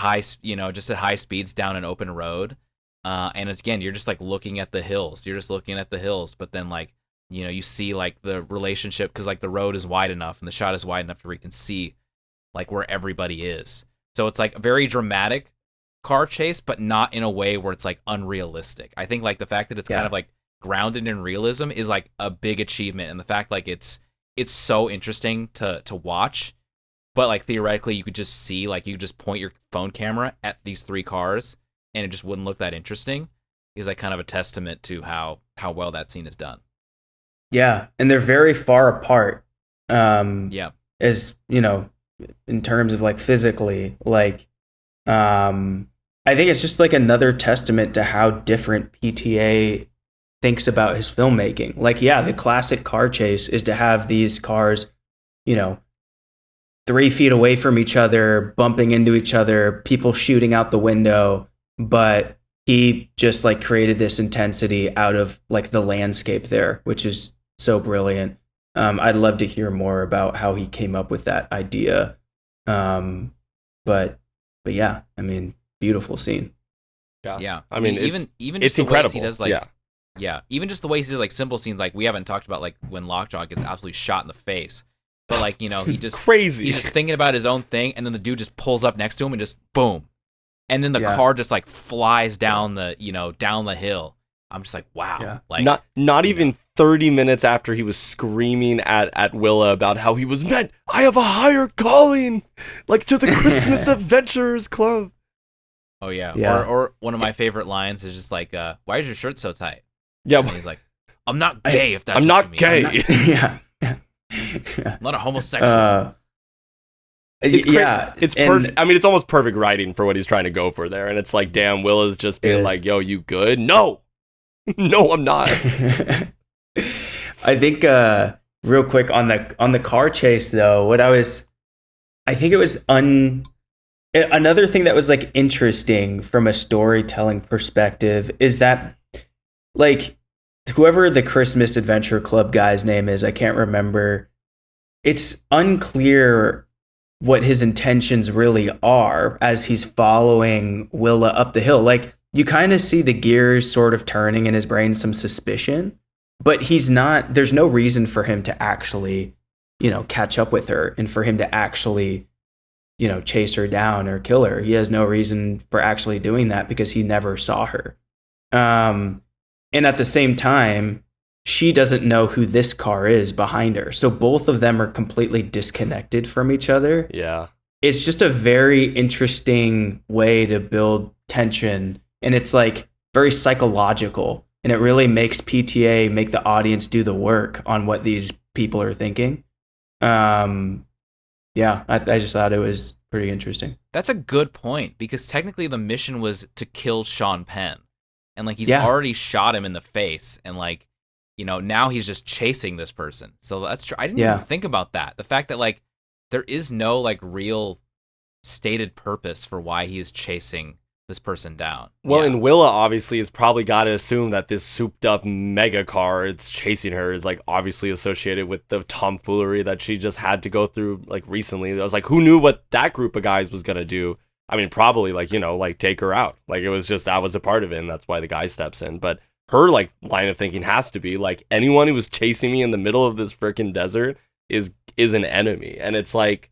Speaker 1: just at high speeds down an open road. And again, you're just like looking at the hills. You're just looking at the hills, but then like, you see like the relationship because like the road is wide enough and the shot is wide enough to where you can see like where everybody is. So it's like a very dramatic car chase, but not in a way where it's like unrealistic. I think like the fact that it's kind of like grounded in realism is like a big achievement. And the fact like it's so interesting to watch, but like theoretically you could just see, like you could just point your phone camera at these three cars and it just wouldn't look that interesting is like kind of a testament to how well that scene is done. Yeah.
Speaker 2: And they're very far apart. As in terms of like physically, like I think it's just like another testament to how different PTA thinks about his filmmaking. Like, the classic car chase is to have these cars, 3 feet away from each other, bumping into each other, people shooting out the window, but he just like created this intensity out of like the landscape there, which is so brilliant. I'd love to hear more about how he came up with that idea. But yeah, I mean, beautiful scene.
Speaker 1: Yeah. I mean, even
Speaker 3: it's
Speaker 1: just the
Speaker 3: incredible.
Speaker 1: Ways he does like, even just the way he does like simple scenes, like we haven't talked about like when Lockjaw gets absolutely shot in the face, but like, he just
Speaker 3: crazy.
Speaker 1: He's just thinking about his own thing, and then the dude just pulls up next to him and just boom, and then the car just like flies down the down the hill. I'm just like, wow. Like
Speaker 3: not even 30 minutes after he was screaming at Willa about how he was meant, I have a higher calling, like to the Christmas Adventurers Club.
Speaker 1: Oh yeah. Or one of my favorite lines is just like, why is your shirt so tight?
Speaker 3: Yeah.
Speaker 1: And he's like, I'm not gay if that's
Speaker 3: I'm
Speaker 1: what
Speaker 3: not
Speaker 1: you mean.
Speaker 3: gay.
Speaker 1: I'm not a homosexual.
Speaker 3: It's perfect. I mean, it's almost perfect writing for what he's trying to go for there. And it's like, damn, Willa's just being like, yo, you good? No, I'm not.
Speaker 2: I think real quick on the car chase though, I think it was another thing that was like interesting from a storytelling perspective is that like whoever the Christmas Adventure Club guy's name is, I can't remember. It's unclear what his intentions really are as he's following Willa up the hill. Like, you kind of see the gears sort of turning in his brain, some suspicion, but there's no reason for him to actually, catch up with her and for him to actually, chase her down or kill her. He has no reason for actually doing that because he never saw her. And at the same time, she doesn't know who this car is behind her. So both of them are completely disconnected from each other.
Speaker 3: Yeah.
Speaker 2: It's just a very interesting way to build tension. And it's like very psychological. And it really makes PTA make the audience do the work on what these people are thinking. Yeah, I just thought it was pretty interesting.
Speaker 1: That's a good point, because technically the mission was to kill Sean Penn. And like, he's already shot him in the face, and like, now he's just chasing this person. So that's true. I didn't even think about that. The fact that like there is no like real stated purpose for why he is chasing this person down.
Speaker 3: Well, and Willa obviously has probably got to assume that this souped up mega car it's chasing her is like obviously associated with the tomfoolery that she just had to go through like recently. I was like, who knew what that group of guys was gonna do? I mean, probably like, like take her out. Like, it was just, that was a part of it, and that's why the guy steps in. But her like line of thinking has to be like, anyone who was chasing me in the middle of this freaking desert is an enemy. And it's like,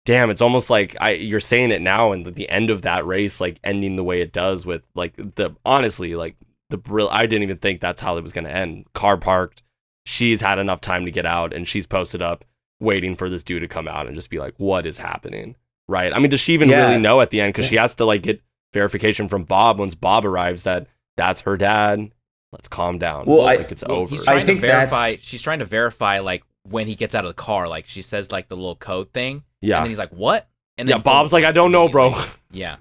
Speaker 3: damn, it's almost like you're saying it now, and the end of that race like ending the way it does with like I didn't even think that's how it was going to end. Car parked, she's had enough time to get out, and she's posted up waiting for this dude to come out and just be like, what is happening? Right. I mean, does she even really know at the end? Because she has to like get verification from Bob once Bob arrives that that's her dad. Let's calm down.
Speaker 2: Well,
Speaker 3: it's over.
Speaker 1: He's trying to verify. She's trying to verify like when he gets out of the car. Like, she says like the little code thing.
Speaker 3: Yeah.
Speaker 1: And then he's like, what? And then
Speaker 3: Bob's like, I don't know, bro.
Speaker 1: Yeah.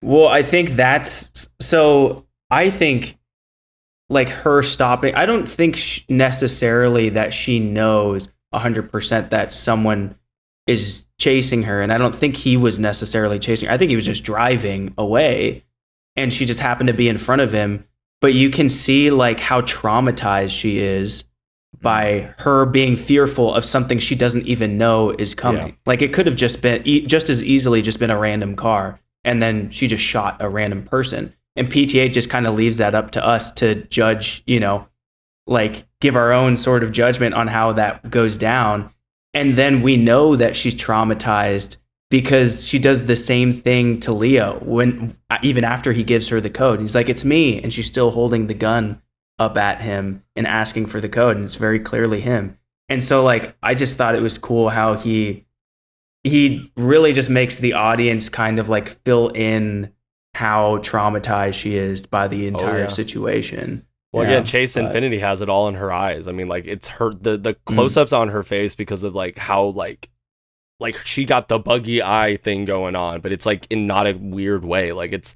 Speaker 2: Well, I think I think like her stopping, I don't think necessarily that she knows 100% that someone is chasing her, and I don't think he was necessarily chasing her. I think he was just driving away, and she just happened to be in front of him. But you can see like how traumatized she is by her being fearful of something she doesn't even know is coming. Yeah. Like, it could have just been just as easily just been a random car, and then she just shot a random person. And PTA just kind of leaves that up to us to judge, like give our own sort of judgment on how that goes down. And then we know that she's traumatized because she does the same thing to Leo even after he gives her the code. He's like, it's me. And she's still holding the gun up at him and asking for the code. And it's very clearly him. And so like, I just thought it was cool how he really just makes the audience kind of like fill in how traumatized she is by the entire situation.
Speaker 3: Well, again, Chase Infiniti has it all in her eyes. I mean, like, it's her, the close-ups on her face because of like how like she got the buggy eye thing going on, but it's like in not a weird way. Like, it's,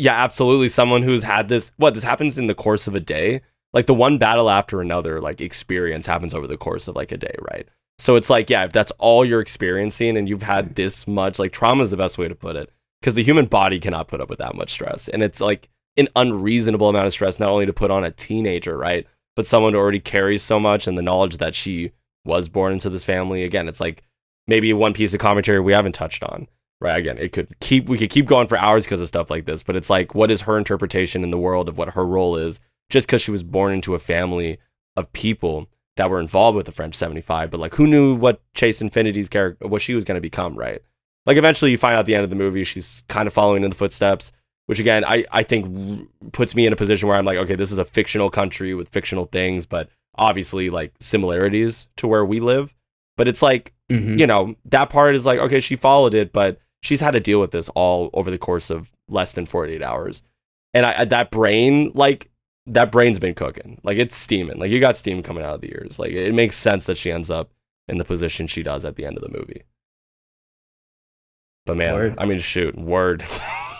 Speaker 3: absolutely someone who's had this happens in the course of a day. Like, the one battle after another, like, experience happens over the course of like a day, right? So it's like, if that's all you're experiencing and you've had this much, like, trauma is the best way to put it, because the human body cannot put up with that much stress. And it's like an unreasonable amount of stress, not only to put on a teenager, right? But someone who already carries so much, and the knowledge that she was born into this family. Again, it's like maybe one piece of commentary we haven't touched on, right? Again, we could keep going for hours because of stuff like this, but it's like, what is her interpretation in the world of what her role is, just because she was born into a family of people that were involved with the French 75, but like, who knew what Chase Infiniti's character, what she was going to become, right? Like, eventually you find out at the end of the movie, she's kind of following in the footsteps, which again, I think puts me in a position where I'm like, okay, this is a fictional country with fictional things, but obviously like similarities to where we live. But it's like, that part is like, okay, she followed it, but she's had to deal with this all over the course of less than 48 hours. And that brain's been cooking. Like, it's steaming. Like, you got steam coming out of the ears. Like, it makes sense that she ends up in the position she does at the end of the movie. But man, word. I mean, shoot, word.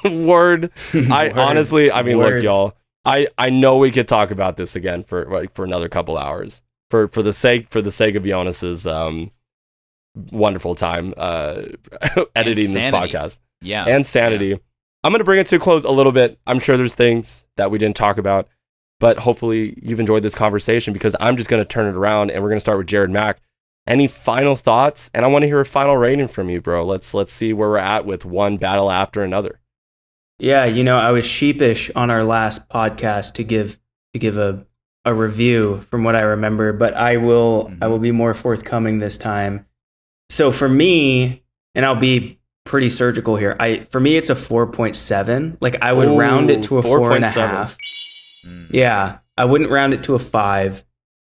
Speaker 3: Word. Honestly, I mean, look, y'all, I know we could talk about this again for another couple hours for the sake of Jonas's wonderful time editing this podcast.
Speaker 1: Yeah.
Speaker 3: And sanity. Yeah. I'm going to bring it to a close a little bit. I'm sure there's things that we didn't talk about. But hopefully you've enjoyed this conversation, because I'm just going to turn it around and we're going to start with Jared Mack. Any final thoughts? And I want to hear a final rating from you, bro. Let's see where we're at with one battle after another.
Speaker 2: Yeah, I was sheepish on our last podcast to give a review from what I remember, but I will be more forthcoming this time. So for me, and I'll be pretty surgical here, for me it's a 4.7. Like I would round it to a 4.5. Yeah, I wouldn't round it to a 5.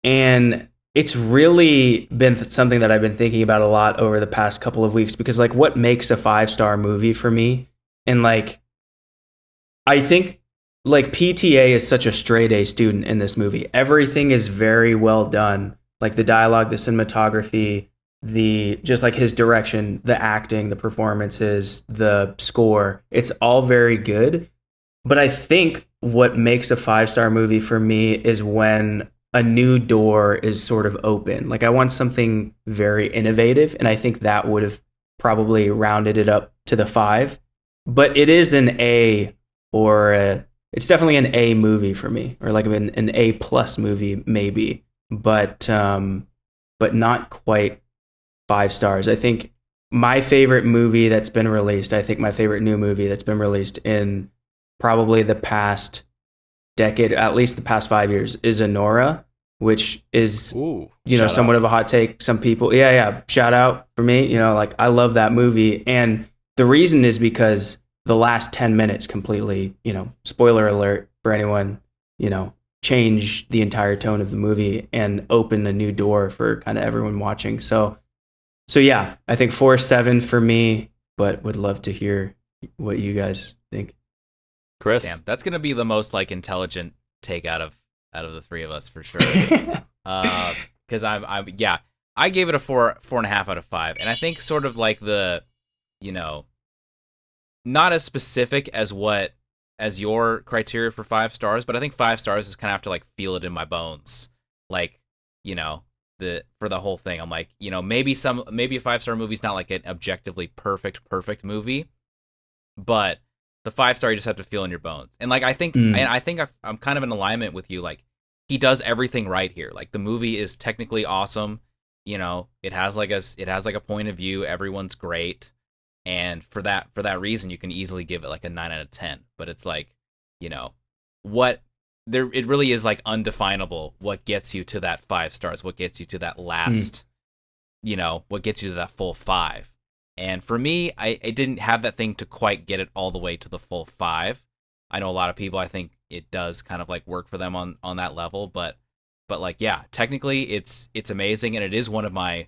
Speaker 2: And it's really been something that I've been thinking about a lot over the past couple of weeks, because like what makes a 5-star movie for me? And like I think like PTA is such a straight A student in this movie. Everything is very well done. Like the dialogue, the cinematography, just like his direction, the acting, the performances, the score, it's all very good. But I think what makes a 5-star movie for me is when a new door is sort of open. Like I want something very innovative, and I think that would have probably rounded it up to the 5. But it is an A, it's definitely an A movie for me, or like an A plus movie maybe, but not quite 5 stars. I think my favorite movie that's been released, I think my favorite new movie that's been released in probably the past decade, at least the past 5 years, is Anora, which is, somewhat of a hot take. Some people, shout out for me. Like I love that movie. And the reason is because the last 10 minutes completely, spoiler alert for anyone, change the entire tone of the movie and open a new door for kind of everyone watching. So yeah, I think 4.7 for me, but would love to hear what you guys think.
Speaker 3: Chris?
Speaker 1: Damn, that's gonna be the most like intelligent take out of the three of us for sure. Because I gave it a 4.5 out of 5, and I think sort of like the, not as specific as your criteria for 5 stars, but I think 5 stars is kind of have to like feel it in my bones, like for the whole thing. I'm like, maybe a 5-star movie's not like an objectively perfect movie, but the 5-star you just have to feel in your bones. And like I think I'm kind of in alignment with you. Like he does everything right here. Like the movie is technically awesome. It has like a point of view. Everyone's great. And for that reason, you can easily give it like a 9 out of 10. But it's like, it really is like undefinable what gets you to that 5 stars, what gets you to that last, what gets you to that full 5. And for me, I didn't have that thing to quite get it all the way to the full 5. I know a lot of people, I think it does kind of like work for them on that level, but like, yeah, technically it's amazing, and it is one of my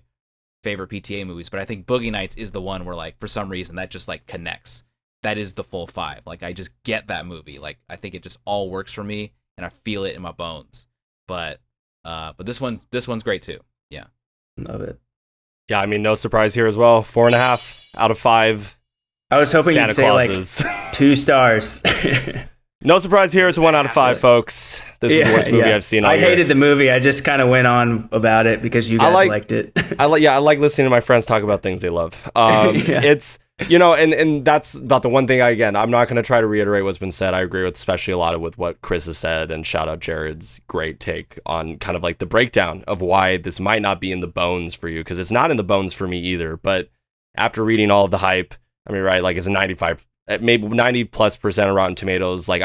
Speaker 1: favorite PTA movies. But I think Boogie Nights is the one where like for some reason that just like connects. That is the full 5. Like I just get that movie. Like I think it just all works for me, and I feel it in my bones. But this one's great too. Yeah,
Speaker 2: love it.
Speaker 3: Yeah, I mean, no surprise here as well. 4.5 out of 5.
Speaker 2: I was hoping you'd say like 2 stars.
Speaker 3: No surprise here. It's a 1 out of 5, folks. This is the worst movie I've seen all year.
Speaker 2: I hated the movie. I just kind of went on about it because you guys liked it.
Speaker 3: I like listening to my friends talk about things they love. It's, and that's about the one thing I'm not going to try to reiterate what's been said. I agree with especially a lot of with what Chris has said, and shout out Jared's great take on kind of like the breakdown of why this might not be in the bones for you, because it's not in the bones for me either. But after reading all of the hype, I mean, right, like it's a 95, maybe 90+% of Rotten Tomatoes. Like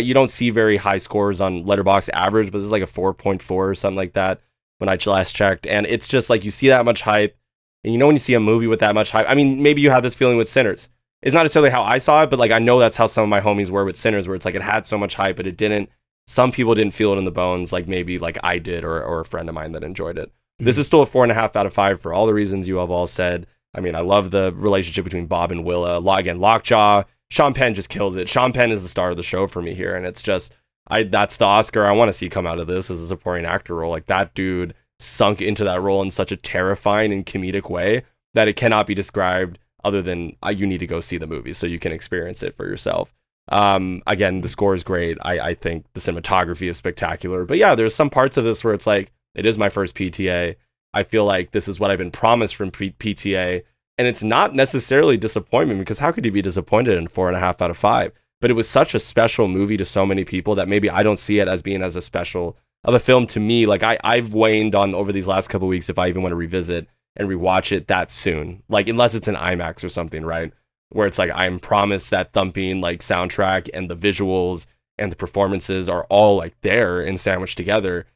Speaker 3: you don't see very high scores on Letterboxd average, but this is like a 4.4 or something like that when I last checked. And it's just like you see that much hype. And when you see a movie with that much hype, I mean, maybe you have this feeling with Sinners. It's not necessarily how I saw it, but like I know that's how some of my homies were with Sinners, where it's like it had so much hype, but it didn't. Some people didn't feel it in the bones, like maybe like I did, or a friend of mine that enjoyed it. Mm-hmm. This is still a 4.5 out of 5 for all the reasons you have all said. I mean, I love the relationship between Bob and Willa. Again, Lockjaw. Sean Penn just kills it. Sean Penn is the star of the show for me here, and it's just that's the Oscar I want to see come out of this as a supporting actor role. Like that dude sunk into that role in such a terrifying and comedic way that it cannot be described other than you need to go see the movie so you can experience it for yourself. Again, the score is great. I think the cinematography is spectacular. But yeah, there's some parts of this where it's like, it is my first PTA. I feel like this is what I've been promised from PTA. And it's not necessarily disappointment, because how could you be disappointed in 4.5 out of 5? but it was such a special movie to so many people that maybe I don't see it as being as a special of a film to me. Like I've waned on over these last couple of weeks if I even want to revisit and rewatch it that soon. Like unless it's an IMAX or something, right? Where it's like I'm promised that thumping like soundtrack and the visuals and the performances are all like there and sandwiched together.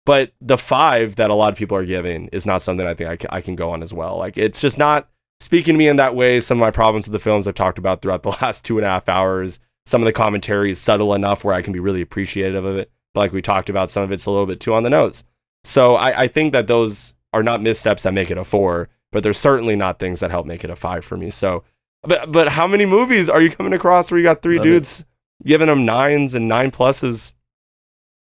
Speaker 3: But the 5 that a lot of people are giving is not something I think I can go on as well. Like it's just not speaking to me in that way. Some of my problems with the films I've talked about throughout the last 2.5 hours, some of the commentary is subtle enough where I can be really appreciative of it. But like we talked about, some of it's a little bit too on the nose. So I think that those are not missteps that make it a 4, but they're certainly not things that help make it a 5 for me. So, but how many movies are you coming across where you got 3 dudes giving them 9s and 9+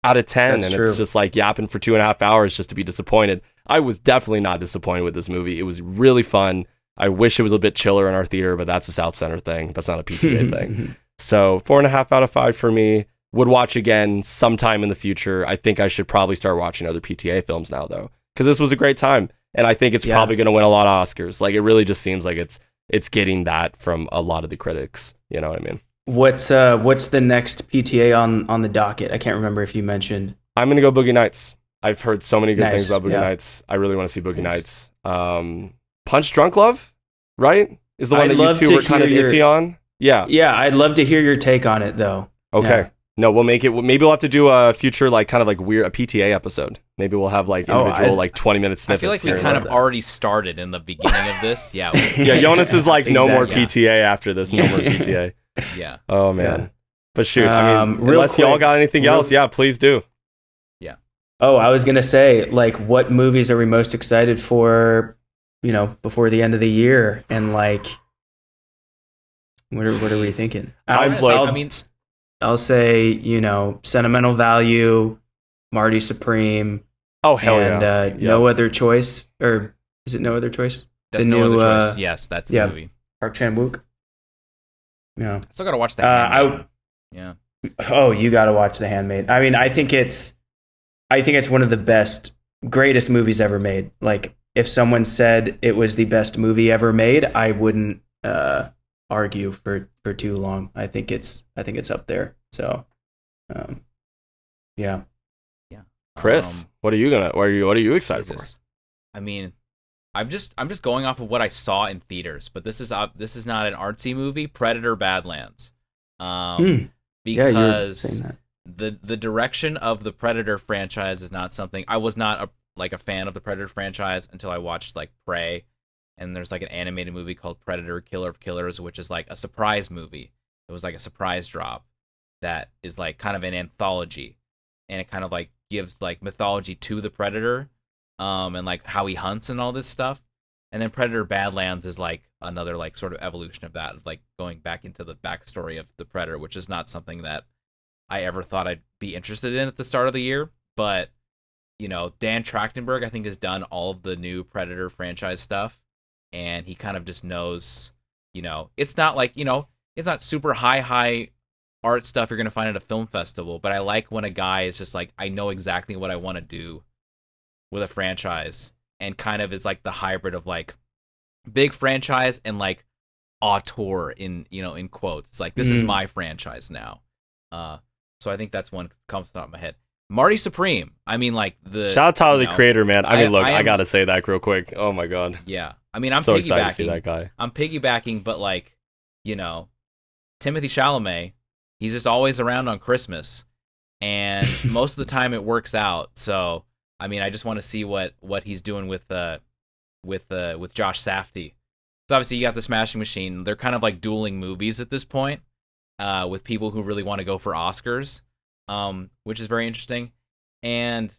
Speaker 3: out of 10?
Speaker 2: That's
Speaker 3: and
Speaker 2: true.
Speaker 3: It's just like yapping for 2.5 hours just to be disappointed. I was definitely not disappointed with this movie. It was really fun. I wish it was a bit chiller in our theater, but that's a South Center thing. That's not a PTA thing. So 4.5 out of 5 for me. Would watch again sometime in the future. I think I should probably start watching other PTA films now, though, because this was a great time, and I think it's probably going to win a lot of Oscars. Like, it really just seems like it's getting that from a lot of the critics. You know what I mean?
Speaker 2: What's the next PTA on the docket? I can't remember if you mentioned.
Speaker 3: I'm going to go Boogie Nights. I've heard so many good things about Boogie
Speaker 2: Yeah.
Speaker 3: Nights. I really want to see Boogie Nights. Punch Drunk Love, right? Is the one
Speaker 2: I'd
Speaker 3: that you
Speaker 2: love
Speaker 3: two
Speaker 2: to
Speaker 3: were kind of
Speaker 2: hear
Speaker 3: iffy on? Yeah.
Speaker 2: Yeah, I'd love to hear your take on it, though.
Speaker 3: Okay.
Speaker 2: Yeah.
Speaker 3: No, we'll make it. Maybe we'll have to do a future, like, kind of like weird, a PTA episode. Maybe we'll have like individual, like 20-minute
Speaker 1: I
Speaker 3: snippets.
Speaker 1: feel like we
Speaker 3: here.
Speaker 1: kind of already started in the beginning of this. Yeah.
Speaker 3: Yeah, Jonas is like, no more
Speaker 2: Exactly.
Speaker 3: PTA after this. No more PTA.
Speaker 1: Yeah.
Speaker 3: Oh, man.
Speaker 2: Yeah.
Speaker 3: But shoot, I mean,
Speaker 2: real
Speaker 3: unless y'all
Speaker 2: quick,
Speaker 3: got anything else, yeah, please do.
Speaker 2: Oh, I was gonna say, like, what movies are we most excited for? You know, before the end of the year, and like, what are we thinking? I'll say, you know, Sentimental Value, Marty Supreme,
Speaker 3: Oh, hell
Speaker 2: and
Speaker 3: yeah.
Speaker 2: No Other Choice, or is it No Other Choice?
Speaker 1: That's
Speaker 2: The
Speaker 1: no
Speaker 2: new,
Speaker 1: other choice. Yes, that's the movie.
Speaker 2: Park Chan-wook. Yeah.
Speaker 1: I still gotta watch The
Speaker 2: I
Speaker 1: Handmaiden. Yeah.
Speaker 2: Oh, you got to watch The Handmaid. I mean, I think it's one of the greatest movies ever made. Like, if someone said it was the best movie ever made, I wouldn't argue for too long. I think it's up there. So, yeah.
Speaker 1: Yeah.
Speaker 3: Chris, what are you excited
Speaker 1: Jesus. I mean, I'm just going off of what I saw in theaters, but this is not an artsy movie. Predator: Badlands. Because the direction of the Predator franchise is not something I was not a fan of the Predator franchise until I watched like Prey, and there's like an animated movie called Predator: Killer of Killers, which is like a surprise movie. It was like a surprise drop that is like kind of an anthology, and it kind of like gives like mythology to the Predator, and like how he hunts and all this stuff. And then Predator: Badlands is like another like sort of evolution of that, like going back into the backstory of the Predator, which is not something that I ever thought I'd be interested in at the start of the year. But, you know, Dan Trachtenberg, I think, has done all of the new Predator franchise stuff, and he kind of just knows, you know, it's not like, you know, it's not super high art stuff you're going to find at a film festival, but I like when a guy is just like, I know exactly what I want to do with a franchise, and kind of is like the hybrid of like big franchise and like auteur in quotes. It's like, this is my franchise now. So I think that's one that comes to the top of my head. Marty Supreme. I mean, like
Speaker 3: Shout out Tyler, the creator, man. I mean, look, I gotta say that real quick. Oh my god.
Speaker 1: Yeah. I mean, I'm
Speaker 3: so
Speaker 1: piggybacking.
Speaker 3: excited to see that guy.
Speaker 1: I'm piggybacking, but like, you know, Timothée Chalamet, he's just always around on Christmas, and most of the time it works out. So I mean, I just want to see what he's doing with Josh Safdie. So obviously you got the Smashing Machine. They're kind of like dueling movies at this point, with people who really want to go for Oscars, which is very interesting. And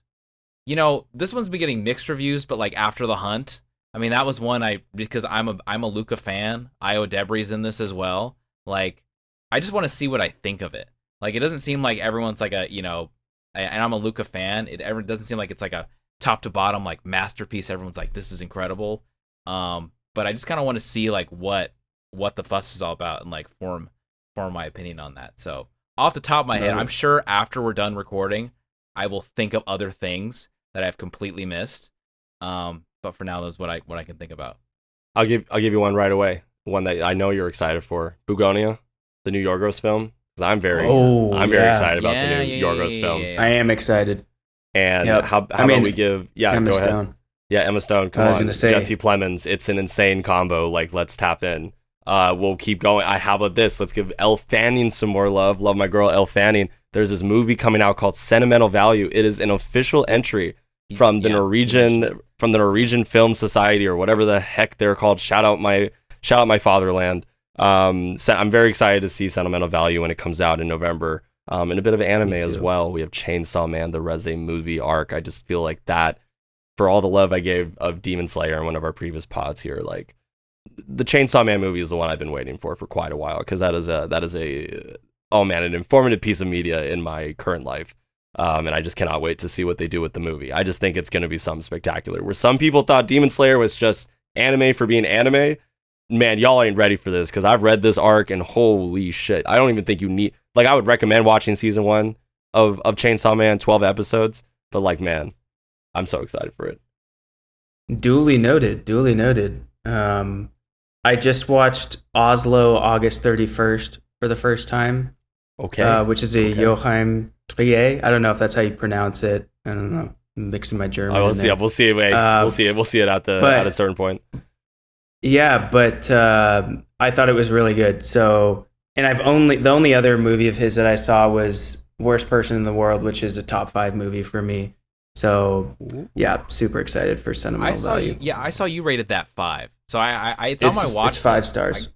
Speaker 1: you know, this one's been getting mixed reviews, but like After the Hunt, I mean, that was one because I'm a Luca fan. Io Debris in this as well. Like, I just want to see what I think of it. Like, it doesn't seem like everyone's like a, you know, and I'm a Luca fan. It doesn't seem like it's like a top to bottom like masterpiece. Everyone's like, this is incredible. But I just kind of want to see like what the fuss is all about, and like form my opinion on that. So off the top of my head, I'm sure after we're done recording, I will think of other things that I've completely missed. But for now, that's what I can think about.
Speaker 3: I'll give you one right away. One that I know you're excited for. Bugonia, the new Yorgos film. 'Cause I'm very excited about the new Yorgos film.
Speaker 2: I am excited.
Speaker 3: And how about we give
Speaker 2: Emma
Speaker 3: go ahead.
Speaker 2: Stone.
Speaker 3: Yeah, Emma Stone. Come on,
Speaker 2: was gonna say,
Speaker 3: Jesse Plemons. It's an insane combo. Like, let's tap in. We'll keep going. How about this? Let's give Elle Fanning some more love. Love my girl Elle Fanning. There's this movie coming out called Sentimental Value. It is an official entry from the Norwegian Film Society or whatever the heck they're called. Shout out my fatherland. I'm very excited to see Sentimental Value when it comes out in November. And a bit of anime as well. We have Chainsaw Man, the Reze movie arc. I just feel like that, for all the love I gave of Demon Slayer in one of our previous pods here, like the Chainsaw Man movie is the one I've been waiting for quite a while, because that is an informative piece of media in my current life. And I just cannot wait to see what they do with the movie. I just think it's going to be something spectacular. Where some people thought Demon Slayer was just anime for being anime, man, y'all ain't ready for this, because I've read this arc and holy shit, I don't even think you need, like, I would recommend watching season 1 of Chainsaw Man, 12 episodes, but like, man, I'm so excited for it.
Speaker 2: Duly noted. I just watched Oslo August 31st for the first time.
Speaker 3: Okay.
Speaker 2: Which is a Joachim Trier. I don't know if that's how you pronounce it. I don't know. I'm mixing my German.
Speaker 3: We'll see it. We'll see it at a certain point.
Speaker 2: Yeah, but I thought it was really good. So, and the only other movie of his that I saw was Worst Person in the World, which is a top 5 movie for me. So, yeah, super excited for Sentimental Value.
Speaker 1: I saw you rated that 5. So it's on my watch.
Speaker 2: It's 5 stars.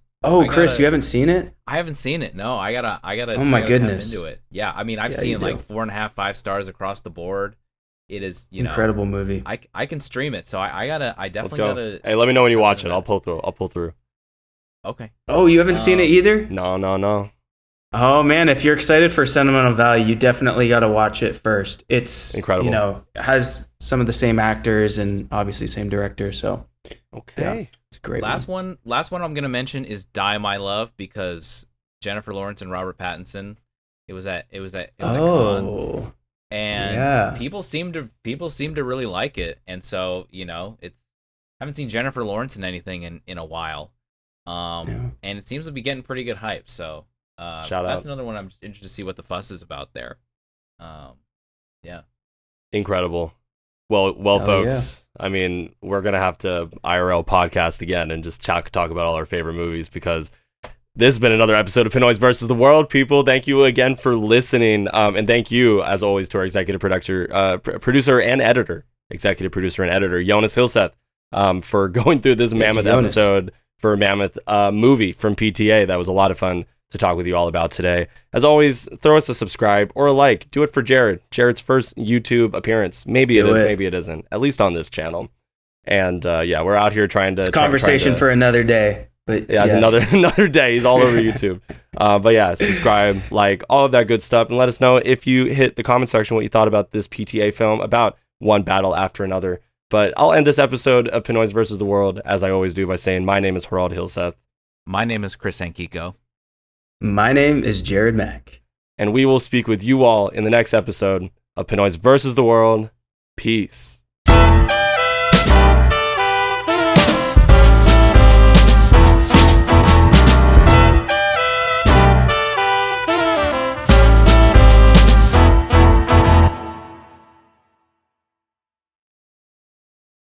Speaker 2: Chris, you haven't seen it?
Speaker 1: I haven't seen it. No, I gotta.
Speaker 2: Oh my goodness.
Speaker 1: Tap into it. Yeah, I mean, I've seen like 4.5, 5 stars across the board. It is,
Speaker 2: incredible movie.
Speaker 1: I can stream it, so I definitely gotta.
Speaker 3: Hey, let me know when you watch it. I'll pull through.
Speaker 1: Okay.
Speaker 2: Oh, you haven't seen it either?
Speaker 3: No.
Speaker 2: Oh man, if you're excited for Sentimental Value, you definitely got to watch it first. It's
Speaker 3: incredible.
Speaker 2: It has some of the same actors and obviously same director. So
Speaker 3: okay,
Speaker 2: it's a great.
Speaker 1: Last one I'm gonna mention is Die My Love, because Jennifer Lawrence and Robert Pattinson. It was at Con, and people seem to really like it, and so I haven't seen Jennifer Lawrence in anything in a while, and it seems to be getting pretty good hype. So.
Speaker 3: Shout out.
Speaker 1: That's another one I'm just interested to see what the fuss is about there. Yeah.
Speaker 3: Incredible. Well, folks. Yeah. I mean, we're gonna have to IRL podcast again and just talk about all our favorite movies, because this has been another episode of Pinoys versus the World. People, thank you again for listening, and thank you as always to our executive producer and editor, Jonas Hyllseth, for going through this mammoth episode for a mammoth movie from PTA. That was a lot of fun to talk with you all about today. As always, throw us a subscribe or a like. Do it for Jared's first YouTube appearance. Maybe it is, maybe it isn't, at least on this channel. And we're out here trying to...
Speaker 2: It's conversation for another day. But
Speaker 3: yeah, yes. another day. He's all over YouTube. But yeah, subscribe, like, all of that good stuff. And let us know if you hit the comment section what you thought about this PTA film about one battle after another. But I'll end this episode of Pinoys versus the World, as I always do, by saying my name is Harald Hyllseth.
Speaker 1: My name is Chris Angkico.
Speaker 2: My name is Jared Mack.
Speaker 3: And we will speak with you all in the next episode of Pinoys versus the World. Peace.